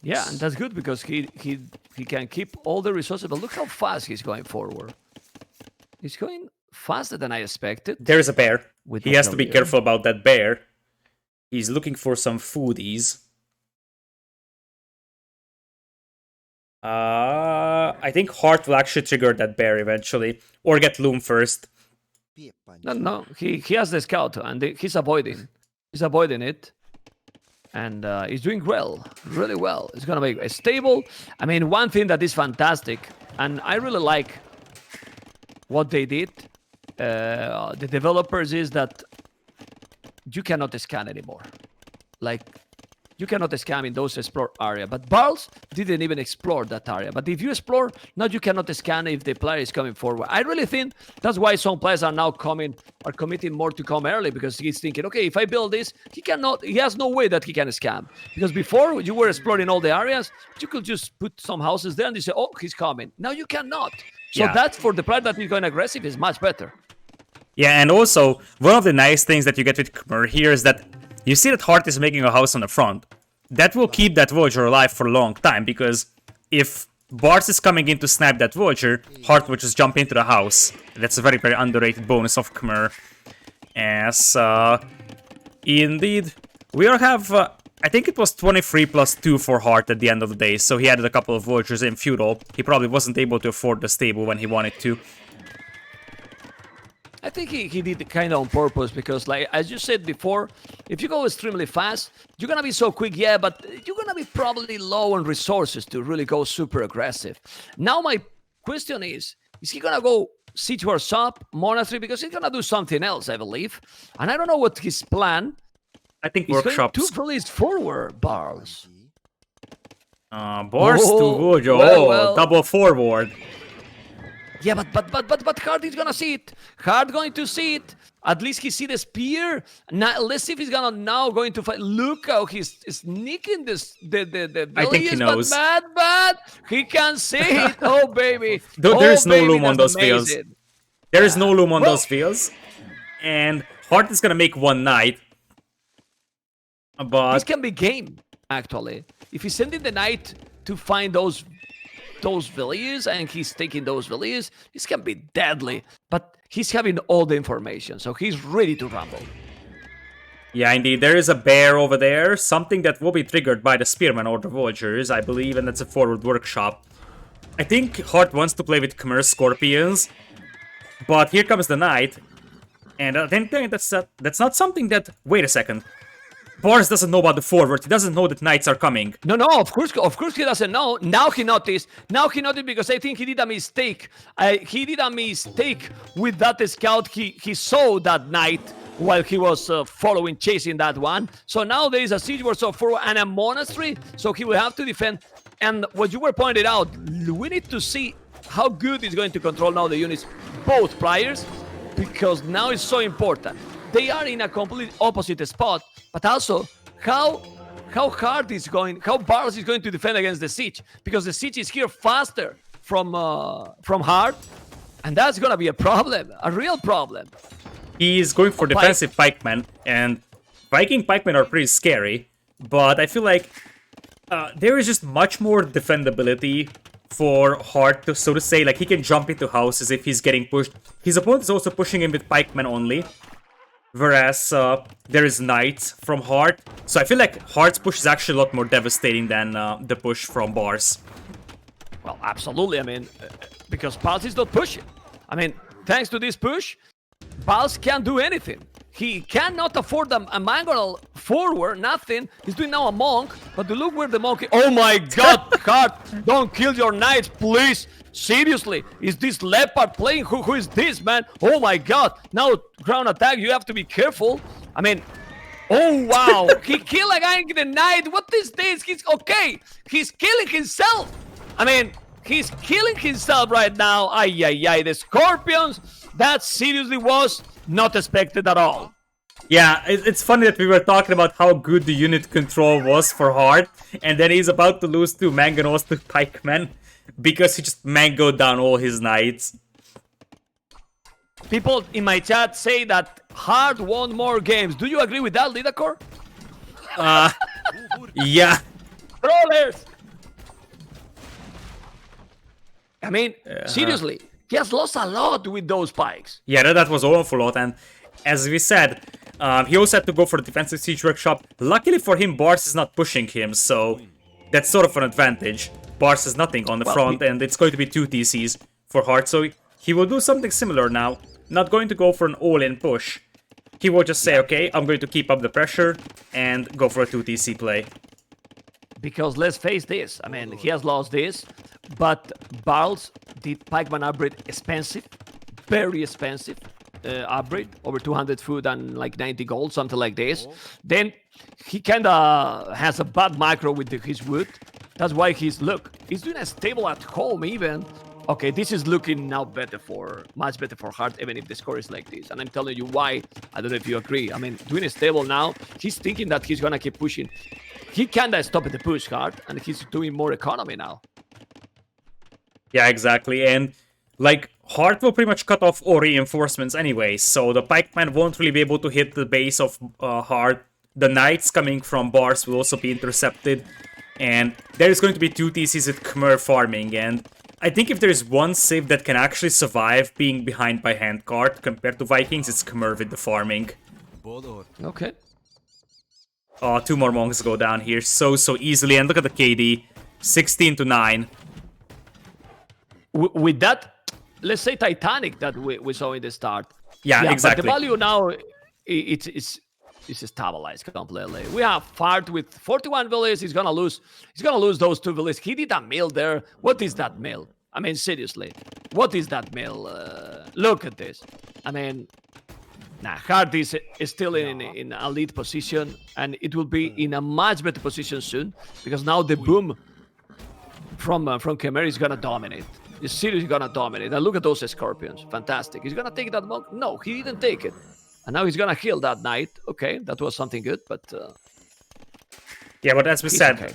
Speaker 2: Yeah, and that's good because he can keep all the resources, but look how fast he's going forward. He's going faster than I expected.
Speaker 1: There's a bear. He has to be careful about that bear. He's looking for some foodies. I think Hearttt will actually trigger that bear eventually, or get Loom first.
Speaker 2: No, he has the scout and he's avoiding. He's avoiding it. And he's doing well, really well. It's gonna be stable. I mean, one thing that is fantastic, and I really like what they did, the developers, is that you cannot scan anymore. Like, you cannot scam in those explore area. But Barles didn't even explore that area. But if you explore, now you cannot scan if the player is coming forward. I really think that's why some players are now committing more to come early, because he's thinking, okay, if I build this, he has no way that he can scam. Because before you were exploring all the areas, you could just put some houses there and you say, oh, he's coming. Now you cannot. So that's for the player that is going aggressive is much better.
Speaker 1: Yeah, and also, one of the nice things that you get with Khmer here is that you see that Hearttt is making a house on the front. That will keep that villager alive for a long time, because if Barles is coming in to snipe that villager, Hearttt will just jump into the house. That's a very, very underrated bonus of Khmer. As, indeed, we all have, I think it was 23 plus 2 for Hearttt at the end of the day, so he added a couple of villagers in Feudal. He probably wasn't able to afford the stable when he wanted to.
Speaker 2: I think he did it kind of on purpose, because, like, as you said before, if you go extremely fast, you're going to be so quick, yeah, but you're going to be probably low on resources to really go super aggressive. Now my question is he going to go siege or sub, monastery? Because he's going to do something else, I believe. And I don't know what his plan.
Speaker 1: I think
Speaker 2: he's
Speaker 1: workshops.
Speaker 2: Going to release forward, Barles.
Speaker 1: Barles to villager. Well. Double forward.
Speaker 2: Yeah, but Hearttt is gonna see it. Hearttt going to see it. At least he see the spear. Now let's see if he's going to fight. Look how he's sneaking this.
Speaker 1: I think he knows.
Speaker 2: But he can see it. Oh baby.
Speaker 1: There's no loom on those fields. There is no loom on those fields, and Hearttt is gonna make one knight. But
Speaker 2: this can be game actually. If he's sending the knight to find those villages and he's taking those villages, this can be deadly. But he's having all the information, so he's ready to rumble.
Speaker 1: Yeah, indeed. There is a bear over there, something that will be triggered by the spearmen or the villagers, I believe, and that's a forward workshop. I think Hearttt wants to play with Khmer scorpions, but here comes the knight, and I think that's not something that... Wait a second. Barles doesn't know about the forward. He doesn't know that knights are coming.
Speaker 2: No, of course he doesn't know. Now he noticed. Because I think he did a mistake. He did a mistake with that scout. He saw that knight while he was chasing that one. So now there is a siege war forward and a monastery. So he will have to defend. And what you were pointed out, we need to see how good he's going to control now the units, both players, because now it's so important. They are in a complete opposite spot, but also how Barles is going to defend against the siege, because the siege is here faster from Hearttt, and that's gonna be a problem, a real problem.
Speaker 1: He's going for defensive pikemen, and Viking pikemen are pretty scary, but I feel like there is just much more defendability for Hearttt, so to say. Like, he can jump into houses if he's getting pushed. His opponent is also pushing him with pikemen only. Whereas there is knights from Hearttt. So I feel like Heartt's push is actually a lot more devastating than the push from Barles.
Speaker 2: Well, absolutely. I mean, because Barles is not pushing. I mean, thanks to this push, Barles can't do anything. He cannot afford a mangonel forward, nothing. He's doing now a monk, but look where the monk is. Oh my god, Hearttt, don't kill your knights, please. Seriously, is this leopard playing? Who is this, man? Oh my god, now ground attack, you have to be careful. I mean, oh wow, he killed a guy in the knight. What is this? He's killing himself. I mean, he's killing himself right now. Ay, the scorpions, that seriously was not expected at all.
Speaker 1: Yeah, it's funny that we were talking about how good the unit control was for Hearttt, and then he's about to lose 2 mangonels to pikemen because he just mangoed down all his knights.
Speaker 2: People in my chat say that Hearttt won more games. Do you agree with that, Lidacor?
Speaker 1: Yeah.
Speaker 2: Rollers! I mean, seriously, he has lost a lot with those pikes.
Speaker 1: Yeah, that was an awful lot, and as we said, he also had to go for the defensive siege workshop. Luckily for him, Barles is not pushing him, so that's sort of an advantage. Barles has nothing on the front, and it's going to be 2 TCs for Hearttt, so he will do something similar now. Not going to go for an all-in push. He will just say, okay, I'm going to keep up the pressure and go for a 2 TC play.
Speaker 2: Because let's face this, I mean, he has lost this, but Barles did Pikeman upgrade expensive, very expensive upgrade, over 200 food and like 90 gold, something like this. Then he kinda has a bad micro with his wood. That's why he's doing a stable at home even. Okay, this is looking now much better for Hearttt, even if the score is like this. And I'm telling you why. I don't know if you agree. I mean, doing a stable now, he's thinking that he's gonna keep pushing. He kinda stopped the push hard, and he's doing more economy now.
Speaker 1: Yeah, exactly. And like Hearttt will pretty much cut off all reinforcements anyway, so the pikeman won't really be able to hit the base of Hearttt. The knights coming from Barles will also be intercepted, and there is going to be 2 TCs with Khmer farming. And I think if there's one civ that can actually survive being behind by handcart compared to Vikings, it's Khmer with the farming.
Speaker 2: Okay.
Speaker 1: 2 more monks go down here so easily, and look at the KD, 16-9.
Speaker 2: With that, let's say Titanic that we saw in the start.
Speaker 1: Yeah, exactly.
Speaker 2: But the value now, it's stabilized completely. We have Hearttt with 41 villages. He's gonna lose those 2 villages. He did a mill there. What is that mill? I mean, seriously, what is that mill? Look at this. I mean, Hearttt is still in a lead position, and it will be in a much better position soon, because now the boom from Khmer is gonna dominate. He's seriously gonna dominate. And look at those scorpions. Fantastic. He's gonna take that monk? No, he didn't take it. And now he's gonna kill that knight. Okay, that was something good, but...
Speaker 1: yeah, but as we said,
Speaker 2: okay.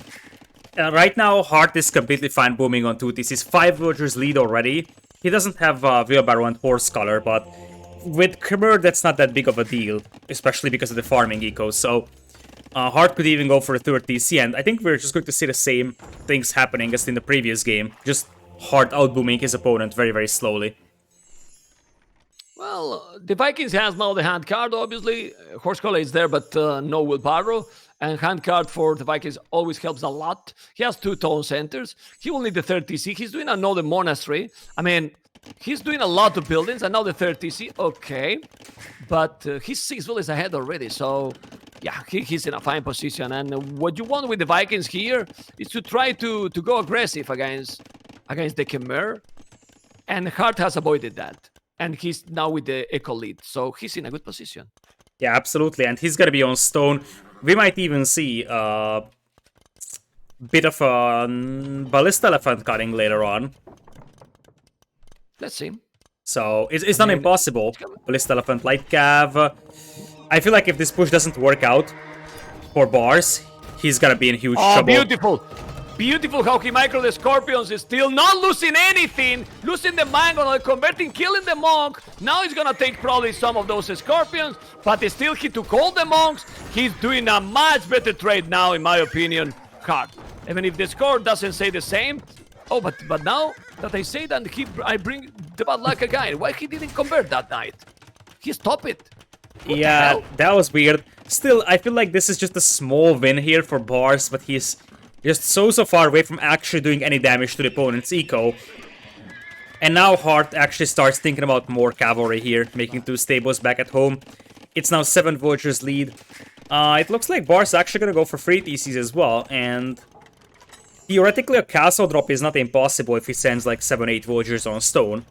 Speaker 1: Right now Hearttt is completely fine booming on 2 TCs. 5 villagers lead already. He doesn't have wheelbarrow and horse color, but with Khmer that's not that big of a deal, especially because of the farming eco. So Hearttt could even go for a 3rd TC, and I think we're just going to see the same things happening as in the previous game. Just Hearttt outbooming his opponent very, very slowly.
Speaker 2: Well, the Vikings has now the hand card, obviously. Horse collar is there, but no wheelbarrow. And hand card for the Vikings always helps a lot. He has 2 town centers. He will need the 3rd TC. He's doing another monastery. I mean, he's doing a lot of buildings, and now the 3rd TC. Okay. But he's 6 villages ahead already, so... yeah, he's in a fine position. And what you want with the Vikings here is to try to go aggressive against the Khmer. And Hearttt has avoided that. And he's now with the eco lead, so he's in a good position.
Speaker 1: Yeah, absolutely, and he's gonna be on stone. We might even see a bit of a ballista elephant cutting later on.
Speaker 2: Let's see.
Speaker 1: So it's not impossible. Ballista elephant, light cav. I feel like if this push doesn't work out for Barles, he's gonna be in huge trouble.
Speaker 2: Beautiful! Beautiful how he micro the scorpions is still not losing anything, losing the mango, converting, killing the monk. Now he's gonna take probably some of those scorpions, but still he took all the monks. He's doing a much better trade now, in my opinion, Hearttt. Even if the score doesn't say the same. Oh, but now that I say that, I bring the bad luck again. Why he didn't convert that knight? He stopped it.
Speaker 1: Yeah, that was weird. Still, I feel like this is just a small win here for Barles, but he's just so far away from actually doing any damage to the opponent's eco. And now Hearttt actually starts thinking about more cavalry here, making 2 stables back at home. It's now 7 villagers lead. It looks like Barles is actually gonna go for 3 TCs as well, and theoretically a castle drop is not impossible if he sends like 7-8 villagers on stone.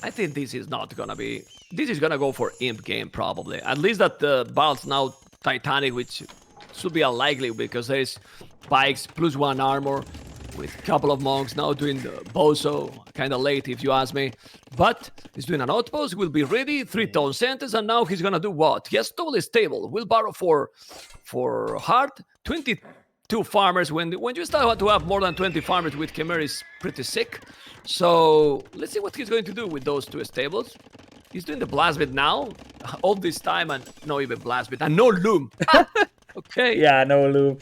Speaker 2: I think this is not gonna be... this is gonna go for imp game, probably. At least that Barles now Titanic, which should be unlikely because there is pikes plus 1 armor with a couple of monks now doing the bozo. Kind of late if you ask me. But he's doing an outpost, will be ready, 3 town centers, and now he's gonna do what? He has totally stable. Wheelbarrow for Hearttt, 22 farmers. When you start to have more than 20 farmers with Khmer is pretty sick. So let's see what he's going to do with those 2 stables. He's doing the blast bit now, all this time, and no even blast bit, and no loom. Okay.
Speaker 1: Yeah, no loom.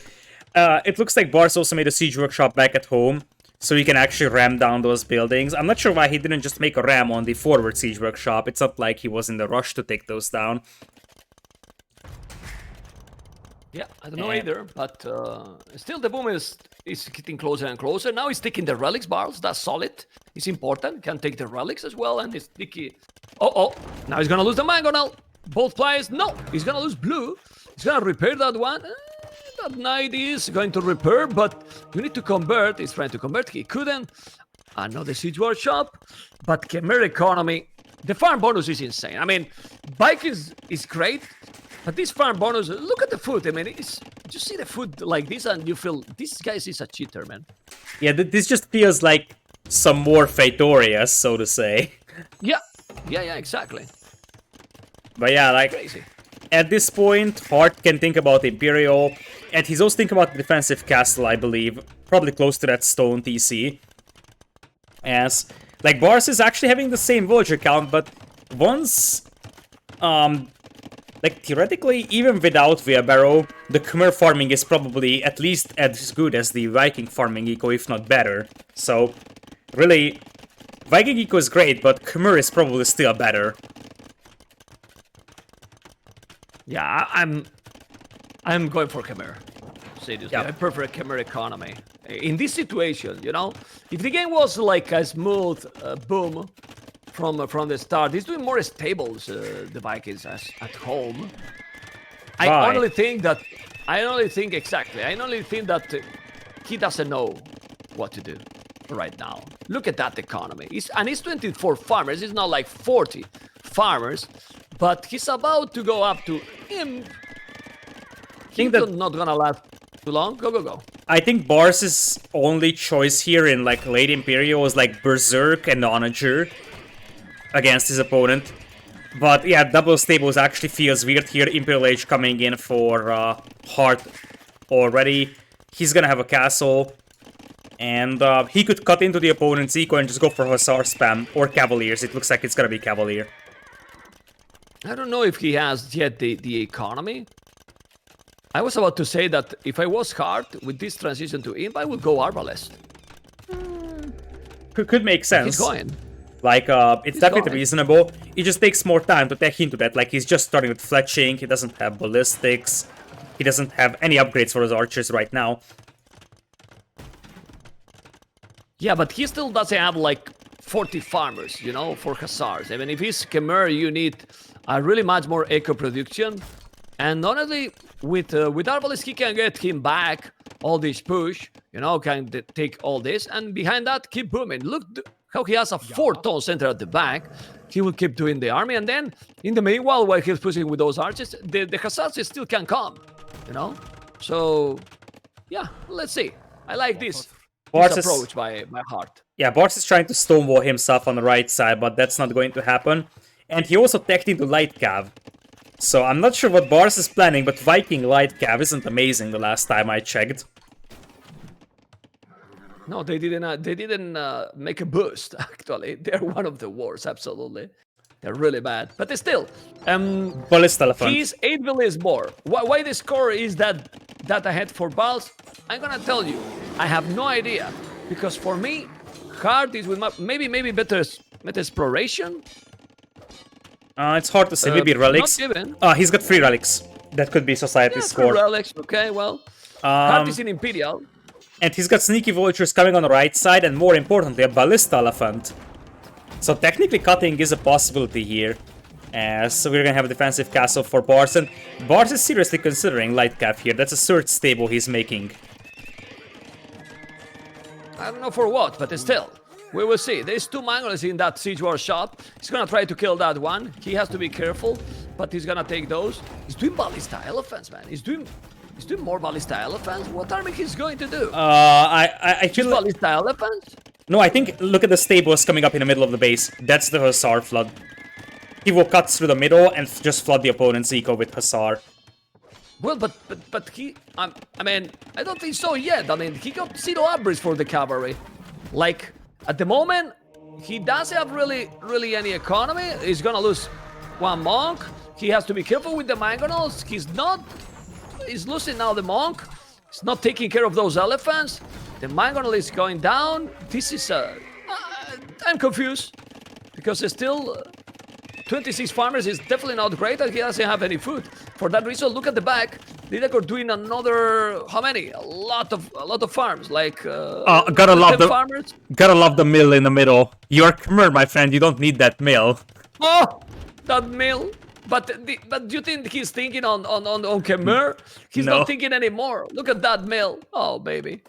Speaker 1: It looks like Barles also made a siege workshop back at home, so he can actually ram down those buildings. I'm not sure why he didn't just make a ram on the forward siege workshop. It's not like he was in the rush to take those down.
Speaker 2: Yeah, I don't know either, but still the boom is getting closer and closer. Now he's taking the relics, Barles. That's solid. It's important. Can take the relics as well, and it's sticky. Oh, now he's gonna lose the mangonel. Both players, no, he's gonna lose blue. He's gonna repair that one. That knight is going to repair, but you need to convert. He's trying to convert. He couldn't. Another siege workshop, but Khmer economy. The farm bonus is insane. I mean, Vikings is great. But this farm bonus, look at the food. I mean, you see the food like this and you feel, this guy is a cheater, man.
Speaker 1: Yeah, this just feels like some more Feudorias, so to say.
Speaker 2: Yeah, exactly.
Speaker 1: But yeah, like,
Speaker 2: Crazy.
Speaker 1: At this point, Hearttt can think about Imperial, and he's also thinking about the defensive castle, I believe. Probably close to that stone TC. As, like, Barles is actually having the same villager count, but once, like, theoretically, even without Wheelbarrow, the Khmer farming is probably at least as good as the Viking farming eco, if not better. So, really, Viking eco is great, but Khmer is probably still better.
Speaker 2: Yeah, I'm going for Khmer. Seriously,
Speaker 1: Yeah.
Speaker 2: I prefer Khmer economy. In this situation, you know, if the game was like a smooth boom from the start, he's doing more stables, the Vikings, at home. I only think that he doesn't know what to do right now. Look at that economy. He's 24 farmers. It's not like 40 farmers, but he's about to go up to him. He's not gonna last too long. Go.
Speaker 1: I think Barles' only choice here in like late Imperial is like Berserk and Onager against his opponent. But yeah, double stables actually feels weird here. Imperial Age coming in for Hearttt already. He's gonna have a castle. And he could cut into the opponent's eco and just go for Hussar spam. Or Cavaliers. It looks like it's gonna be Cavalier.
Speaker 2: I don't know if he has yet the economy. I was about to say that if I was Hearttt with this transition to Imp, I would go Arbalest.
Speaker 1: Could make sense.
Speaker 2: He's going.
Speaker 1: Like, it's definitely reasonable. It just takes more time to tech into that. Like, he's just starting with fletching. He doesn't have ballistics. He doesn't have any upgrades for his archers right now.
Speaker 2: Yeah, but he still doesn't have like 40 farmers, you know, for Hussars. I mean, if he's Khmer, you need a really much more eco production. And honestly, with Arbalest, he can get him back all this push, you know, can take all this. And behind that, keep booming. Look how he has a 4-tone center at the back. He will keep doing the army. And then, in the meanwhile, while he's pushing with those archers, the Hussars still can come, you know? So, yeah, let's see. I like this approach by Hearttt.
Speaker 1: Yeah, Barles is trying to stonewall himself on the right side, but that's not going to happen. And he also teched into Light Cav. So I'm not sure what Barles is planning, but Viking Light Cav isn't amazing the last time I checked.
Speaker 2: No, they didn't make a boost, actually. They're one of the worst, absolutely. They're really bad. But still,
Speaker 1: Ballista Elephant.
Speaker 2: He's 8 villas more. Why the score is that ahead for Barles? I'm gonna tell you. I have no idea. Because for me, Hearttt is with my, maybe better exploration.
Speaker 1: It's hard to say. Maybe relics.
Speaker 2: Not given.
Speaker 1: He's got 3 relics. That could be society's score.
Speaker 2: 3 relics. Okay, well. Hearttt is in Imperial.
Speaker 1: And he's got sneaky vultures coming on the right side, and more importantly, a ballista elephant. So technically cutting is a possibility here. So we're gonna have a defensive castle for Barles, and Barles is seriously considering Light Cav here. That's a third stable he's making.
Speaker 2: I don't know for what, but still. We will see. There's 2 mangols in that siege war shop. He's gonna try to kill that one. He has to be careful, but he's gonna take those. He's doing ballista elephants, man. He's doing more ballista elephants. What army he's going to do?
Speaker 1: I feel like...
Speaker 2: ballista elephants?
Speaker 1: No, I think look at the stables coming up in the middle of the base. That's the Hussar flood. He will cut through the middle and just flood the opponent's eco with Hussar.
Speaker 2: Well, but he, I mean, I don't think so yet. I mean, he got 0 upgrades for the cavalry. Like, at the moment, he doesn't have really any economy. He's gonna lose 1 monk. He has to be careful with the mangonels. He's losing now the monk. He's not taking care of those elephants. The mangonel is going down. This is I'm confused. Because there's still 26 farmers is definitely not great and he doesn't have any food. For that reason, look at the back. Lidakor doing another, how many? A lot of farms, like
Speaker 1: gotta love
Speaker 2: 10
Speaker 1: the
Speaker 2: farmers.
Speaker 1: gotta love the mill in the middle. You're Khmer, my friend. You don't need that mill.
Speaker 2: Oh, that mill. But do you think he's thinking on Khmer? He's
Speaker 1: No.
Speaker 2: not thinking anymore. Look at that mill. Oh baby.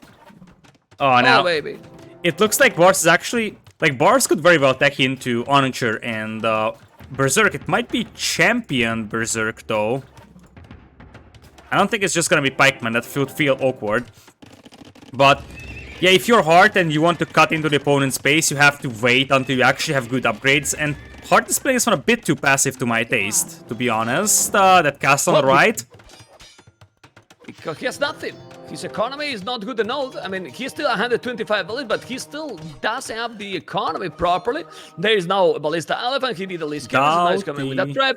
Speaker 1: Oh, now
Speaker 2: Oh baby.
Speaker 1: it looks like Barles is actually like Barles could very well tech into Onager and Berserk. It might be Champion Berserk though. I don't think it's just gonna be Pikeman. That would feel awkward. But yeah, if you're Hearttt and you want to cut into the opponent's base, you have to wait until you actually have good upgrades. And Hearttt is playing this one a bit too passive to my taste, to be honest. That castle on the right.
Speaker 2: Because he has nothing. His economy is not good enough. I mean, he's still 125 village, but he still doesn't have the economy properly. There is now a ballista elephant. He need at least skirmishes. Now he's coming with a trap.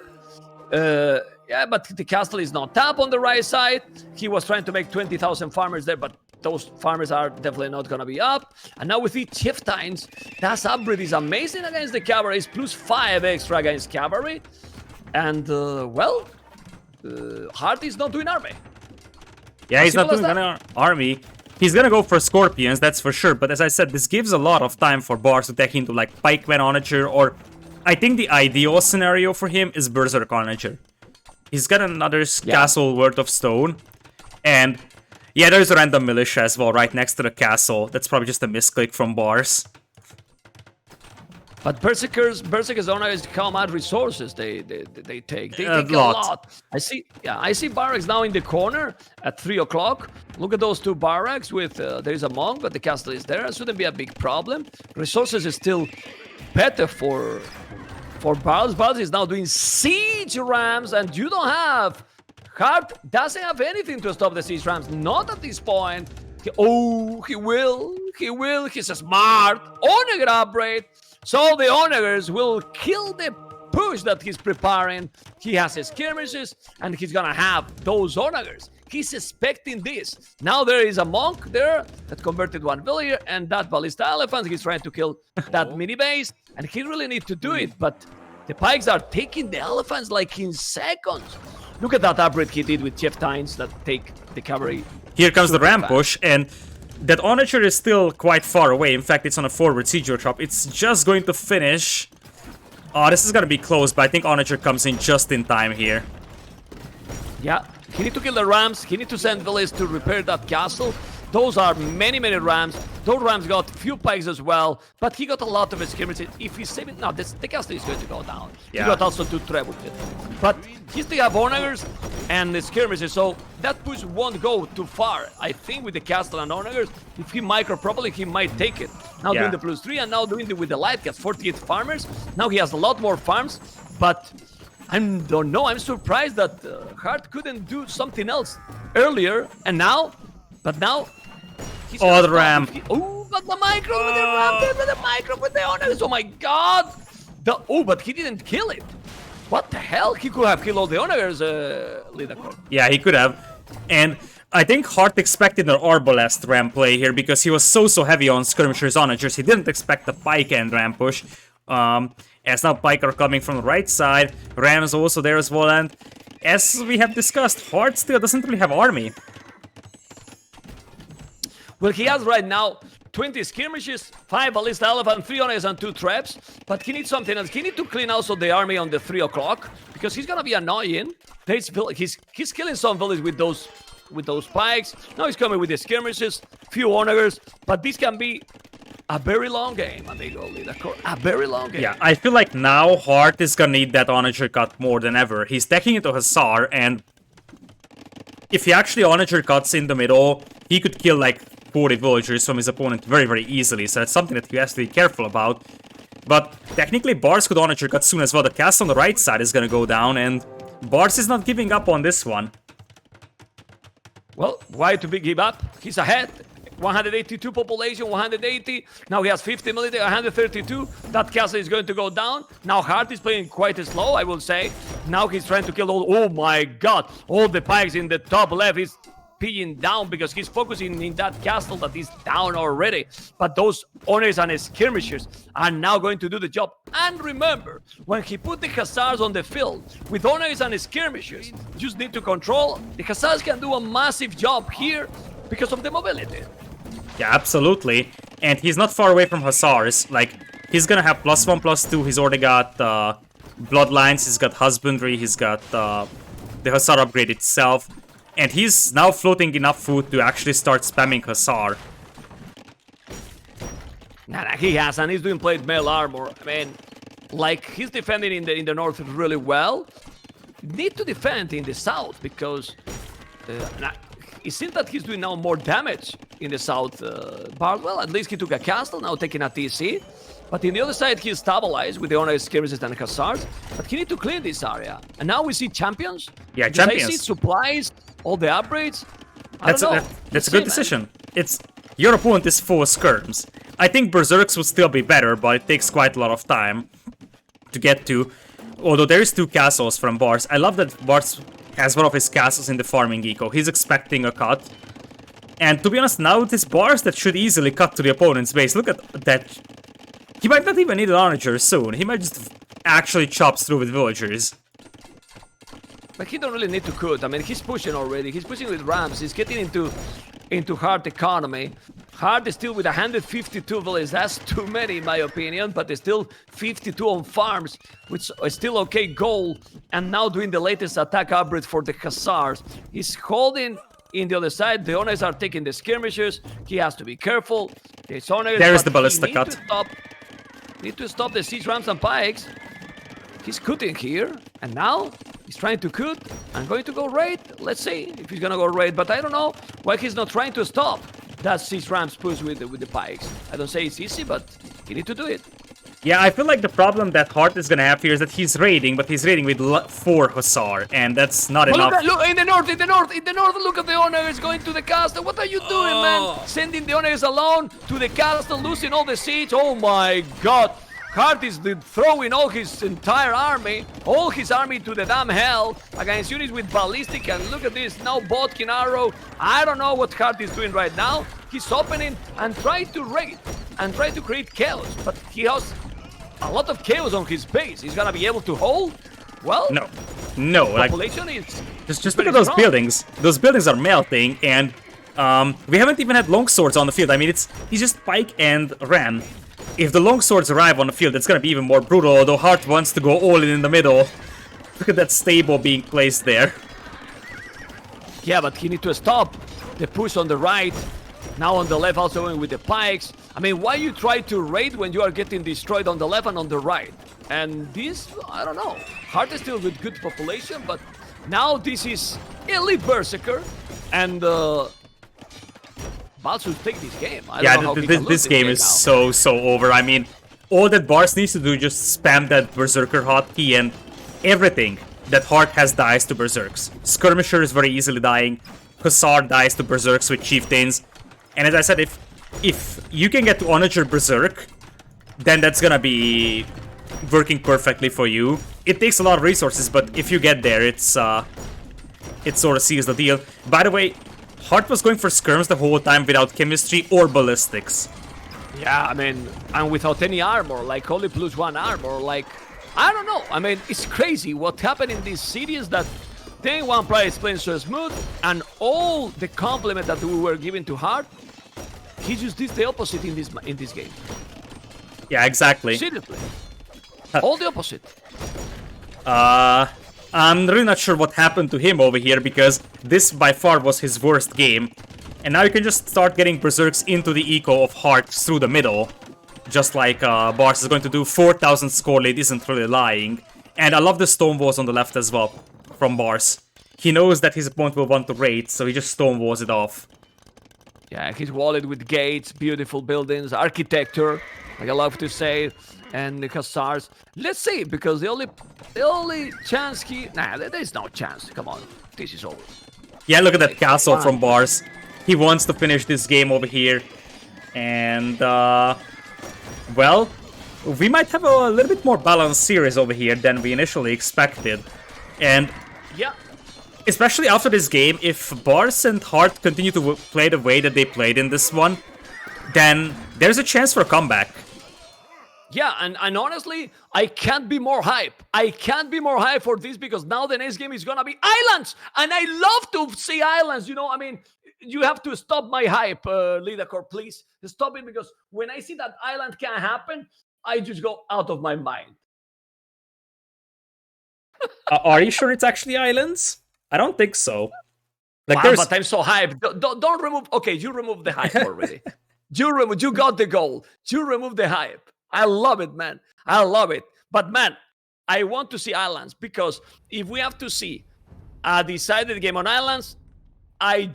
Speaker 2: Yeah, but the castle is not tapped on the right side. He was trying to make 20,000 farmers there, but those farmers are definitely not going to be up. And now with the chieftains, that upgrade is amazing against the cavalry. It's +5 extra against cavalry. And, well, Hearttt is not doing army.
Speaker 1: Yeah, he's not doing an army. He's gonna go for Scorpions, that's for sure. But as I said, this gives a lot of time for Barles to tech into like Pikeman Onager, or I think the ideal scenario for him is Berserk Onager. He's got another castle worth of stone. And yeah, there's a random militia as well right next to the castle. That's probably just a misclick from Barles.
Speaker 2: But Berserkers always come out resources they take. They take a lot. I see barracks now in the corner at 3 o'clock. Look at those two barracks with there's a monk, but the castle is there. It shouldn't be a big problem. Resources is still better for Barles. Barles is now doing siege rams, and you don't have Hearttt doesn't have anything to stop the siege rams. Not at this point. He will. He's a smart Onager upgrade. So the Onagers will kill the push that he's preparing. He has his skirmishes, and he's gonna have those Onagers. He's expecting this. Now there is a monk there that converted one villager, and that ballista elephant, he's trying to kill that mini base, and he really needs to do it, but the pikes are taking the elephants like in seconds. Look at that upgrade he did with chieftains that take the cavalry.
Speaker 1: Here comes the ram push, and that Onager is still quite far away. In fact, it's on a forward siege drop. It's just going to finish. Oh, this is going to be close, but I think Onager comes in just in time here.
Speaker 2: Yeah, he need to kill the rams. He need to send villagers to repair that castle. Those are many rams. Those rams got few pikes as well, but he got a lot of skirmishes. If he's saving, no, the castle is going to go down. Yeah. He got also 2 trebuchets, but he still have Onagers and the skirmishes, so that push won't go too far. I think with the castle and Onagers, if he micro properly, he might take it. Now doing the +3 and now doing it with the light, he has 48 farmers. Now he has a lot more farms, but I don't know. I'm surprised that Hearttt couldn't do something else earlier, and now, but now.
Speaker 1: Oh, the ram.
Speaker 2: Oh, but the micro with the ram, with the micro with the Onagers. Oh my god. But he didn't kill it. What the hell? He could have killed all the Onagers, Lidakor.
Speaker 1: Yeah, he could have. And I think Hearttt expected an Arbalest ram play here because he was so heavy on skirmishers Onagers. He didn't expect the pike and ram push. As now pike are coming from the right side. Ram is also there as well. And as we have discussed, Hearttt still doesn't really have army.
Speaker 2: Well, he has right now 20 skirmishes, 5 ballista elephant, 3 Onagers, and 2 traps. But he needs something else. He needs to clean also the army on the 3 o'clock because he's gonna be annoying. He's killing some villages with those pikes. Now he's coming with the skirmishes, few Onagers, but this can be a very long game, amigo Lidakor. A very long game.
Speaker 1: Yeah, I feel like now Hearttt is gonna need that Onager cut more than ever. He's taking it to Hussar, and if he actually Onager cuts in the middle, he could kill like 40 villagers from his opponent very easily, so that's something that he has to be careful about. But technically Barles could Onager cut soon as well. The castle on the right side is gonna go down, and Barles is not giving up on this one.
Speaker 2: Well, why to give up? He's ahead. 182 population, 180. Now he has 50 military, 132. That castle is going to go down. Now Hearttt is playing quite slow, I will say. Now he's trying to kill all. Oh my god! All the pikes in the top left. pinned down because he's focusing in that castle that is down already. But those honors and skirmishers are now going to do the job. And remember, when he put the hussars on the field with honors and skirmishers, just need to control. The hussars can do a massive job here because of the mobility.
Speaker 1: Yeah, absolutely. And he's not far away from hussars. Like, he's gonna have +1/+2. He's already got bloodlines, he's got husbandry, he's got the hussar upgrade itself. And he's now floating enough food to actually start spamming hussar.
Speaker 2: Nah, he has, and he's doing plate mail armor. I mean, like, he's defending in the north really well. Need to defend in the south because it seems that he's doing now more damage in the south. Well, at least he took a castle, now taking a TC. But in the other side, he's stabilized with the honor skirmishes and hussars. But he need to clean this area. And now we see champions.
Speaker 1: Yeah, champions.
Speaker 2: I see supplies, all the upgrades.
Speaker 1: That's a good decision. It's your opponent is full of skirms. I think berserks would still be better, but it takes quite a lot of time to get to. Although there is 2 castles from Barles. I love that Barles has one of his castles in the farming eco. He's expecting a cut. And to be honest, now with this Barles, that should easily cut to the opponent's base. Look at that. He might not even need an onager soon. He might just actually chop through with villagers.
Speaker 2: But he don't really need to cut. I mean, he's pushing already. He's pushing with rams. He's getting into Hearttt economy. Hearttt is still with 152 villages. That's too many, in my opinion. But there's still 52 on farms, which is still okay goal. And now doing the latest attack upgrade for the hussars. He's holding in the other side. The honors are taking the skirmishers. He has to be careful. His honors,
Speaker 1: there is the ballista cut.
Speaker 2: Need to stop the siege rams and pikes. He's cutting here, and now he's trying to cut. I'm going to go raid. Let's see if he's gonna go raid, but I don't know why he's not trying to stop that siege rams push with the pikes. I don't say it's easy, but he need to do it.
Speaker 1: Yeah, I feel like the problem that Hearttt is gonna have here is that he's raiding, but he's raiding with 4 hussar, and that's not enough.
Speaker 2: Look, in the north, look at the honors going to the castle. What are you doing, man? Sending the honors alone to the castle, losing all the siege. Oh my god. Hearttt is throwing all his entire army, all his army to the damn hell against units with ballistic, and look at this, now Bodkin arrow. I don't know what Hearttt is doing right now. He's opening and trying to raid and try to create chaos, but he has a lot of chaos on his base. He's gonna be able to hold? Well,
Speaker 1: no.
Speaker 2: Population is
Speaker 1: just look at those buildings. Those buildings are melting, and we haven't even had longswords on the field. I mean, he's just pike and ram. If the longswords arrive on the field, it's gonna be even more brutal. Although Hearttt wants to go all in the middle. Look at that stable being placed there.
Speaker 2: Yeah, but he need to stop the push on the right. Now on the left, also going with the pikes. I mean, why you try to raid when you are getting destroyed on the left and on the right? And this, I don't know. Hearttt is still with good population, but now this is elite berserker, and Barles will take this game. I don't know how
Speaker 1: this game is so over. I mean, all that Barles needs to do is just spam that berserker hotkey, and everything that Hearttt has dies to berserks. Skirmisher is very easily dying. Hussar dies to berserks with chieftains. And as I said, if you can get to onager berserk, then that's gonna be working perfectly for you. It takes a lot of resources, but if you get there, it sort of seals the deal. By the way, Hearttt was going for skirms the whole time without chemistry or ballistics.
Speaker 2: Yeah, I mean, and without any armor, like only +1 armor, like, I don't know. I mean, it's crazy what happened in this series that day one player is playing so smooth, and all the compliment that we were giving to Hearttt, he just did the opposite in this game.
Speaker 1: Yeah, exactly.
Speaker 2: Seriously. All the opposite.
Speaker 1: I'm really not sure what happened to him over here, because this by far was his worst game. And now you can just start getting berserks into the eco of Hearttt through the middle. Just like Barles is going to do. 4,000 score lead isn't really lying. And I love the stone walls on the left as well from Barles. He knows that his opponent will want to raid, so he just stone walls it off.
Speaker 2: Yeah, he's walled with gates, beautiful buildings, architecture, like I love to say, and the hussars. Let's see, because the only chance there's no chance. Come on, this is over.
Speaker 1: Yeah, look at that castle from Barles. He wants to finish this game over here, and well, we might have a little bit more balanced series over here than we initially expected, and
Speaker 2: yeah.
Speaker 1: especially after this game, if Barles and Hearttt continue to play the way that they played in this one, then there's a chance for a comeback.
Speaker 2: Yeah, and honestly, I can't be more hype. I can't be more hype for this because now the next game is gonna be Islands, and I love to see Islands. You know, I mean, you have to stop my hype, Lidacor, please stop it, because when I see that Island can happen, I just go out of my mind.
Speaker 1: Are you sure it's actually Islands? I don't think so.
Speaker 2: Like, wow, but I'm so hyped. Don't remove. Okay, you remove the hype already. You got the goal. You remove the hype. I love it, man. I love it. But man, I want to see Islands, because if we have to see a decided game on Islands, I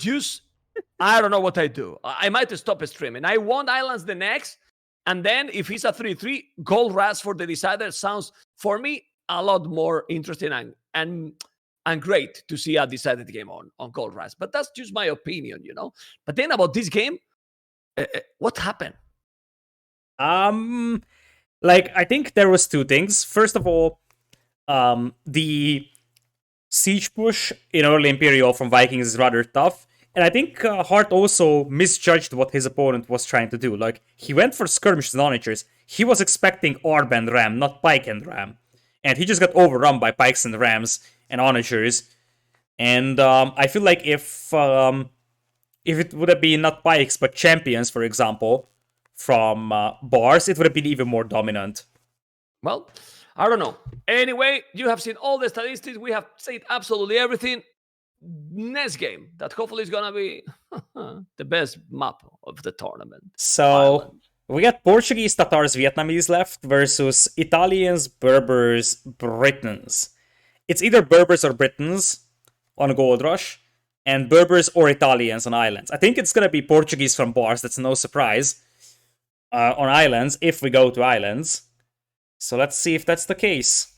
Speaker 2: don't know what I do. I might stop streaming. I want Islands the next, and then if it's a 3-3, gold rush for the decider sounds, for me, a lot more interesting and great to see a decided game on gold rush. But that's just my opinion, you know. But then about this game, what happened?
Speaker 1: Like, I think there was two things. First of all, the siege push in early Imperial from Vikings is rather tough. And I think Hearttt also misjudged what his opponent was trying to do. Like, he went for skirmishes and onagers. He was expecting Arb and Ram, not Pike and Ram. And he just got overrun by Pikes and Rams and onagers. And I feel like if it would have been not Pikes, but Champions, for example, from Barles, it would have been even more dominant.
Speaker 2: Well, I don't know. Anyway, you have seen all the statistics. We have said absolutely everything. Next game, that hopefully is going to be the best map of the tournament.
Speaker 1: So, we got Portuguese, Tatars, Vietnamese left versus Italians, Berbers, Britons. It's either Berbers or Britons on Gold Rush, and Berbers or Italians on Islands. I think it's going to be Portuguese from Barles, that's no surprise, on Islands, if we go to Islands. So let's see if that's the case.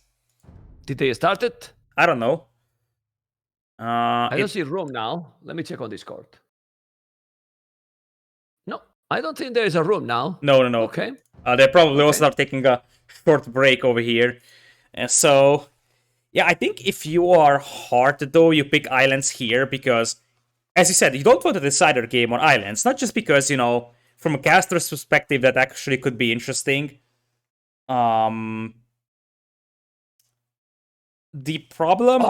Speaker 2: Did they start it?
Speaker 1: I don't know.
Speaker 2: I don't see room now. Let me check on Discord. No, I don't think there is a room now.
Speaker 1: No.
Speaker 2: Okay.
Speaker 1: They probably also are taking a short break over here. So, yeah, I think if you are Hearttt, though, you pick Islands here because, as you said, you don't want a decider game on Islands. Not just because, you know, from a caster's perspective, that actually could be interesting. The problem...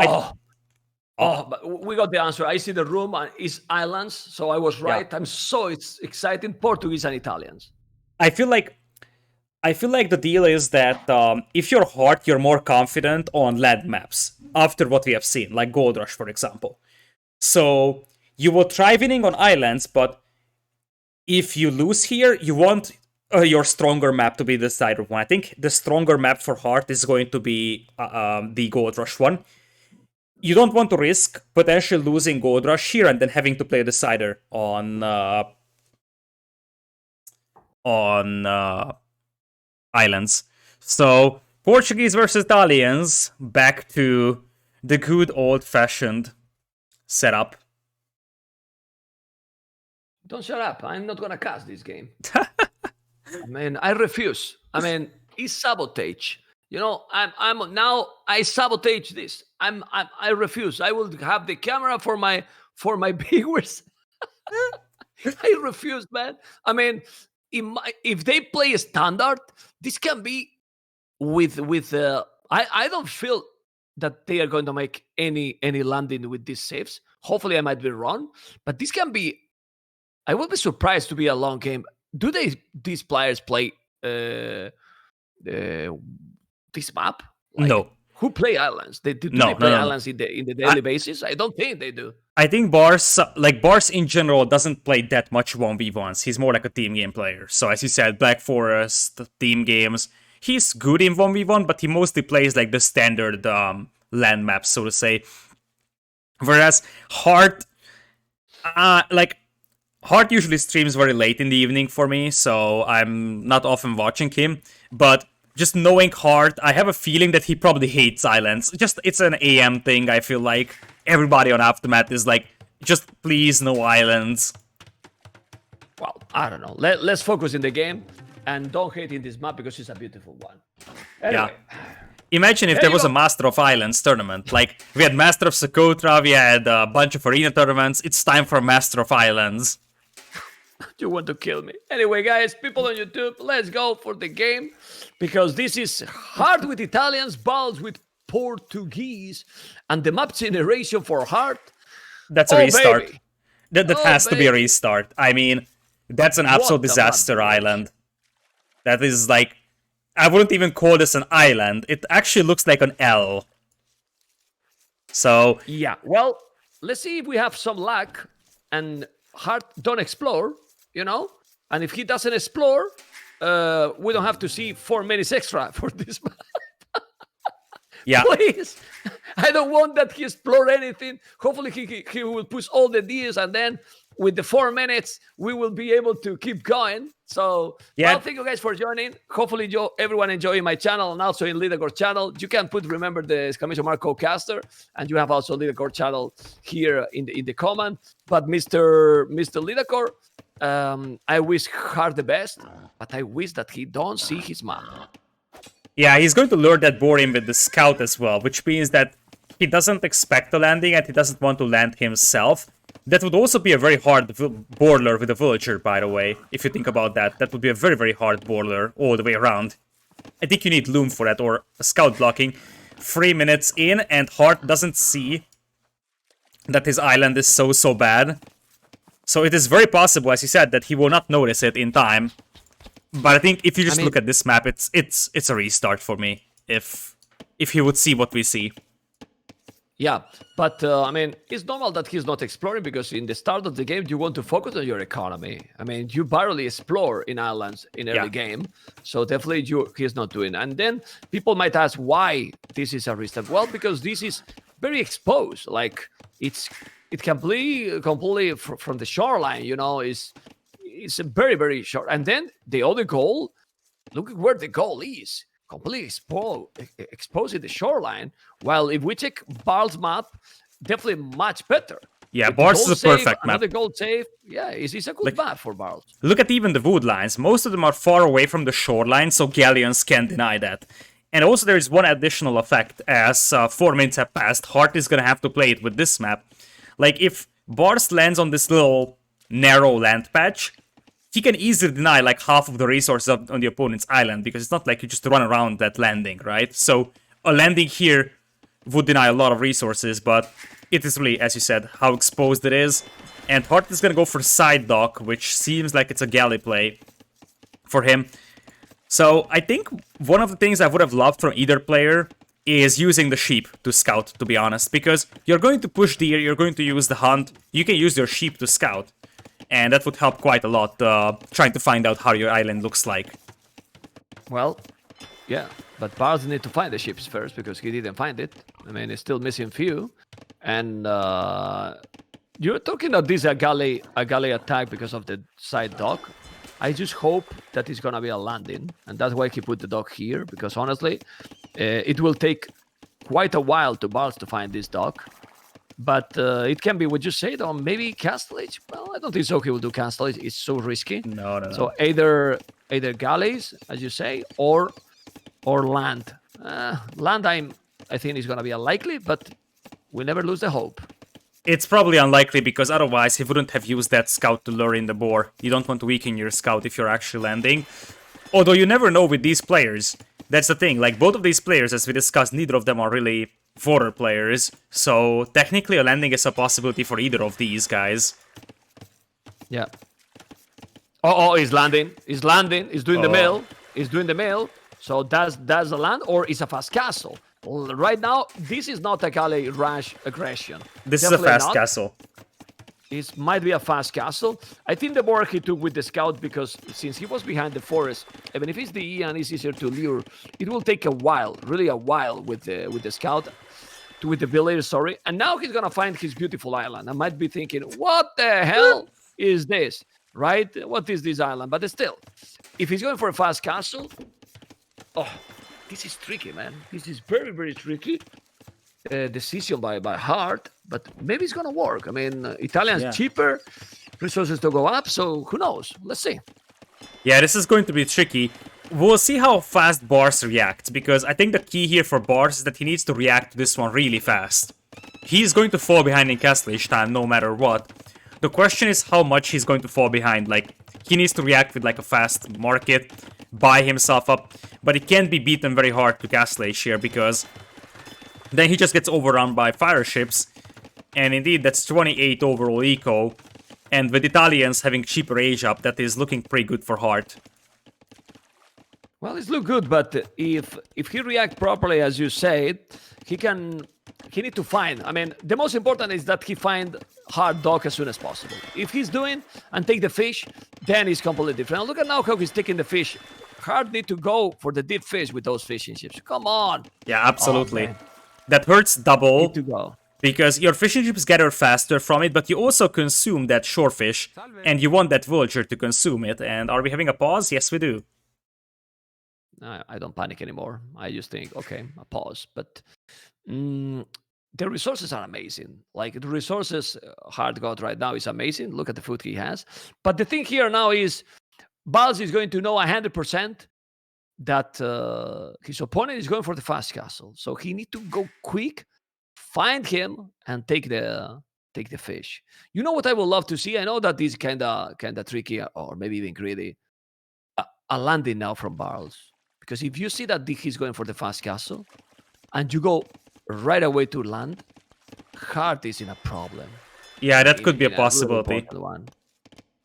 Speaker 2: but we got the answer. I see the room is Islands, so I was right. Yeah. I'm so excited. Portuguese and Italians.
Speaker 1: I feel like the deal is that if you're Hearttt, you're more confident on land maps after what we have seen, like Gold Rush, for example. So you will try winning on Islands, but if you lose here, you want your stronger map to be the decider one. I think the stronger map for Hearttt is going to be the Gold Rush one. You don't want to risk potentially losing Gold Rush here and then having to play a decider on Islands. So, Portuguese versus Italians, back to the good old-fashioned setup.
Speaker 2: Don't shut up. I'm not going to cast this game. I mean, I refuse. I mean, it's sabotage. You know, I'm now I sabotage this. I refuse. I will have the camera for my viewers. I refuse, man. I mean, if they play a standard, this can be with I don't feel that they are going to make any landing with these saves. Hopefully I might be wrong, but this can be, I would be surprised to be a long game. Do these players play this map? Like,
Speaker 1: no.
Speaker 2: Who play Islands? They play Islands in the daily basis? I don't think they do.
Speaker 1: I think Barles in general doesn't play that much 1v1s. He's more like a team game player. So as you said, Black Forest, team games, he's good in 1v1, but he mostly plays like the standard land maps, so to say. Whereas Hearttt usually streams very late in the evening for me, so I'm not often watching him. But just knowing Hearttt, I have a feeling that he probably hates Islands. It's an AM thing, I feel like. Everybody on Aftermath is like, just please, no Islands.
Speaker 2: Well, I don't know. Let's focus in the game and don't hate in this map because it's a beautiful one. Anyway.
Speaker 1: Yeah. Imagine if there was a Master of Islands tournament. Like, we had Master of Socotra, we had a bunch of arena tournaments. It's time for Master of Islands.
Speaker 2: You want to kill me. Anyway, guys, people on YouTube, let's go for the game. Because this is Hearttt with Italians, Barles with Portuguese. And the map generation for Hearttt.
Speaker 1: That's a restart.
Speaker 2: Baby.
Speaker 1: That has to be a restart. I mean, that's an absolute disaster island. That is like... I wouldn't even call this an island. It actually looks like an L. So...
Speaker 2: Yeah, well, let's see if we have some luck and Hearttt don't explore, you know? And if he doesn't explore, we don't have to see 4 minutes extra for this map.
Speaker 1: Yeah.
Speaker 2: Please. I don't want that he explore anything. Hopefully he will push all the deals, and then with the 4 minutes, we will be able to keep going. So,
Speaker 1: yeah.
Speaker 2: Well, thank you guys for joining. Hopefully everyone enjoying my channel and also in Lidagor channel. You can remember the exclamation mark co-caster, and you have also Lidagor channel here in the comment. But Mr. Lidagor, I wish Hearttt the best, but I wish that he don't see his map.
Speaker 1: Yeah, he's going to lure that boar in with the scout as well, which means that he doesn't expect a landing and he doesn't want to land himself. That would also be a very hard boar lure with a villager, by the way, if you think about that. That would be a very, very hard boar lure all the way around. I think you need loom for that, or a scout blocking. 3 minutes in, and Hearttt doesn't see that his island is so bad. So it is very possible, as he said, that he will not notice it in time. But I think if you just look at this map, it's a restart for me. If he would see what we see.
Speaker 2: Yeah, but I mean, it's normal that he's not exploring, because in the start of the game, you want to focus on your economy. I mean, you barely explore in islands in early game, so definitely he's not doing. And then people might ask why this is a restart. Well, because this is very exposed. Like it can be completely from the shoreline. You know, it's a very, very short. And then the other goal, look at where the goal is. Completely exposing the shoreline. While if we check Barles' map, definitely much better.
Speaker 1: Yeah, Barles is a perfect map.
Speaker 2: Another goal save. Yeah, it's a good map for Barles.
Speaker 1: Look at even the wood lines. Most of them are far away from the shoreline, so galleons can't deny that. And also there is one additional effect. As 4 minutes have passed, Hearttt is going to have to play it with this map. Like, if Barles lands on this little narrow land patch, he can easily deny like half of the resources on the opponent's island, because it's not like you just run around that landing, right? So a landing here would deny a lot of resources, but it is really, as you said, how exposed it is. And Hearttt is going to go for side dock, which seems like it's a galley play for him. So I think one of the things I would have loved from either player is using the sheep to scout, to be honest, because you're going to push deer, you're going to use the hunt, you can use your sheep to scout. And that would help quite a lot, trying to find out how your island looks like.
Speaker 2: Well, yeah, but Barles need to find the ships first, because he didn't find it. I mean, he's still missing a few. And you're talking about this a galley attack because of the side dock. I just hope that it's going to be a landing. And that's why he put the dock here, because honestly, it will take quite a while to Barles to find this dock. But it can be what you say, though, maybe Castlage. Well, I don't think so. He will do Castlage. It's so risky.
Speaker 1: No.
Speaker 2: So either galleys, as you say, or land. Land, I think is going to be unlikely, but we never lose the hope.
Speaker 1: It's probably unlikely, because otherwise he wouldn't have used that scout to lure in the boar. You don't want to weaken your scout if you're actually landing. Although you never know with these players. That's the thing. Like, both of these players, as we discussed, neither of them are really fodder players, so technically a landing is a possibility for either of these guys.
Speaker 2: Yeah. Oh, he's landing. He's doing the mill. He's doing the mill. So that's the land, or it's a fast castle. Well, right now, this is not a galley rash aggression.
Speaker 1: This is a fast castle.
Speaker 2: It might be a fast castle. I think the board he took with the scout, because since he was behind the forest, even if it's the E and it's easier to lure, it will take a while, really a while with the scout, with the villager, sorry. And now he's gonna find his beautiful island. I might be thinking, what the hell is this, right? What is this island? But still, if he's going for a fast castle, oh, this is tricky, man. This is very, very tricky. Decision by Hearttt, but maybe it's gonna work. I mean, Italians cheaper, resources to go up, so who knows? Let's see.
Speaker 1: Yeah, this is going to be tricky. we'll see how fast Barles reacts, because I think the key here for Barles is that he needs to react to this one really fast. He's going to fall behind in castle each time, no matter what. The question is how much he's going to fall behind. Like, he needs to react with like a fast market, buy himself up, but he can't be beaten very hard to castle age here, because then he just gets overrun by fire ships. And indeed, that's 28 overall eco. And with Italians having cheaper age up, that is looking pretty good for Hearttt.
Speaker 2: Well, it's look good, but if he react properly, as you said, he need to find. I mean, the most important is that he find hard dock as soon as possible. If he's doing and take the fish, then it's completely different. Look at now how he's taking the fish. Hearttt need to go for the deep fish with those fishing ships. Come on.
Speaker 1: Yeah, absolutely. Oh, that hurts double.
Speaker 2: Need to go.
Speaker 1: Because your fishing ships gather faster from it, but you also consume that shorefish, and you want that villager to consume it. And are we having a pause? Yes, we do.
Speaker 2: I don't panic anymore. I just think, okay, a pause. But the resources are amazing. Like, the resources Hearttt got right now is amazing. Look at the food he has. But the thing here now is, Barles is going to know 100% that his opponent is going for the fast castle. So he need to go quick, find him, and take the fish. You know what I would love to see? I know that this is kind of tricky, or maybe even greedy. A landing now from Barles. Because if you see that he's going for the fast castle, and you go right away to land, Hearttt is in a problem.
Speaker 1: Yeah, that could be a possibility.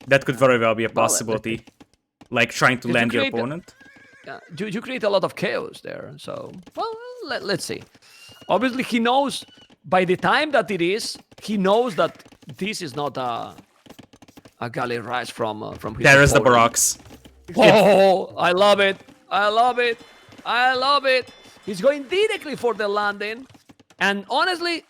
Speaker 1: That could very well be a possibility. Like trying to land your opponent.
Speaker 2: You create a lot of chaos there. So, well, let's see. Obviously, he knows by the time that it is, he knows that this is not a galley rush from his
Speaker 1: There is the barracks.
Speaker 2: Oh, I love it. I love it. I love it. He's going directly for the landing. And honestly,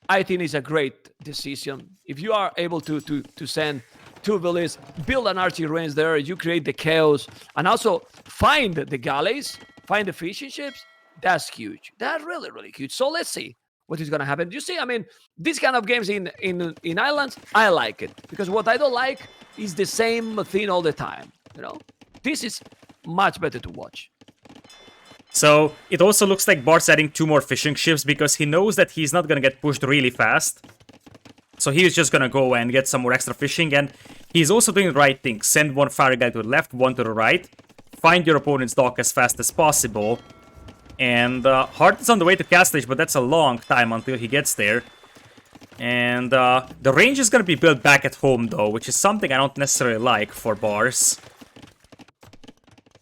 Speaker 2: I think it's a great decision. If you are able to send two villages, build an archery range there, you create the chaos, and also find the galleys, find the fishing ships, that's huge. That's really, really huge. So let's see what is going to happen. You see, I mean, these kind of games in islands, I like it. Because what I don't like is the same thing all the time. You know, this is much better to watch.
Speaker 1: So it also looks like Bart's adding 2 more fishing ships because he knows that he's not going to get pushed really fast. So he's just going to go and get some more extra fishing, and he's also doing the right thing. Send 1 fire guy to the left, 1 to the right. Find your opponent's dock as fast as possible. And Hearttt is on the way to Castle Age, but that's a long time until he gets there. And the range is going to be built back at home, though, which is something I don't necessarily like for Barles.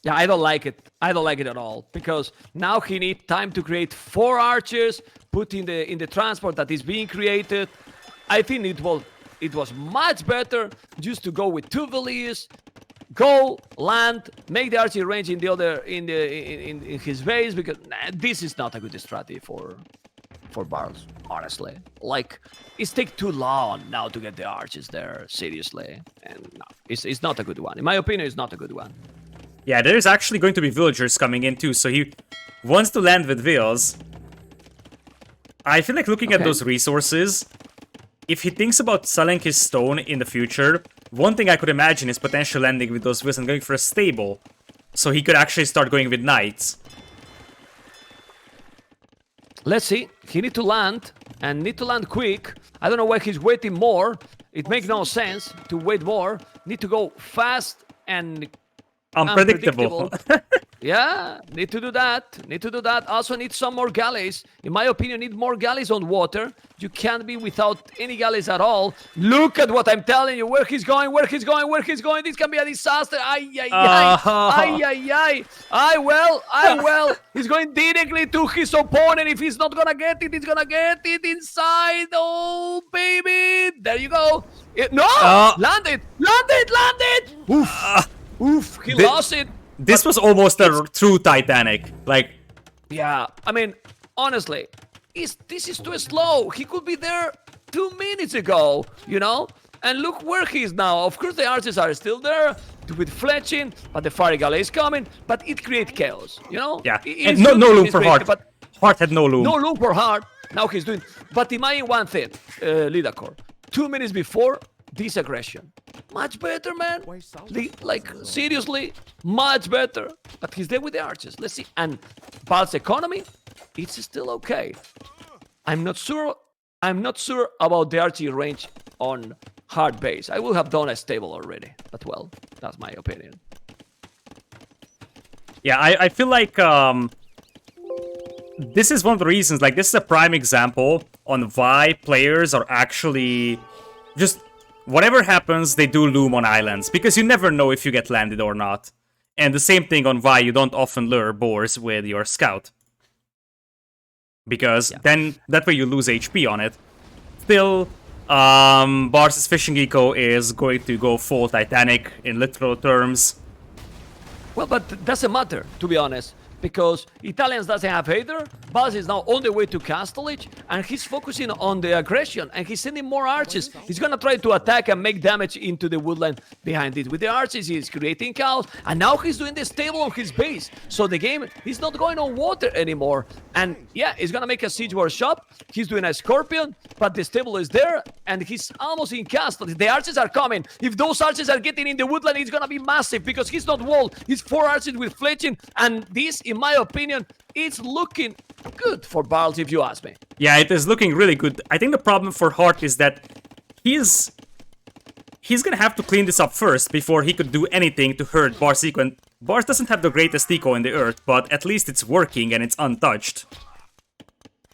Speaker 2: Yeah, I don't like it. I don't like it at all, because now he needs time to create 4 archers, put in the transport that is being created. I think it was much better just to go with 2 villages, go land, make the archery range in the other in his base, because this is not a good strategy for Barles, honestly. Like, it's take too long now to get the archers there, seriously, and no, it's not a good one. In my opinion, it's not a good one.
Speaker 1: Yeah, there's actually going to be villagers coming in too, so he wants to land with vills. I feel like looking at those resources, if he thinks about selling his stone in the future, one thing I could imagine is potentially landing with those vills and going for a stable. So he could actually start going with knights.
Speaker 2: Let's see. He need to land, and need to land quick. I don't know why he's waiting more. It makes no sense to wait more. Need to go fast and
Speaker 1: unpredictable.
Speaker 2: Yeah, need to do that. Need to do that. Also need some more galleys. In my opinion, need more galleys on water. You can't be without any galleys at all. Look at what I'm telling you. Where he's going, where he's going, where he's going. This can be a disaster. Ay, ay, ay. Ay, ay, ay. I well. He's going directly to his opponent. If he's not gonna get it, he's gonna get it inside. Oh, baby. There you go. No! Land it! Oof. Oof, he lost it.
Speaker 1: This was almost a true Titanic. Like,
Speaker 2: yeah, I mean, honestly, this is too slow. He could be there 2 minutes ago, you know? And look where he is now. Of course, the archers are still there with fletching, but the fire galley is coming. But it creates chaos, you know?
Speaker 1: Yeah, and no loom for Hearttt. But Hearttt had no loom.
Speaker 2: No loom for Hearttt. Now he's doing. But imagine one thing, Lidacor. 2 minutes before this aggression. Much better, man. Like, seriously, much better. but he's there with the archers. Let's see. And Barles' economy, it's still okay. I'm not sure about the archery range on hard base. I will have done a stable already, but well, that's my opinion.
Speaker 1: Yeah, I feel like this is one of the reasons, like, this is a prime example on why players are actually just, whatever happens, they do loom on islands, because you never know if you get landed or not. And the same thing on why you don't often lure boars with your scout. Because then, that way you lose HP on it. Still, Barles' fishing eco is going to go full Titanic in literal terms.
Speaker 2: Well, but doesn't matter, to be honest, because Italians doesn't have either. Barles is now on the way to Castlage, and he's focusing on the aggression, and he's sending more archers. He's gonna try to attack and make damage into the woodland behind it. With the archers, he's creating chaos, and now he's doing the stable on his base. So the game is not going on water anymore. And yeah, he's gonna make a siege workshop. He's doing a scorpion, but the stable is there, and he's almost in Castlage. The archers are coming. If those archers are getting in the woodland, it's gonna be massive, because he's not walled. He's 4 archers with fletching, and this, in my opinion, it's looking good for Barles, if you ask me.
Speaker 1: Yeah, it is looking really good. I think the problem for Hearttt is that he's gonna have to clean this up first before he could do anything to hurt Barles' eco. And Barles doesn't have the greatest eco in the earth, but at least it's working and it's untouched.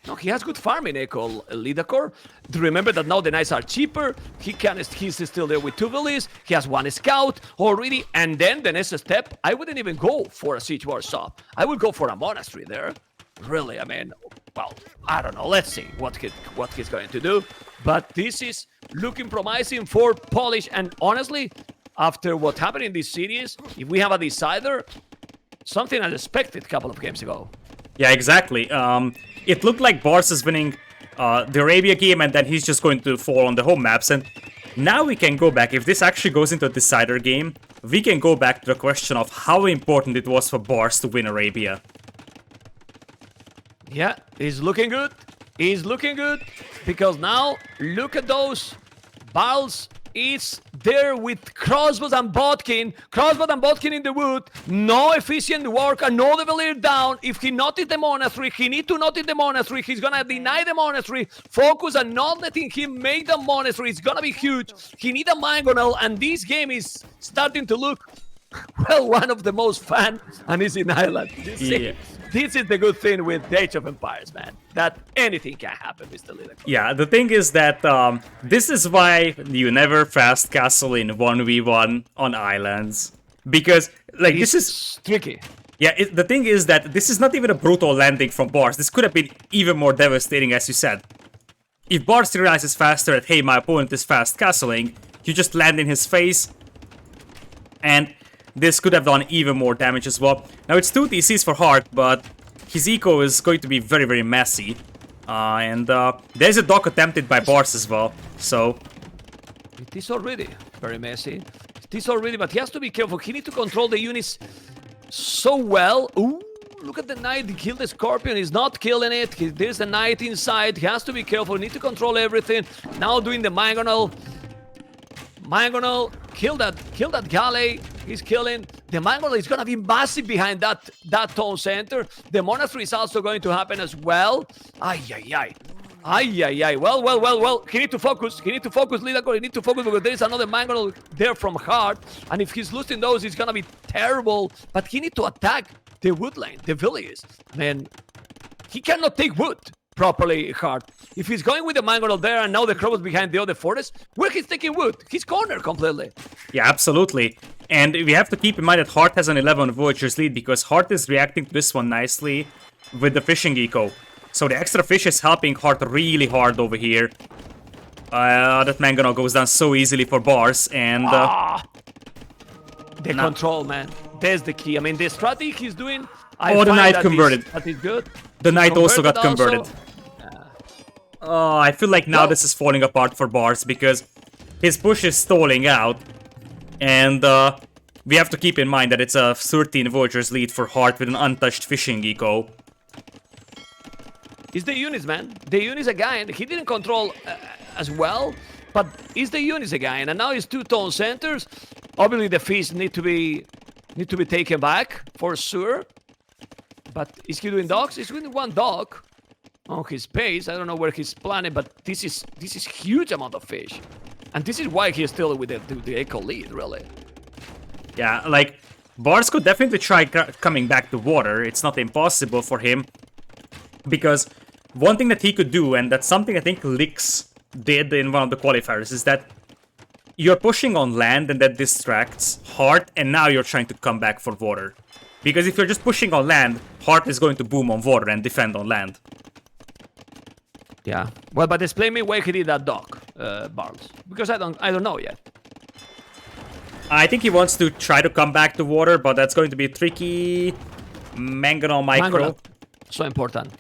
Speaker 2: No, he has good farming eco, Lidacor. Remember that now the knights are cheaper. He's still there with 2 villies. He has 1 scout already. And then the next step, I wouldn't even go for a siege workshop. I would go for a monastery there. Really, I mean, well, I don't know. Let's see what he's going to do. But this is looking promising for Polish. And honestly, after what happened in this series, if we have a decider, something unexpected a couple of games ago.
Speaker 1: Yeah, exactly. It looked like Barles is winning the Arabia game, and then he's just going to fall on the home maps. And now we can go back. If this actually goes into a decider game, we can go back to the question of how important it was for Barles to win Arabia.
Speaker 2: Yeah, he's looking good. He's looking good. Because now, look at those. Barles is there with crossbows and bodkin. Crossbow and bodkin in the wood. No efficient work, and no Devilier down. If he noticed the monastery, he need to notice the monastery. He's gonna deny the monastery. Focus on not letting him make the monastery. It's gonna be huge. He need a mangonel, and this game is starting to look, well, one of the most fun, and it's in Ireland. This is the good thing with the Age of Empires, man. That anything can happen, Mr. Lidacor.
Speaker 1: Yeah, the thing is that this is why you never fast castle in 1v1 on islands. Because, like, this is
Speaker 2: tricky.
Speaker 1: Yeah, the thing is that this is not even a brutal landing from Barles. This could have been even more devastating, as you said. If Barles realizes faster that, hey, my opponent is fast castling, you just land in his face, and this could have done even more damage as well. Now, it's 2 DCs for Hearttt, but his eco is going to be very, very messy. And there's a dock attempted by Barles as well, so...
Speaker 2: It is already very messy. It is already, but he has to be careful. He needs to control the units so well. Ooh, look at the knight. He killed the scorpion. He's not killing it. There's the knight inside. He has to be careful. He needs to control everything. Now doing the mangonel. Mangonel, kill that galley. He's killing. The mangonel is gonna be massive behind that town center. The monastery is also going to happen as well. Ay, ay, ay. Ay, ay, ay. Well. He need to focus. He need to focus, Lidacor. He need to focus because there is another mangonel there from Hearttt. And if he's losing those, it's gonna be terrible. But he need to attack the wood lane, the villages. Man, he cannot take wood properly, Hearttt. If he's going with the mangonel there and now the crow is behind the other forest, where he's taking wood? He's cornered completely.
Speaker 1: Yeah, absolutely. And we have to keep in mind that Hearttt has an 11 villagers lead because Hearttt is reacting to this one nicely with the fishing eco. So the extra fish is helping Hearttt really hard over here. That mangonel goes down so easily for Barles, and...
Speaker 2: the control, man. That's the key. I mean, the strategy he's doing...
Speaker 1: the knight converted.
Speaker 2: That is good.
Speaker 1: The knight also got converted. I feel like now this is falling apart for Barles because his push is stalling out. And we have to keep in mind that it's a 13 villagers lead for Hearttt with an untouched fishing eco.
Speaker 2: It's the units, man. The units again. He didn't control as well, but it's the units again. And now it's 2 tone centers. Obviously, the fish need to be need to be taken back for sure. But is he doing dogs? He's doing one dog on his base. I don't know where he's planning, but this is huge amount of fish. And this is why he's still with the eco lead, really.
Speaker 1: Yeah, like, Barles could definitely try coming back to water. It's not impossible for him. Because one thing that he could do, and that's something I think Lix did in one of the qualifiers, is that you're pushing on land and that distracts Hearttt, and now you're trying to come back for water. Because if you're just pushing on land, Hearttt is going to boom on water and defend on land.
Speaker 2: Yeah. Well, but explain me why he did that dog, Barles. Because I don't know yet.
Speaker 1: I think he wants to try to come back to water, but that's going to be tricky. Mangonel micro.
Speaker 2: So important.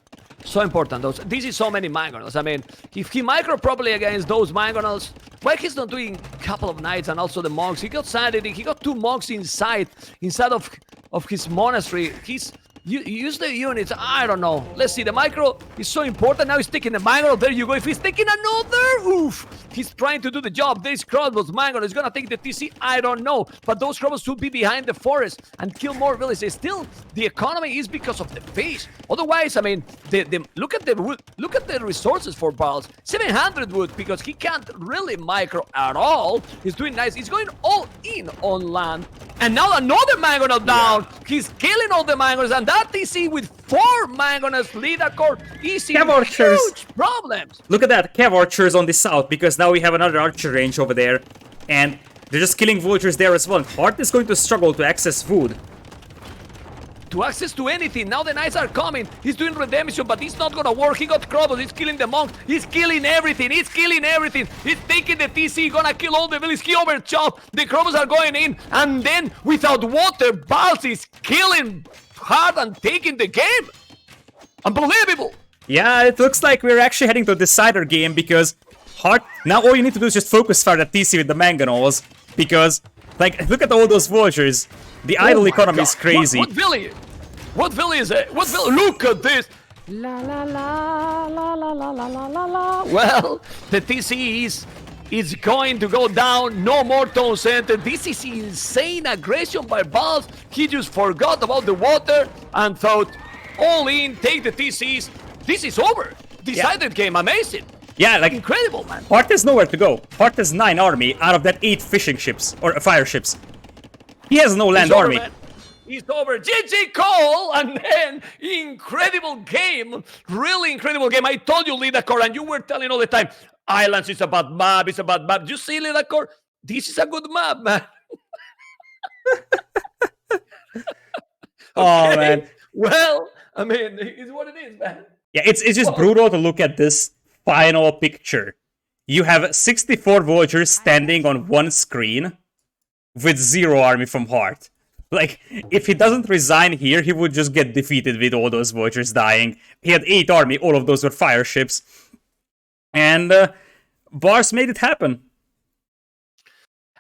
Speaker 2: So important. This is so many mangonels. I mean, if he micro properly against those mangonels, why he's not doing a couple of knights and also the monks? He got sanity. He got 2 monks inside of his monastery. Use the units. I don't know. Let's see. The micro is so important. Now he's taking the mangonel. There you go. If he's taking another, oof. He's trying to do the job. This crossbows mangonel is going to take the TC. I don't know. But those crossbows should be behind the forest and kill more villages. Still, the economy is because of the fish. Otherwise, I mean, look at the wood. Look at the resources for Barles. 700 wood because he can't really micro at all. He's doing nice. He's going all in on land. And now another mangonel down. Yeah. He's killing all the mangonels. And that TC with 4 mangonels, Lidakor, easy, huge problems.
Speaker 1: Look at that, Cav archers on the south, because now we have another archer range over there. And they're just killing villagers there as well. And Hearttt is going to struggle to access food.
Speaker 2: To access to anything. Now the knights are coming. He's doing redemption, but it's not gonna work. He got crobbles. He's killing the monks. He's killing everything. He's killing everything. He's taking the TC. Gonna kill all the villages. He overchopped. The crobbles are going in. And then, without water, Barles is killing hard and taking the game. Unbelievable.
Speaker 1: Yeah, it looks like we're actually heading to a decider game because Hearttt... Now all you need to do is just focus fire that TC with the mangonels. Because, like, look at all those villagers. The idle economy is crazy.
Speaker 2: What village? What village is it? What village? Look at this. La la la la la la la la la la. Well, the TC is going to go down. No more town center. This is insane aggression by Barles. He just forgot about the water and thought, all in, take the TCs. This is over. Decided game. Amazing.
Speaker 1: Yeah, like,
Speaker 2: incredible, man.
Speaker 1: Hearttt has nowhere to go. Hearttt has 9 army out of that 8 fishing ships or fire ships. He has no land army.
Speaker 2: Man. He's over. GG call, and then incredible game. Really incredible game. I told you, Lidakor, and you were telling all the time, Islands is a bad map, it's a bad map. You see, Lidakor? This is a good map, man. Okay.
Speaker 1: Oh, man.
Speaker 2: Well, I mean, it's what it is, man.
Speaker 1: Yeah, it's just brutal to look at this final picture. You have 64 villagers standing on one screen with 0 army from Hearttt. Like, if he doesn't resign here, he would just get defeated with all those villagers dying. He had 8 army, all of those were fire ships. And Barles made it happen.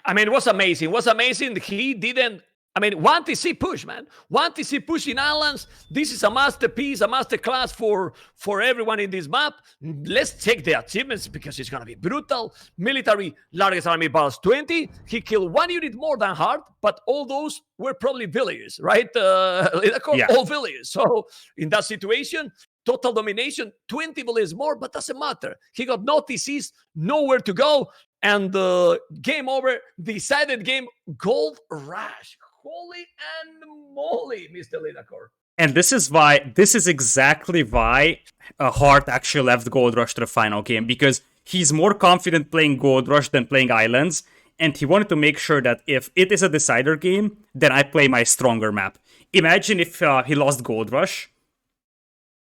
Speaker 2: I mean, it was amazing. It was amazing. He didn't... I mean, 1 TC push, man. 1 TC push in Islands. This is a masterpiece, a masterclass for everyone in this map. Let's check the achievements because it's going to be brutal. Military, largest army, Barles 20. He killed 1 unit more than Hearttt, but all those were probably villagers, right? Yeah. All villagers. So in that situation, total domination, 20 villagers more, but doesn't matter. He got no TCs, nowhere to go. And game over, decided game, gold rush. Holy and moly, Mr. Lidakor.
Speaker 1: And this is exactly why Hearttt actually left Gold Rush to the final game, because he's more confident playing Gold Rush than playing Islands, and he wanted to make sure that if it is a decider game, then I play my stronger map. Imagine if he lost Gold Rush,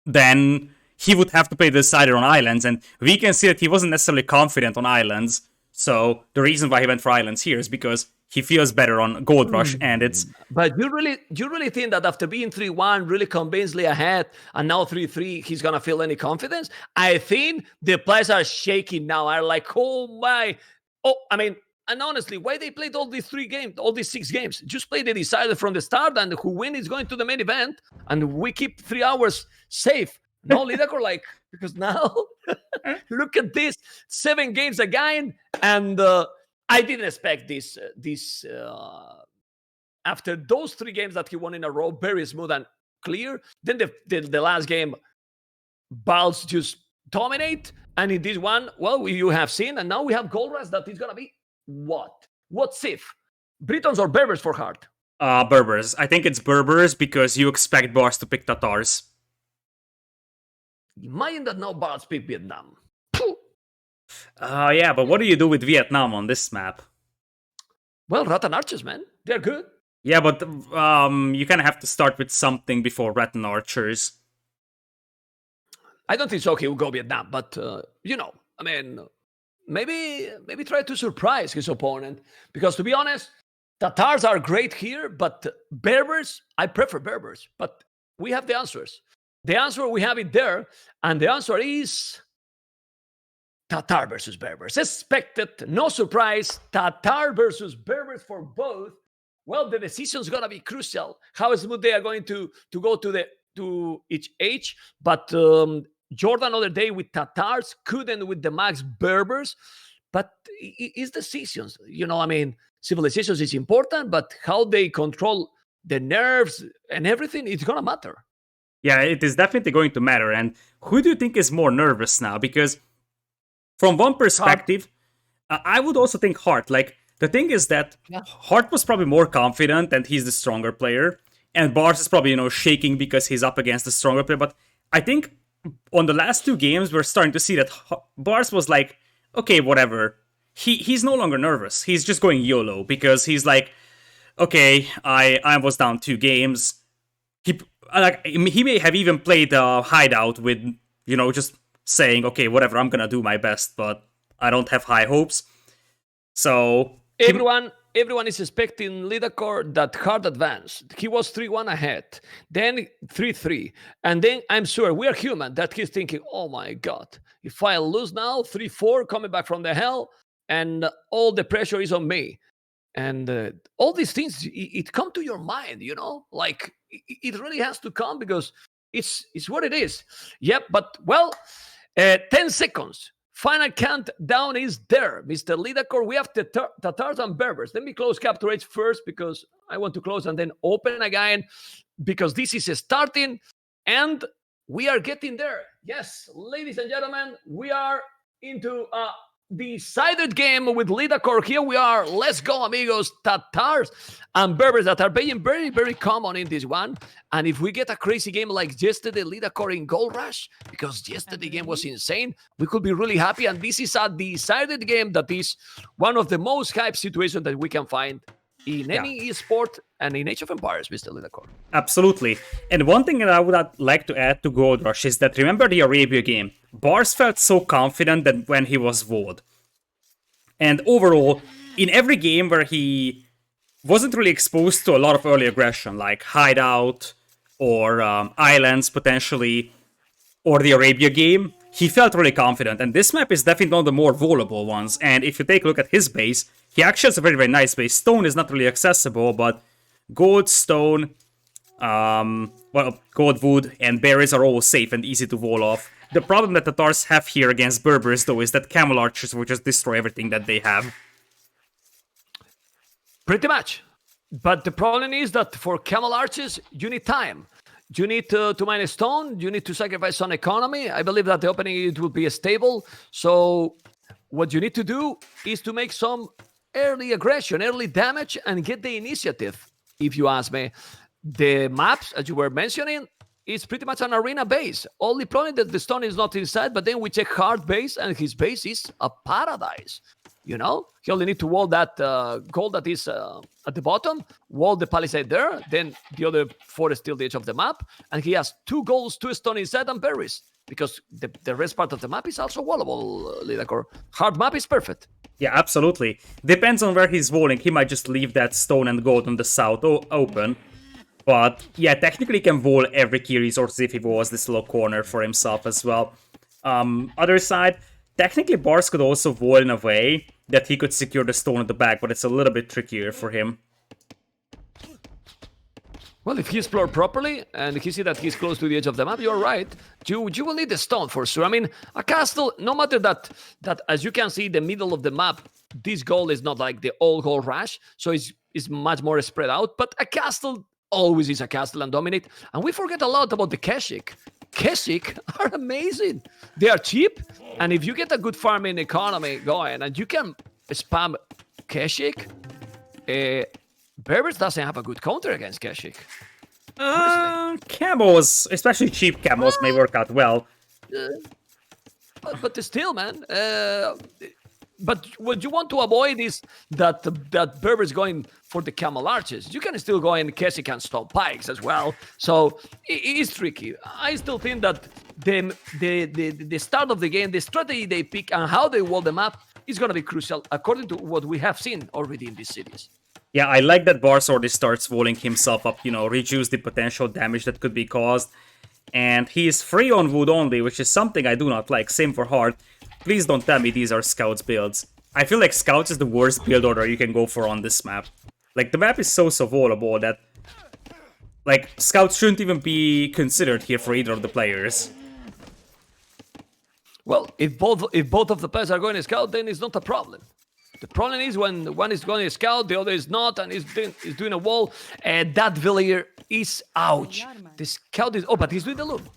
Speaker 1: then he would have to play the decider on Islands, and we can see that he wasn't necessarily confident on Islands, so the reason why he went for Islands here is because he feels better on Gold Rush, and it's...
Speaker 2: But you really think that after being 3-1, really convincingly ahead, and now 3-3, he's going to feel any confidence? I think the players are shaking now, are like, oh my... Oh, I mean, and honestly, why they played all these 6 games? Just play the decider from the start, and who wins is going to the main event, and we keep 3 hours safe. No, Lidakor, like, because now, look at this, 7 games again, and... I didn't expect this after those 3 games that he won in a row, very smooth and clear. Then the last game, Barles just dominate. And in this one, well, you have seen, and now we have Gold Rush that is going to be what? What's if? Britons or Berbers for Hearttt?
Speaker 1: Berbers. I think it's Berbers because you expect Barles to pick Tatars.
Speaker 2: Imagine that now Barles pick Vietnam.
Speaker 1: Yeah, but what do you do with Vietnam on this map?
Speaker 2: Well, Rattan Archers, man. They're good.
Speaker 1: Yeah, but you kind of have to start with something before Rattan Archers.
Speaker 2: I don't think so he will go Vietnam, but, I mean, maybe try to surprise his opponent. Because to be honest, Tatars are great here, but Berbers, I prefer Berbers. But we have the answers. The answer, we have it there, and the answer is Tatar versus Berbers. Expected, no surprise, Tatar versus Berbers for both. Well, the decision's gonna be crucial. How smooth they are going to go to each age, but Jordan other day with Tatars couldn't with the max Berbers, but it's decisions. Civilizations is important, but how they control the nerves and everything, it's gonna matter.
Speaker 1: Yeah, it is definitely going to matter. And who do you think is more nervous now? Because from one perspective, I would also think Hearttt. Like, the thing is that Hearttt was probably more confident and he's the stronger player. And Barles is probably, shaking because he's up against the stronger player. But I think on the last 2 games, we're starting to see that Barles was like, okay, whatever. He's no longer nervous. He's just going YOLO because he's like, okay, I was down 2 games. He may have even played a hideout with, just saying, okay, whatever, I'm gonna do my best, but I don't have high hopes. So
Speaker 2: everyone is expecting Lidakor that Hearttt advance. He was 3-1 ahead, then 3-3, and then I'm sure we are human that he's thinking, oh my god, if I lose now 3-4 coming back from the hell, and all the pressure is on me, and all these things it come to your mind, like it really has to come because it's what it is. Yep, but well. 10 seconds. Final countdown is there, Mr. Lidakor. We have Tatars and Berbers. Let me close capture rates first because I want to close and then open again because this is starting and we are getting there. Yes, ladies and gentlemen, we are into a decided game with Lidakor. Here we are. Let's go, amigos. Tatars and Berbers that are being very, very common in this one. And if we get a crazy game like yesterday, Lidakor in Gold Rush, because yesterday game was insane, we could be really happy. And this is a decided game that is one of the most hype situations that we can find in any esport and in Age of Empires, Mr. Lidakor.
Speaker 1: Absolutely. And one thing that I would like to add to Gold Rush is that remember the Arabia game? Barles felt so confident that when he was Vod. And overall, in every game where he wasn't really exposed to a lot of early aggression, like Hideout or Islands potentially, or the Arabia game, he felt really confident. And this map is definitely one of the more vulnerable ones. And if you take a look at his base, he actually has a very, very nice base. Stone is not really accessible, but gold, stone, gold, wood, and berries are all safe and easy to wall off. The problem that the Tatars have here against Berbers, though, is that Camel Archers will just destroy everything that they have.
Speaker 2: Pretty much. But the problem is that for Camel Archers, you need time. You need to mine a stone. You need to sacrifice some economy. I believe that the opening it will be stable. So what you need to do is to make some early aggression, early damage, and get the initiative, if you ask me. The maps, as you were mentioning, is pretty much an arena base. Only problem that the stone is not inside, but then we check Hearttt base, and his base is a paradise. He only need to wall that gold that is at the bottom, wall the palisade there, then the other 4 is still the edge of the map, and he has 2 golds, 2 stone inside, and berries, because the rest part of the map is also wallable, Lidakor. Hearttt map is perfect.
Speaker 1: Yeah, absolutely. Depends on where he's walling. He might just leave that stone and gold on the south open. But yeah, technically he can wall every key resource if he walls this little corner for himself as well. Other side, technically Barles could also wall in a way that he could secure the stone at the back, but it's a little bit trickier for him.
Speaker 2: Well, if he explored properly and he see that he's close to the edge of the map, you're right. You will need the stone for sure. I mean, a castle, no matter that as you can see, the middle of the map, this goal is not like the all goal rush, so it's much more spread out. But a castle always is a castle and dominate. And we forget a lot about the Keshik. Keshik are amazing. They are cheap, and if you get a good farming economy going and you can spam Keshik, Berbers doesn't have a good counter against Keshik.
Speaker 1: Camos, especially cheap camos, may work out well.
Speaker 2: But still, man. But what you want to avoid is that Berbers going for the camel arches. You can still go in Keshik and stone pikes as well. So it's tricky. I still think that the start of the game, the strategy they pick, and how they wall the map is going to be crucial, according to what we have seen already in these cities.
Speaker 1: Yeah, I like that Barles already starts walling himself up, reduce the potential damage that could be caused. And he is free on wood only, which is something I do not like. Same for Hearttt. Please don't tell me these are Scouts builds. I feel like Scouts is the worst build order you can go for on this map. Like, the map is so vulnerable that, like, Scouts shouldn't even be considered here for either of the players.
Speaker 2: Well, if both of the players are going to scout, then it's not a problem. The problem is when one is going to scout, the other is not, and is doing a wall, and that villager is ouch. The scout is but he's doing the loom.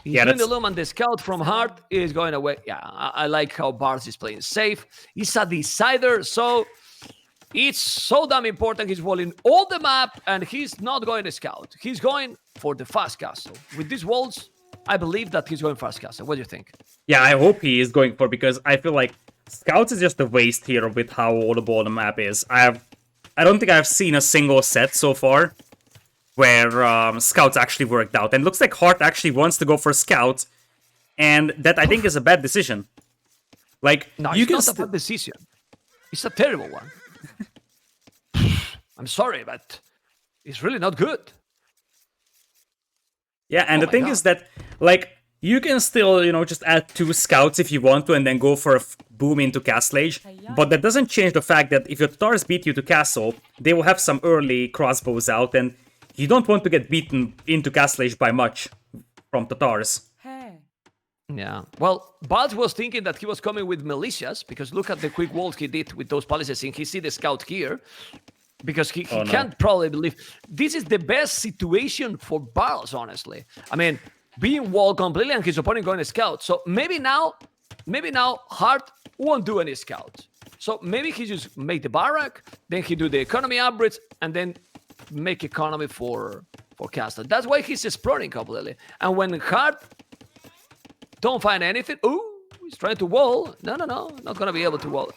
Speaker 2: He's doing the loom, and the scout from Hearttt is going away. Yeah, I like how Barles is playing safe. He's a decider, so it's so damn important. He's walling all the map, and he's not going to scout. He's going for the fast castle. With these walls, I believe that he's going fast castle. What do you think?
Speaker 1: Yeah, I hope he is going for, because I feel like Scouts is just a waste here with how audible the map is. I don't think I've seen a single set so far where Scouts actually worked out. And it looks like Hearttt actually wants to go for Scouts, and that I think is a bad decision. Like,
Speaker 2: no, it's not a bad decision. It's a terrible one. I'm sorry, but it's really not good.
Speaker 1: Yeah, and the thing is that, like, you can still, just add 2 scouts if you want to and then go for a boom into Castle Age. But that doesn't change the fact that if your Tatars beat you to Castle, they will have some early crossbows out, and you don't want to get beaten into Castle Age by much from Tatars.
Speaker 2: Yeah. Well, Barles was thinking that he was coming with militias, because look at the quick walls he did with those palaces, and he see the scout here. Because he can't probably believe. This is the best situation for Barles, honestly. I mean, being walled completely and his opponent going to scout. So maybe now Hearttt won't do any scouts. So maybe he just make the barrack, then he do the economy upgrades, and then make economy for castle. That's why he's exploring completely. And when Hearttt don't find anything, he's trying to wall. No, not gonna be able to wall.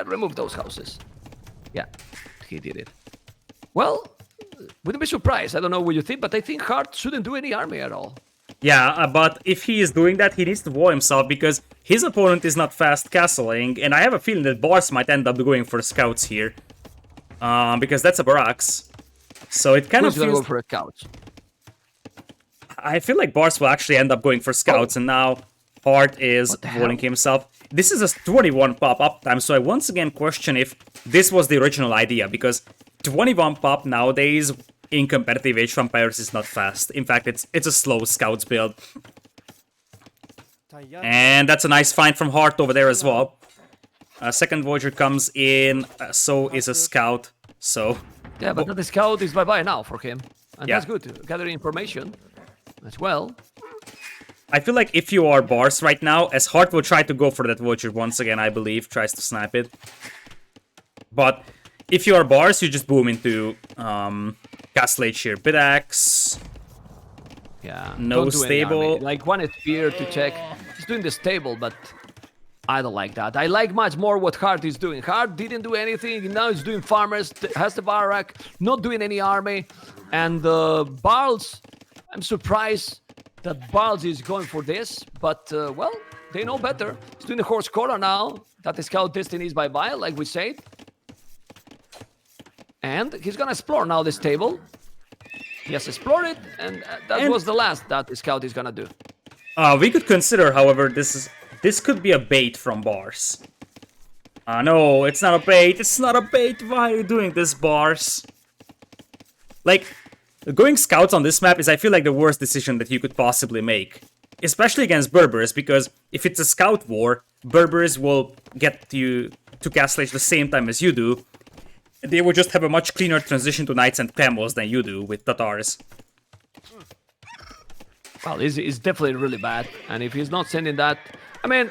Speaker 2: Remove those houses. Yeah. He did it. Well, wouldn't be surprised. I don't know what you think, but I think Hearttt shouldn't do any army at all.
Speaker 1: Yeah, but if he is doing that, he needs to wall himself, because his opponent is not fast castling, and I have a feeling that Barles might end up going for scouts here. Because that's a barracks. So it kind of feels...
Speaker 2: Go for a scout?
Speaker 1: I feel like Barles will actually end up going for scouts, and now Hearttt is walling himself. This is a 21 pop uptime, so I once again question if this was the original idea, because 21 pop nowadays in competitive Age of Empires is not fast. In fact, it's a slow scouts build. And that's a nice find from Hearttt over there as well. Second Voyager comes in, so is a scout, so...
Speaker 2: Yeah, but the scout is bye-bye now for him. And that's good, gathering information as well.
Speaker 1: I feel like if you are Barles right now, as Hearttt will try to go for that Vulture once again, I believe, tries to snap it. But if you are Barles, you just boom into Castle Age here. Bidax.
Speaker 2: Yeah.
Speaker 1: No stable.
Speaker 2: Like one spear to check. He's doing the stable, but I don't like that. I like much more what Hearttt is doing. Hearttt didn't do anything. Now he's doing farmers, has the barrack, not doing any army. And Barles, I'm surprised that Barles is going for this, but, well, they know better. He's doing the horse corner now, that the scout destiny is bye-bye, like we said. And he's gonna explore now this table. He has explored it, and that was the last that the scout is gonna do.
Speaker 1: We could consider, however, this could be a bait from Barles. No, it's not a bait, it's not a bait. Why are you doing this, Barles? Like, Going scouts on this map is, I feel like, the worst decision that you could possibly make. Especially against Berbers, because if it's a scout war, Berbers will get you to Castle Age the same time as you do. They will just have a much cleaner transition to Knights and Camels than you do with Tatars.
Speaker 2: Well, it's definitely really bad. And if he's not sending that... I mean,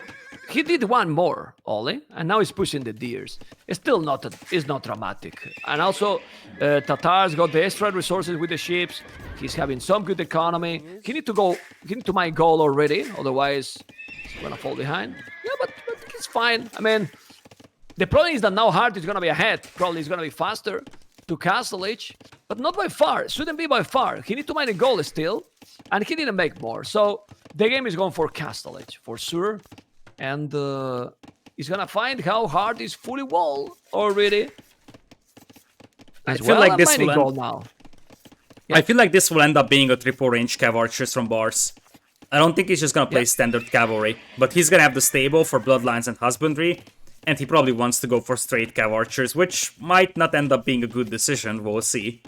Speaker 2: he did one more, Oli, and now he's pushing the deers. It's still not it's not dramatic. And also, Tatars got the extra resources with the ships. He's having some good economy. He need to mine gold already, otherwise he's gonna fall behind. Yeah, but it's fine. I mean, the problem is that now Hearttt is gonna be ahead. Probably he's gonna be faster to Castle Age, but not by far. Shouldn't be by far. He need to mine the gold still, and he didn't make more. So the game is going for Castle Age for sure. And he's gonna find how Hearttt is fully walled already.
Speaker 1: I feel like this will
Speaker 2: gold now.
Speaker 1: Yeah. I feel like this will end up being a triple range Cav Archers from Barles. I don't think he's just gonna play standard cavalry, but he's gonna have the stable for Bloodlines and Husbandry, and he probably wants to go for straight Cav Archers, which might not end up being a good decision. We'll see.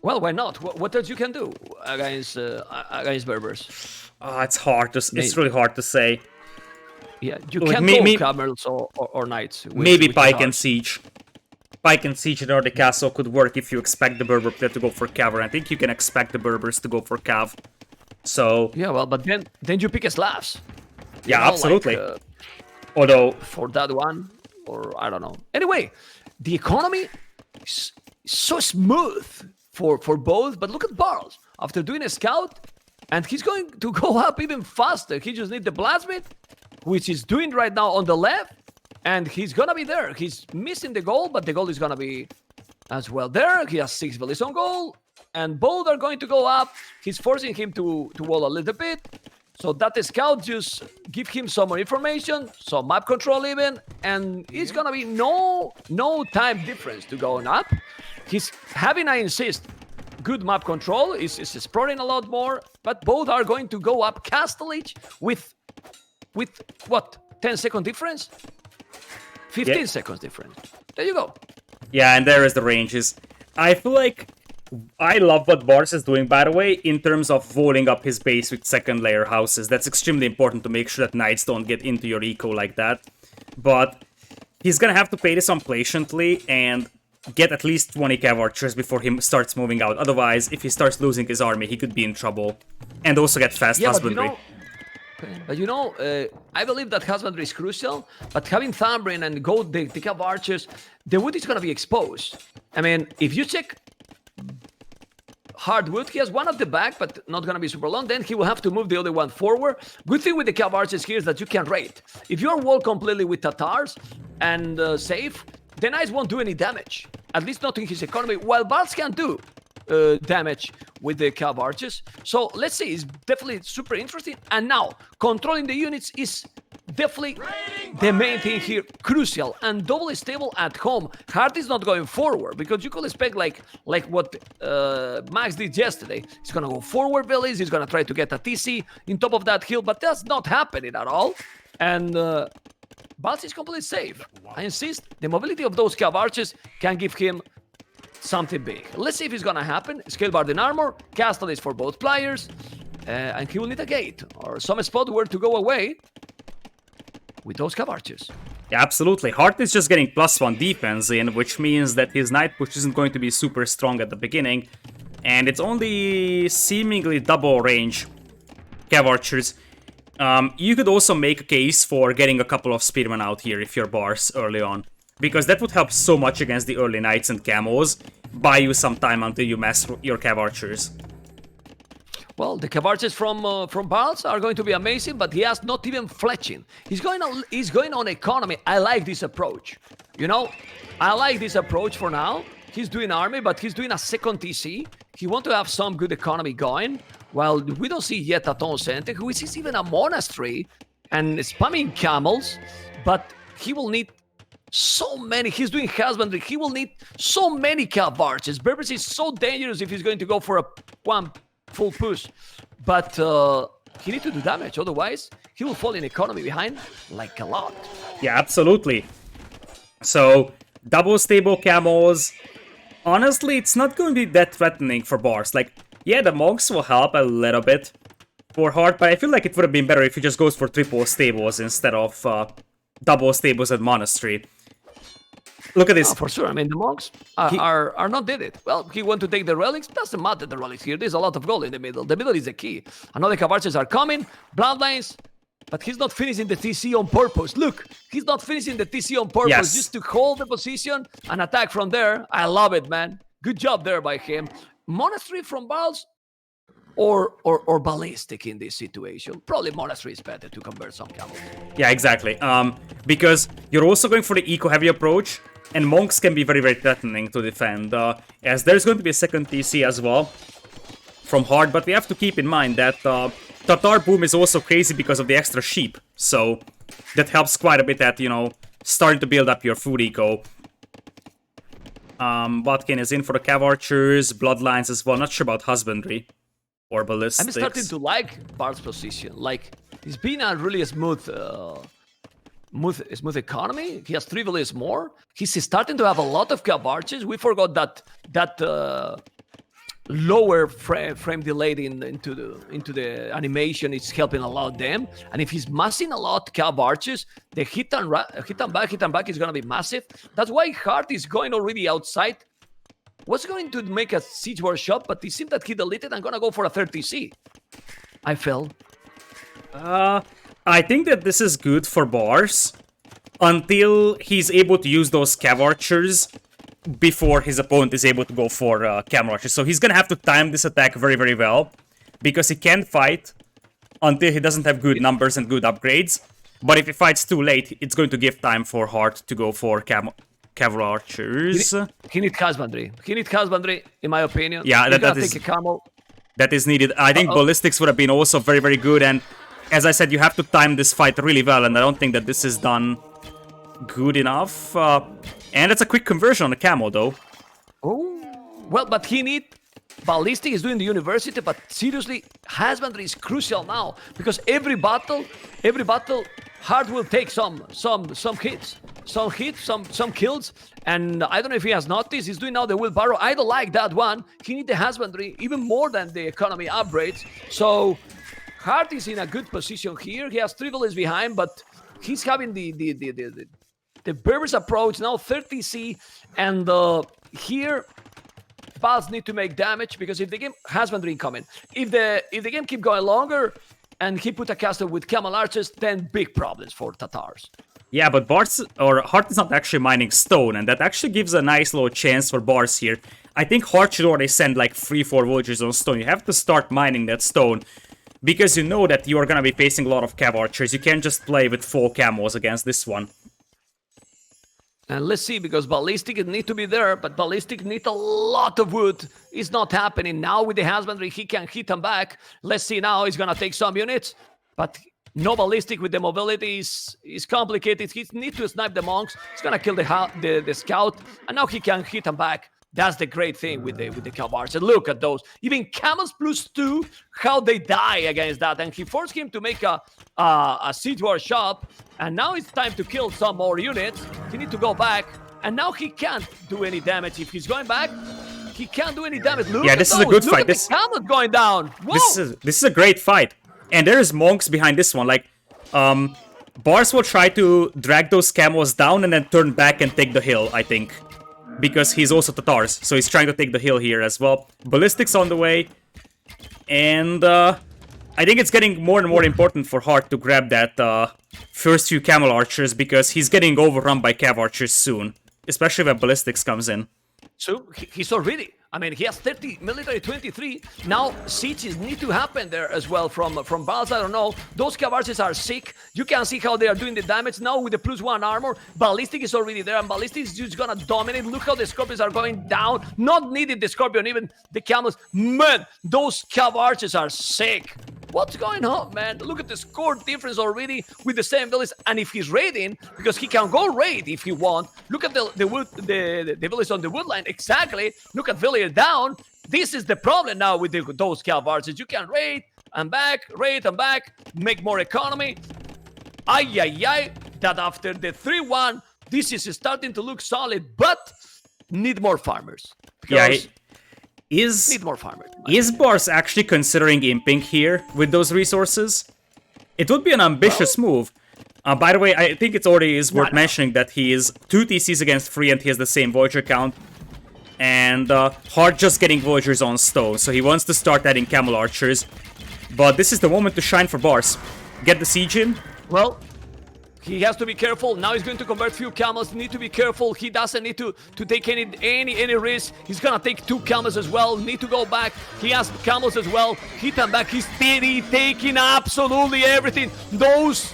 Speaker 2: Well, why not? What else you can do against Berbers?
Speaker 1: It's hard to. It's really hard to say.
Speaker 2: Yeah, you can't go camels or knights.
Speaker 1: Maybe Pike and Siege. Pike and Siege in the castle could work if you expect the Berber player to go for Cav. I think you can expect the Berbers to go for Cav. So
Speaker 2: yeah, well, but then you pick a Slavs.
Speaker 1: Yeah, absolutely. Like, although
Speaker 2: for that one, or I don't know. Anyway, the economy is so smooth for both. But look at Barles after doing a scout. And he's going to go up even faster. He just needs the Blasmith, which he's doing right now on the left. And he's going to be there. He's missing the goal, but the goal is going to be as well there. He has 6 villas on goal. And both are going to go up. He's forcing him to wall a little bit. So that the scout just give him some more information, some map control even. And it's going to be no time difference to going up. He's having, I insist, good map control, is exploring a lot more, but both are going to go up Castle Age with what, 10-second difference? 15 seconds difference. There you go.
Speaker 1: Yeah, and there is the ranges. I feel like I love what Barles is doing, by the way, in terms of walling up his base with second layer houses. That's extremely important to make sure that knights don't get into your eco like that. But he's gonna have to play this on patiently and get at least 20 Cav Archers before he starts moving out. Otherwise, if he starts losing his army, he could be in trouble. And also get fast Husbandry.
Speaker 2: But I believe that Husbandry is crucial, but having Thumbrin and the Cav Archers, the wood is going to be exposed. I mean, if you check Hardwood, he has one at the back, but not going to be super long. Then he will have to move the other one forward. Good thing with the Cav Archers here is that you can raid. If you're walled completely with Tatars and safe, the knights won't do any damage, at least not in his economy, while Barles can do damage with the Cav Archers. So let's see, it's definitely super interesting. And now, controlling the units is definitely the main thing here, crucial. And double stable at home. Hearttt is not going forward, because you could expect like what Max did yesterday. He's gonna go forward villas, he's gonna try to get a TC in top of that hill, but that's not happening at all. And Barles is completely safe. I insist, the mobility of those Cav Archers can give him something big. Let's see if it's gonna happen. Scalebard in armor, Castle is for both players, and he will need a gate or some spot where to go away with those Cav Archers.
Speaker 1: Yeah, absolutely. Hearttt is just getting +1 defense in, which means that his Knight push isn't going to be super strong at the beginning, and it's only seemingly double range Cav Archers. You could also make a case for getting a couple of Spearmen out here if you're Barles early on, because that would help so much against the early Knights and Camos, buy you some time until you mess your Cav Archers.
Speaker 2: Well, the Cav Archers from Barles are going to be amazing, but he has not even fletching. He's going on economy. I like this approach. You know, I like this approach for now. He's doing army, but he's doing a second TC. He wants to have some good economy going. While we don't see yet a Ton Center, who is even a monastery and spamming camels, but he will need so many. He's doing husbandry. He will need so many Cav Archers. Berbers is so dangerous if he's going to go for one full push, but he needs to do damage. Otherwise, he will fall in economy behind like a lot.
Speaker 1: Yeah, absolutely. So double stable camels. honestly, it's not going to be that threatening for Barles. Like, yeah, the monks will help a little bit for Hearttt, but I feel like it would have been better if he just goes for triple stables instead of double stables at monastery. Look at this.
Speaker 2: Oh, for sure. I mean, the monks are not did it. Well, he want to take the relics. Doesn't matter the relics here. There's a lot of gold in the middle. The middle is the key. Another Cavarches are coming. Bloodlines. But he's not finishing the TC on purpose. Look, he's not finishing the TC on purpose just to hold the position and attack from there. I love it, man. Good job there by him. Monastery from Barles or ballistic in this situation? Probably monastery is better to convert some camels.
Speaker 1: Yeah, exactly. Because you're also going for the eco-heavy approach, and monks can be very, very threatening to defend. As there's going to be a second TC as well from Hearttt, but we have to keep in mind that Tatar Boom is also crazy because of the extra sheep. So that helps quite a bit at, you know, starting to build up your food eco. Botkin is in for the Cav Archers, Bloodlines as well. Not sure about Husbandry or Ballistics.
Speaker 2: I'm starting to like Bart's position. Like, he's been a really smooth economy. He has 3 villages more. He's starting to have a lot of Cav Archers. We forgot that lower frame delay into the animation is helping a lot them. And if he's massing a lot Cav Archers, the hit and back is gonna be massive. That's why Hearttt is going already outside. Was going to make a siege workshop, but it seemed that he deleted and gonna go for a 30C. I fell.
Speaker 1: I think that this is good for Barles until he's able to use those Cav Archers before his opponent is able to go for Camel Archers. So he's gonna have to time this attack very, very well, because he can't fight until he doesn't have good numbers and good upgrades. But if he fights too late, it's going to give time for Hearttt to go for Cavalry Archers.
Speaker 2: He needs husbandry. He needs husbandry, in my opinion.
Speaker 1: Yeah, that is needed. I think Ballistics would have been also very, very good. And as I said, you have to time this fight really well. And I don't think that this is done good enough. And it's a quick conversion on the Camel, though.
Speaker 2: Oh, well, but he need... Ballistic is doing the university, but seriously, husbandry is crucial now. Because every battle, Hearttt will take some hits. Some kills, and I don't know if he has noticed, he's doing now the wheelbarrow. I don't like that one. He needs the husbandry even more than the economy upgrades. So Hearttt is in a good position here. He has 3 villages behind, but he's having the Berbers approach now, 30C, and here Barles need to make damage, because if the game husbandry incoming, if the game keep going longer and he put a caster with Camel Archers, then big problems for Tatars.
Speaker 1: Yeah, but Hearttt is not actually mining stone, and that actually gives a nice little chance for Barles here. I think Hearttt should already send like 3-4 villagers on stone. You have to start mining that stone, because you know that you are gonna be facing a lot of Cav Archers. You can't just play with full camels against this one.
Speaker 2: And let's see, because Ballistic need to be there, but Ballistic need a lot of wood. It's not happening. Now with the husbandry, he can hit them back. Let's see now, he's gonna take some units, but no Ballistic with the mobility is complicated. He needs to snipe the monks. He's gonna kill the scout, and now he can hit them back. That's the great thing with the Cav Archers. Look at those. Even camels +2, how they die against that. And he forced him to make a siege workshop. And now it's time to kill some more units. He needs to go back. And now he can't do any damage. If he's going back, he can't do any damage. Look,
Speaker 1: yeah, this is a good fight.
Speaker 2: This camel going down. Whoa.
Speaker 1: This is a great fight. And there's monks behind this one. Like, Barles will try to drag those camels down and then turn back and take the hill, I think. Because he's also Tatars, so he's trying to take the hill here as well. Ballistics on the way. And I think it's getting more and more important for Hearttt to grab that first few Camel Archers, because he's getting overrun by Cav Archers soon. Especially when Ballistics comes in.
Speaker 2: So he's already... I mean, he has 30, military 23. Now, sieges need to happen there as well from Barles. I don't know. Those Cav Archers are sick. You can see how they are doing the damage now with the +1 armor. Ballistic is already there, and Ballistic is just gonna dominate. Look how the Scorpions are going down. Not needed the Scorpion, even the Camels. Man, those Cav Archers are sick. What's going on, man? Look at the score difference already with the same village. And if he's raiding, because he can go raid if he wants. Look at the village on the woodline. Exactly. Look at village down. This is the problem now with those Cav Archers. You can raid and back, make more economy. That after the 3-1, this is starting to look solid. But need more farmers.
Speaker 1: Yeah,
Speaker 2: Because
Speaker 1: is
Speaker 2: need more farmers.
Speaker 1: Barles actually considering imping here with those resources? It would be an ambitious move. By the way, I think it already is worth mentioning that he is 2 TCs against 3 and he has the same Voyager count. And Hearttt just getting Voyagers on stone, so he wants to start adding Camel Archers. But this is the moment to shine for Barles. Get the siege in.
Speaker 2: Well, he has to be careful. Now he's going to convert few camels. Need to be careful. He doesn't need to take any risk. He's gonna take 2 camels as well. Need to go back. He has camels as well. Hit them back. He's taking absolutely everything. Those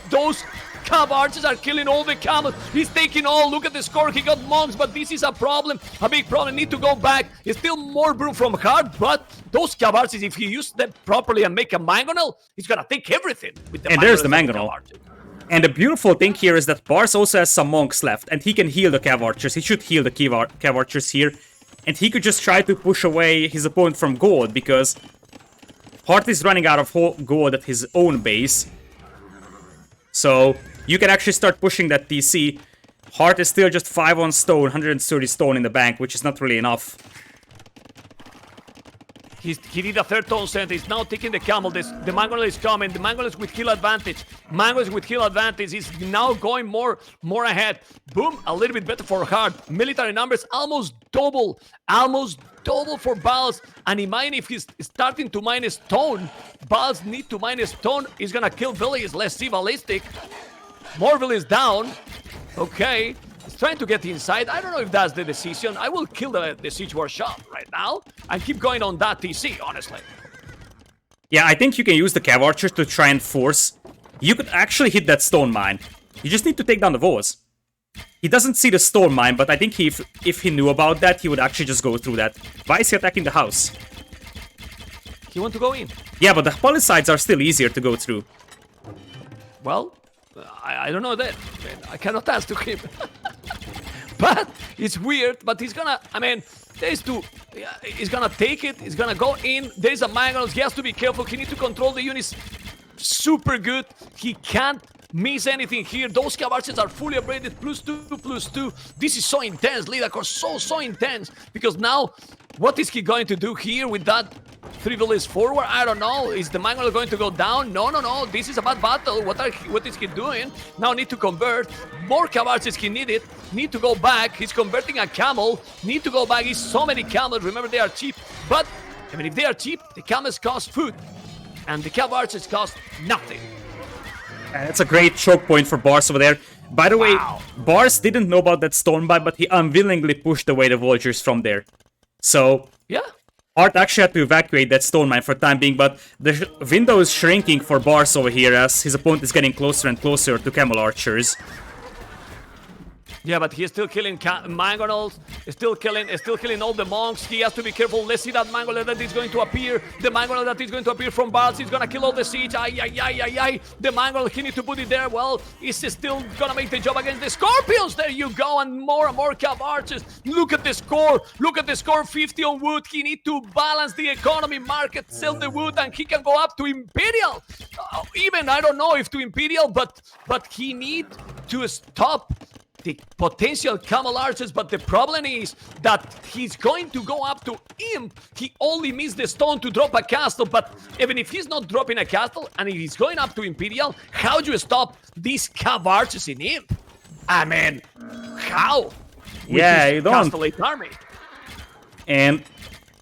Speaker 2: Cav archers are killing all the camels. He's taking all. Look at the score. He got monks, but this is a problem. A big problem. Need to go back. It's still more brew from Hearttt, but those Cav archers, if he uses them properly and make a mangonel, he's gonna take everything with the
Speaker 1: and there's the mangonel. And the beautiful thing here is that Barles also has some monks left, and he can heal the Cav archers. He should heal the Cav archers here, and he could just try to push away his opponent from gold, because Hearttt is running out of gold at his own base. So you can actually start pushing that TC. Hearttt is still just 5 on stone, 130 stone in the bank, which is not really enough.
Speaker 2: He did a 3rd tone center. He's now taking the camel. The mangonel is coming. The mangonel is with heal advantage. Mango is with heal advantage. He's now going more ahead. Boom, a little bit better for Hearttt. Military numbers almost double for Barles. And imagine if he's starting to mine stone. Barles need to mine stone. He's gonna kill villages. Let's see ballistic. More villages down. Okay. He's trying to get inside. I don't know if that's the decision. I will kill the siege workshop right now and keep going on that TC, honestly.
Speaker 1: Yeah, I think you can use the Cav archers to try and force. You could actually hit that stone mine. You just need to take down the Voz. He doesn't see the stone mine, but I think if he knew about that, he would actually just go through that. Why is he attacking the house?
Speaker 2: He want to go in.
Speaker 1: Yeah, but the palisades are still easier to go through.
Speaker 2: Well, I don't know that. I cannot ask to him. But it's weird, but he's gonna, I mean, there's 2. He's gonna take it, he's gonna go in. There's a mangonel, he has to be careful. He needs to control the units super good. He can't miss anything here. Those Cav archers are fully upgraded, +2. This is so intense, Lidakor, so intense. Because now, what is he going to do here with that 3 villages forward? I don't know. Is the mangonel going to go down? No. This is a bad battle. What is he doing? Now need to convert. More Cav archers he needed. Need to go back. He's converting a camel. Need to go back. He's so many camels. Remember, they are cheap. But, I mean, if they are cheap, the camels cost food. And the Cav archers cost nothing.
Speaker 1: That's a great choke point for Barles over there. By the way, Barles didn't know about that stone bind, but he unwillingly pushed away the Voyagers from there. So,
Speaker 2: yeah.
Speaker 1: Hearttt actually had to evacuate that stone mine for the time being, but the window is shrinking for Barles over here as his opponent is getting closer and closer to Camel Archers.
Speaker 2: Yeah, but he's still killing mangonels, still killing all the monks. He has to be careful. Let's see that mangonel that is going to appear. The mangonel that is going to appear from Barles is gonna kill all the siege. Ay. The mangonel, he needs to put it there. Well, he's still gonna make the job against the scorpions. There you go, and more Cav archers. Look at the score. 50 on wood. He needs to balance the economy market, sell the wood, and he can go up to Imperial. Even, I don't know if to Imperial, but he needs to stop the potential Camel archers, but the problem is that he's going to go up to Imp. He only missed the stone to drop a castle, but even if he's not dropping a castle and he's going up to Imperial, how do you stop these Cav archers in Imp? I mean, how?
Speaker 1: Yeah, you don't.
Speaker 2: Castellate army.
Speaker 1: And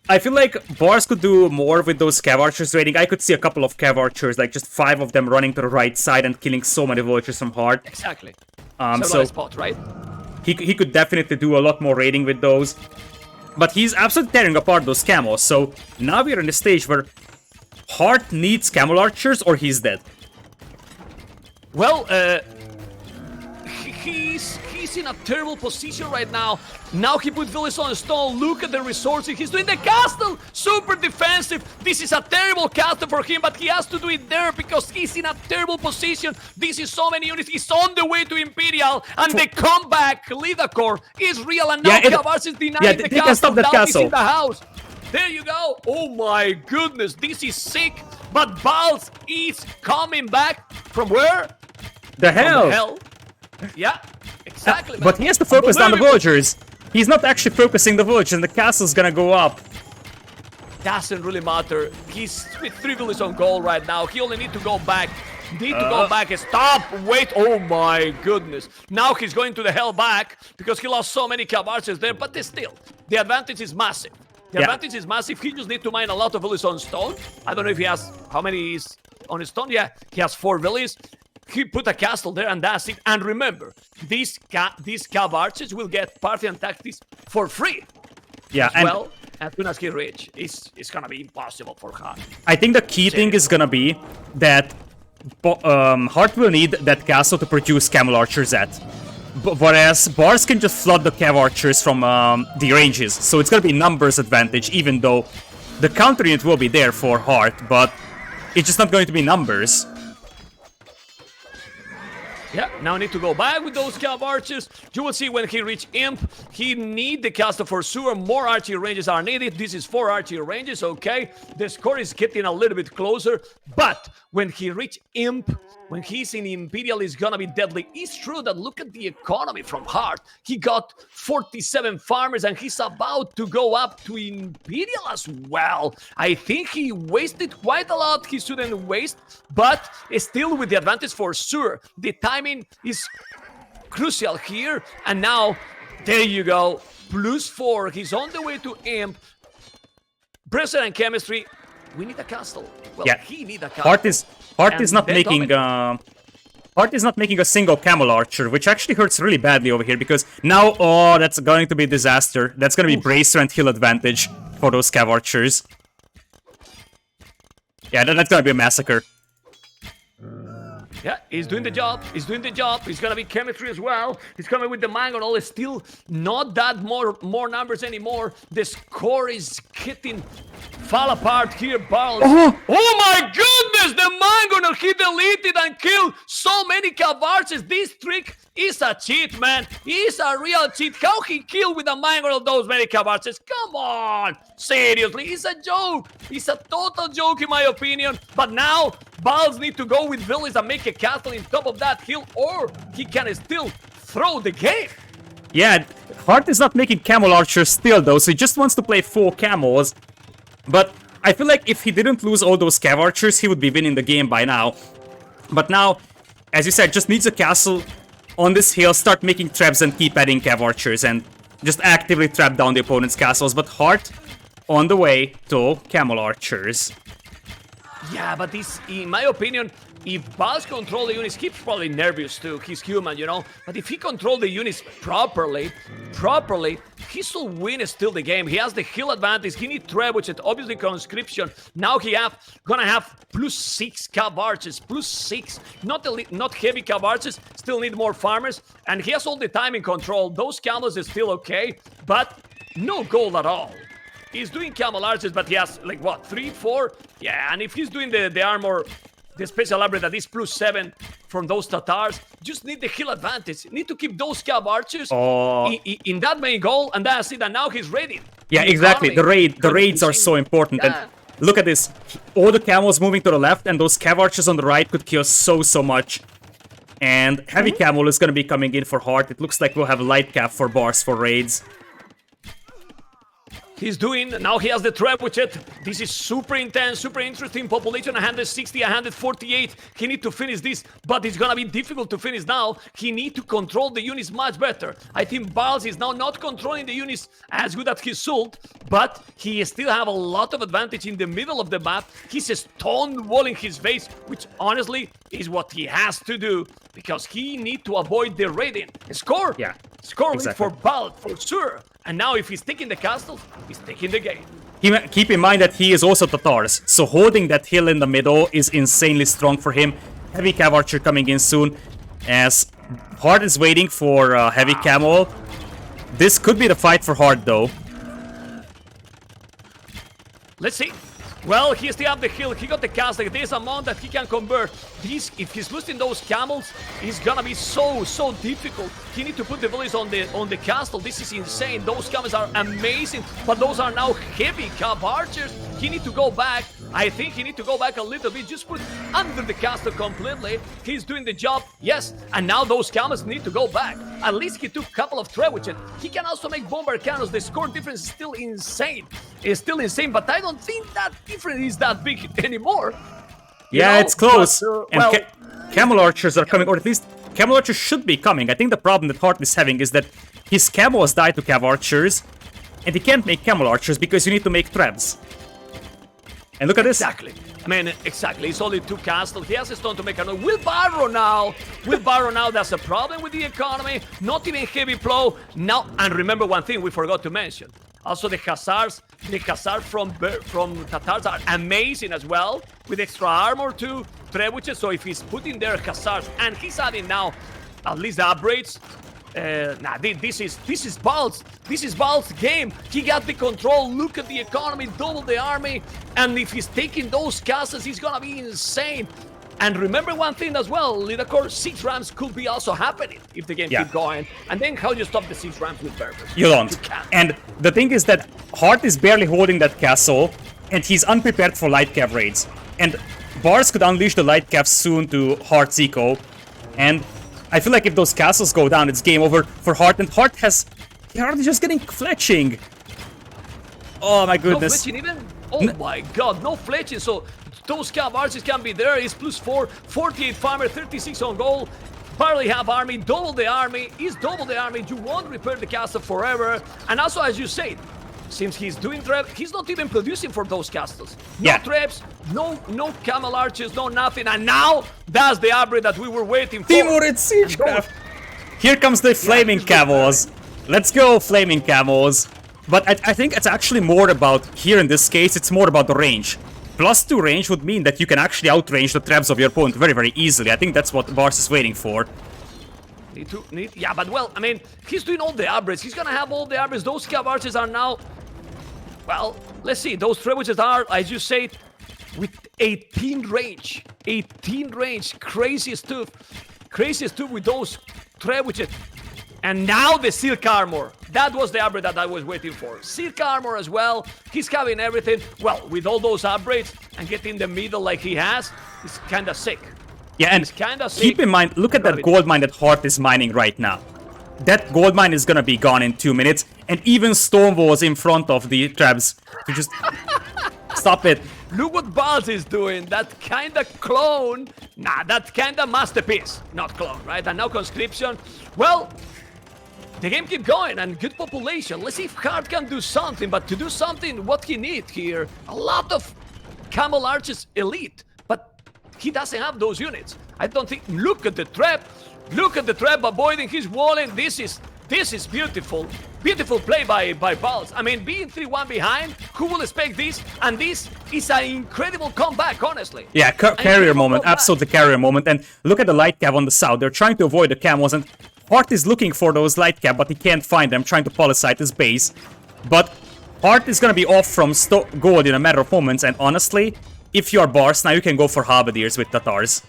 Speaker 1: I feel like Barles could do more with those Cav archers raiding. I could see a couple of Cav archers, like just 5 of them running to the right side and killing so many Voyagers from Hearttt.
Speaker 2: Exactly.
Speaker 1: So
Speaker 2: spot, right?
Speaker 1: He could definitely do a lot more raiding with those. But he's absolutely tearing apart those Camos. So now we're in a stage where Hearttt needs Camel archers or he's dead.
Speaker 2: Well, he's in a terrible position right now. Now he put villages on stone. Look at the resources. He's doing the castle. Super defensive. This is a terrible castle for him, but he has to do it there because he's in a terrible position. This is so many units. He's on the way to Imperial, and the comeback, Lidakor, is real. And now Cav is denying the castle.
Speaker 1: Can stop that castle.
Speaker 2: In the house. There you go. Oh my goodness. This is sick. But Barles is coming back from where?
Speaker 1: The hell?
Speaker 2: From hell. Yeah, exactly.
Speaker 1: But he has to focus on the Voyagers. He's not actually focusing the village, and the castle's gonna go up.
Speaker 2: Doesn't really matter. He's with 3 villages on goal right now. He only need to go back. Need to go back. Stop! Wait! Oh my goodness! Now he's going to the hell back because he lost so many cav archers there. But still, the advantage is massive. The advantage is massive. He just need to mine a lot of villages on stone. I don't know if he has how many is on his stone. Yeah, he has 4 villages. He put a castle there, and that's it. And remember, these cav archers will get party and tactics for free.
Speaker 1: Yeah,
Speaker 2: as well. As soon as he reach, it's gonna be impossible for Hearttt.
Speaker 1: I think the key thing is gonna be that Hearttt will need that castle to produce camel archers at. Whereas Barles can just flood the cav archers from the ranges, so it's gonna be numbers advantage, even though the counter unit will be there for Hearttt, but it's just not going to be numbers.
Speaker 2: Yeah, now need to go back with those cav archers. You will see when he reach Imp, he need the castle for sure. More archery ranges are needed. This is 4 archery ranges, okay? The score is getting a little bit closer, but when he reach Imp, when he's in Imperial, it's gonna be deadly. It's true that look at the economy from Hearttt. He got 47 farmers and he's about to go up to Imperial as well. I think he wasted quite a lot. He shouldn't waste, but still with the advantage for sure. The timing is crucial here. And now, there you go. +4. He's on the way to Imp. Pressure and chemistry. We need a castle. Well,
Speaker 1: yeah,
Speaker 2: he need a castle.
Speaker 1: Hearttt is not making Hearttt is not making a single camel archer, which actually hurts really badly over here because now, oh, that's going to be a disaster. That's going to be bracer and heal advantage for those cav archers. Yeah, that's going to be a massacre.
Speaker 2: Yeah, he's doing the job. He's doing the job. He's gonna be chemistry as well. He's coming with the mangonel. It's still not that more numbers anymore. The score is getting fall apart here, Barles. Oh my goodness! The mangonel, he deleted and killed so many cav archers. This trick is a cheat, man. It's a real cheat. How he killed with a mangonel those many cav archers? Come on! Seriously, it's a joke. It's a total joke in my opinion. But now, Barles need to go with villains and make a castle in top of that hill, or he can still throw the game.
Speaker 1: Yeah, Hearttt is not making camel archers still though, so he just wants to play 4 camels. But I feel like if he didn't lose all those cav archers, he would be winning the game by now. But now, as you said, just needs a castle on this hill, start making traps and keep adding cav archers and just actively trap down the opponent's castles. But Hearttt on the way to camel archers.
Speaker 2: Yeah, but this, in my opinion, if Barles control the units, he's probably nervous too. He's human, you know. But if he control the units properly, he should win still the game. He has the heal advantage. He needs trebuchet, and obviously conscription. Now he gonna have +6 cav archers, +6. Not heavy cav archers. Still need more farmers, and he has all the time in control. Those camels is still okay, but no gold at all. He's doing camel archers, but he has like what, 3, 4? Yeah, and if he's doing the armor, the special upgrade that is +7 from those Tatars, just need the heal advantage. Need to keep those cav archers in that main goal, and that's it. And now he's ready.
Speaker 1: Yeah, exactly. The raids are so important.
Speaker 2: Yeah.
Speaker 1: And look at this. All the camels moving to the left, and those cav archers on the right could kill so much. And heavy camel is going to be coming in for Hearttt. It looks like we'll have light cav for Barles for raids.
Speaker 2: He's doing, now he has the trebuchet. This is super intense, super interesting. Population 160, 148. He need to finish this, but it's gonna be difficult to finish now. He need to control the units much better. I think Barles is now not controlling the units as good as he should, but he still have a lot of advantage in the middle of the map. He's stonewalling his base, which honestly is what he has to do, because he need to avoid the raiding. Score!
Speaker 1: Yeah,
Speaker 2: score
Speaker 1: exactly.
Speaker 2: For Barles, for sure. And now if he's taking the castle, he's taking the game.
Speaker 1: Keep in mind that he is also Tatars, so holding that hill in the middle is insanely strong for him. Heavy cav archer coming in soon, as Hearttt is waiting for heavy camel. This could be the fight for Hearttt though.
Speaker 2: Let's see. Well, he still have the hill. He got the castle. There's a amount that he can convert. This, if he's losing those camels, it's gonna be so difficult. He need to put the village on the castle. This is insane. Those camels are amazing, but those are now heavy cav archers. He need to go back I think he need to go back a little bit, just put under the castle completely. He's doing the job, yes, and now those camels need to go back. At least he took a couple of trebuchet. He can also make bomber cannons. The score difference is still insane. It's still insane, but I don't think that difference is that big anymore.
Speaker 1: Yeah, it's close.
Speaker 2: But,
Speaker 1: and camel archers are coming, or at least camel archers should be coming. I think the problem that Hearttt is having is that his camels die to cav archers, and he can't make camel archers because you need to make trebs. And look at this.
Speaker 2: Exactly. I mean, exactly. It's only 2 castles. He has a stone to make another. Will borrow now. That's a problem with the economy. Not even heavy plow. Now, and remember one thing we forgot to mention. Also, the Khazars from Tatars are amazing as well, with extra armor too, trebuchets. So if he's putting their Khazars, and he's adding now at least the upgrades. This is Barles. This is Barles' game. He got the control. Look at the economy, double the army, and if he's taking those castles, he's gonna be insane. And remember one thing as well, Lidacor, siege rams could be also happening if the game keep going. And then how do you stop the siege rams with berbers?
Speaker 1: You don't. And the thing is that Hearttt is barely holding that castle, and he's unprepared for light cav raids. And Barles could unleash the light cav soon to Heartt's eco, and I feel like if those castles go down, it's game over for Hearttt, and Hearttt is just getting fletching. Oh my goodness.
Speaker 2: No fletching even? Oh my god, no fletching, so those cav archers can be there. He's +4, 48 farmer, 36 on goal. Barely have army, double the army. He's double the army. You won't repair the castle forever. And also, as you said, since he's doing trap, he's not even producing for those castles. No traps, no camel archers, no nothing. And now, that's the upgrade that we were waiting for.
Speaker 1: Timorid Siegecraft! Here comes the flaming camels. Let's go, flaming camels. But I think it's actually more about, here in this case, it's more about the range. +2 range would mean that you can actually outrange the traps of your opponent very, very easily. I think that's what Barles is waiting for.
Speaker 2: Yeah, but well, I mean, he's doing all the upgrades. He's gonna have all the upgrades. Those cav archers are now, well, let's see. Those trebuchets are, as you said, with 18 range. 18 range. Crazy stuff. Crazy stuff with those trebuchets. And now the silk armor. That was the upgrade that I was waiting for. Silk armor as well. He's having everything. Well, with all those upgrades and getting the middle like he has, it's kind of sick.
Speaker 1: Yeah, and keep in mind, look at that gold mine that Hearttt is mining right now. That gold mine is gonna be gone in 2 minutes, and even stone walls in front of the traps to just stop it.
Speaker 2: Look what Barles is doing. That kind of clone. Nah, that kind of masterpiece. Not clone, right? And now conscription. Well, the game keep going, and good population. Let's see if Hearttt can do something, but to do something, what he need here? A lot of camel archers elite, but he doesn't have those units. I don't think, look at the trap avoiding his walling. This is beautiful. Beautiful play by Barles. I mean, being 3-1 behind, who will expect this? And this is an incredible comeback, honestly.
Speaker 1: Yeah, carrier moment, absolutely carrier moment. And look at the light cav on the south. They're trying to avoid the camels, and Hearttt is looking for those light cav, but he can't find them, trying to policite his base. But Hearttt is gonna be off from gold in a matter of moments, and honestly, if you're Barles, now you can go for halberdiers with Tatars.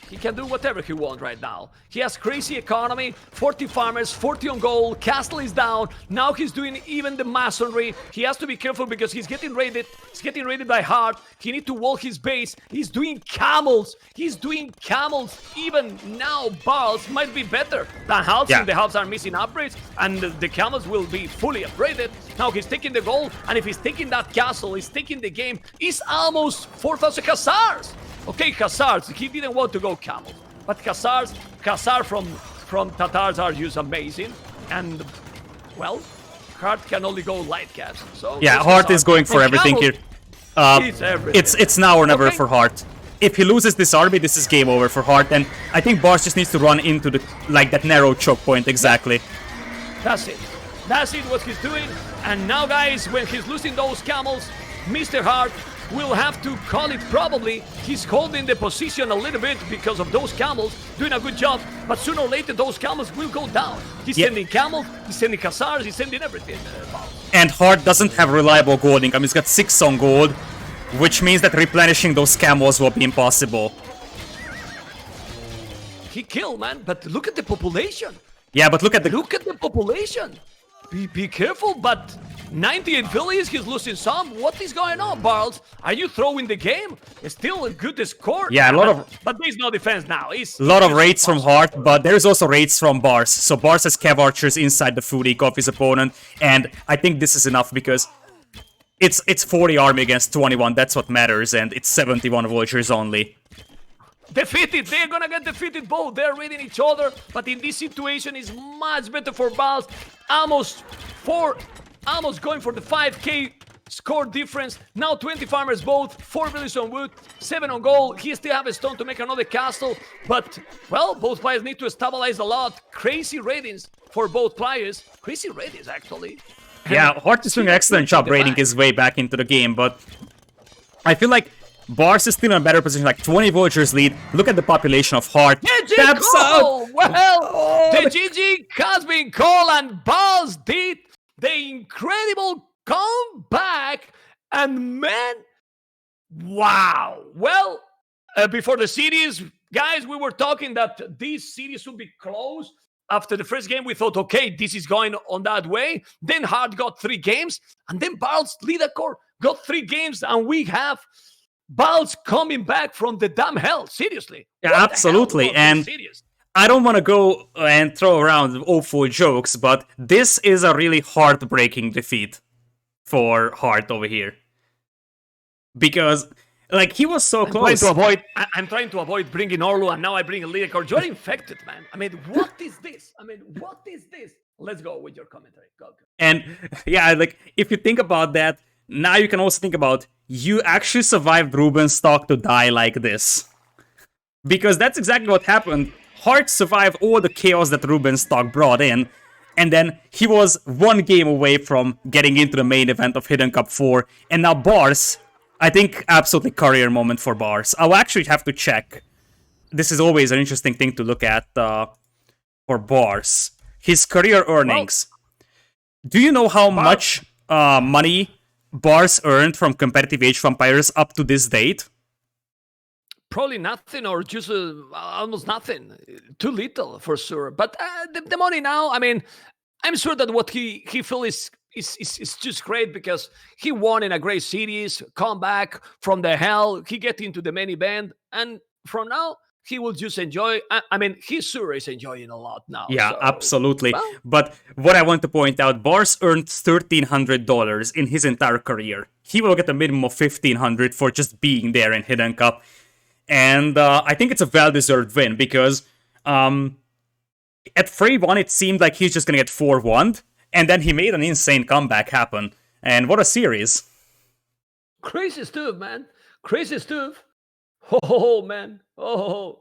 Speaker 2: He can do whatever he wants right now. He has crazy economy, 40 farmers, 40 on gold, castle is down, now he's doing even the masonry. He has to be careful because he's getting raided by Hearttt. He needs to wall his base. He's doing camels. Even now, Barles might be better than halves. The halves are missing upgrades, and the camels will be fully upgraded. Now he's taking the gold, and if he's taking that castle, he's taking the game. He's almost 4,000 Khazars. Okay, Khazars, he didn't want to go camel, but Khazar from Tatars are just amazing, and well, Hearttt can only go light caps. So
Speaker 1: yeah, Hearttt is going for everything here. It's now or never for Hearttt. If he loses this army, this is game over for Hearttt, and I think Barles just needs to run into that narrow choke point exactly.
Speaker 2: That's it what he's doing. And now, guys, when he's losing those camels, Mr. Hearttt will have to call it probably. He's holding the position a little bit because of those camels, doing a good job, but sooner or later those camels will go down. He's sending camels, he's sending Khazars, he's sending everything.
Speaker 1: And Hearttt doesn't have reliable gold income. He's got 6 on gold, which means that replenishing those camels will be impossible.
Speaker 2: He killed, man, but look at the population.
Speaker 1: Yeah, but look at the
Speaker 2: population. Be careful, but 98 Phillies, he's losing some. What is going on, Barles? Are you throwing the game? It's still a good score.
Speaker 1: Yeah,
Speaker 2: but there's no defense now.
Speaker 1: A lot of raids from Hearttt, but there's also raids from Barles. So Barles has Cav Archers inside the food eco of his opponent, and I think this is enough because it's 40 army against 21, that's what matters, and it's 71 vultures only.
Speaker 2: Defeated, they're gonna get defeated both. They're reading each other, but in this situation it's much better for Barles. Almost going for the 5k score difference. Now 20 farmers both, 4 villages on wood, 7 on gold. He still have a stone to make another castle, but, well, both players need to stabilize a lot. Crazy ratings for both players. Crazy ratings, actually.
Speaker 1: Yeah, Hearttt is doing an excellent job raiding his way back into the game, but I feel like Barles is still in a better position, like 20 villagers lead. Look at the population of Hearttt.
Speaker 2: Taps out! Well, the GG has been called, and Barles did the incredible comeback, and man, wow. Well, before the series, guys, we were talking that this series would be close. After the first game, we thought, okay, this is going on that way. Then Hearttt got 3 games, and then Barles, leader core, got 3 games, and we have Barles coming back from the damn hell. Seriously.
Speaker 1: Yeah, absolutely. And I don't want to go and throw around awful jokes, but this is a really heartbreaking defeat for Hearttt over here. Because, like, he was so close.
Speaker 2: I'm trying to avoid bringing Orlu, and now I bring a leader card. You're infected, man. I mean, what is this? Let's go with your commentary. Go.
Speaker 1: And, yeah, like, if you think about that, now you can also think about, you actually survived Ruben's talk to die like this. Because that's exactly what happened. Hearttt survived all the chaos that Ruben's talk brought in, and then he was 1 game away from getting into the main event of Hidden Cup 4, and now Barles, I think absolutely career moment for Barles. I'll actually have to check. This is always an interesting thing to look at for Barles. His career earnings. Do you know how much money Barles earned from competitive age vampires up to this date?
Speaker 2: Probably nothing, or just almost nothing. Too little, for sure. But the money now, I mean, I'm sure that what he feels is just great, because he won in a great series, come back from the hell, he get into the main event, and from now, he will just enjoy. I mean, he sure is enjoying a lot now.
Speaker 1: Yeah,
Speaker 2: so,
Speaker 1: absolutely.
Speaker 2: Well,
Speaker 1: but what I want to point out, Barles earned $1,300 in his entire career. He will get a minimum of $1,500 for just being there in Hidden Cup. And I think it's a well-deserved win, because at Free 1, it seemed like he's just going to get 4-1, and then he made an insane comeback happen. And what a series.
Speaker 2: Crazy stuff, man. Crazy stuff. Oh, man. Oh.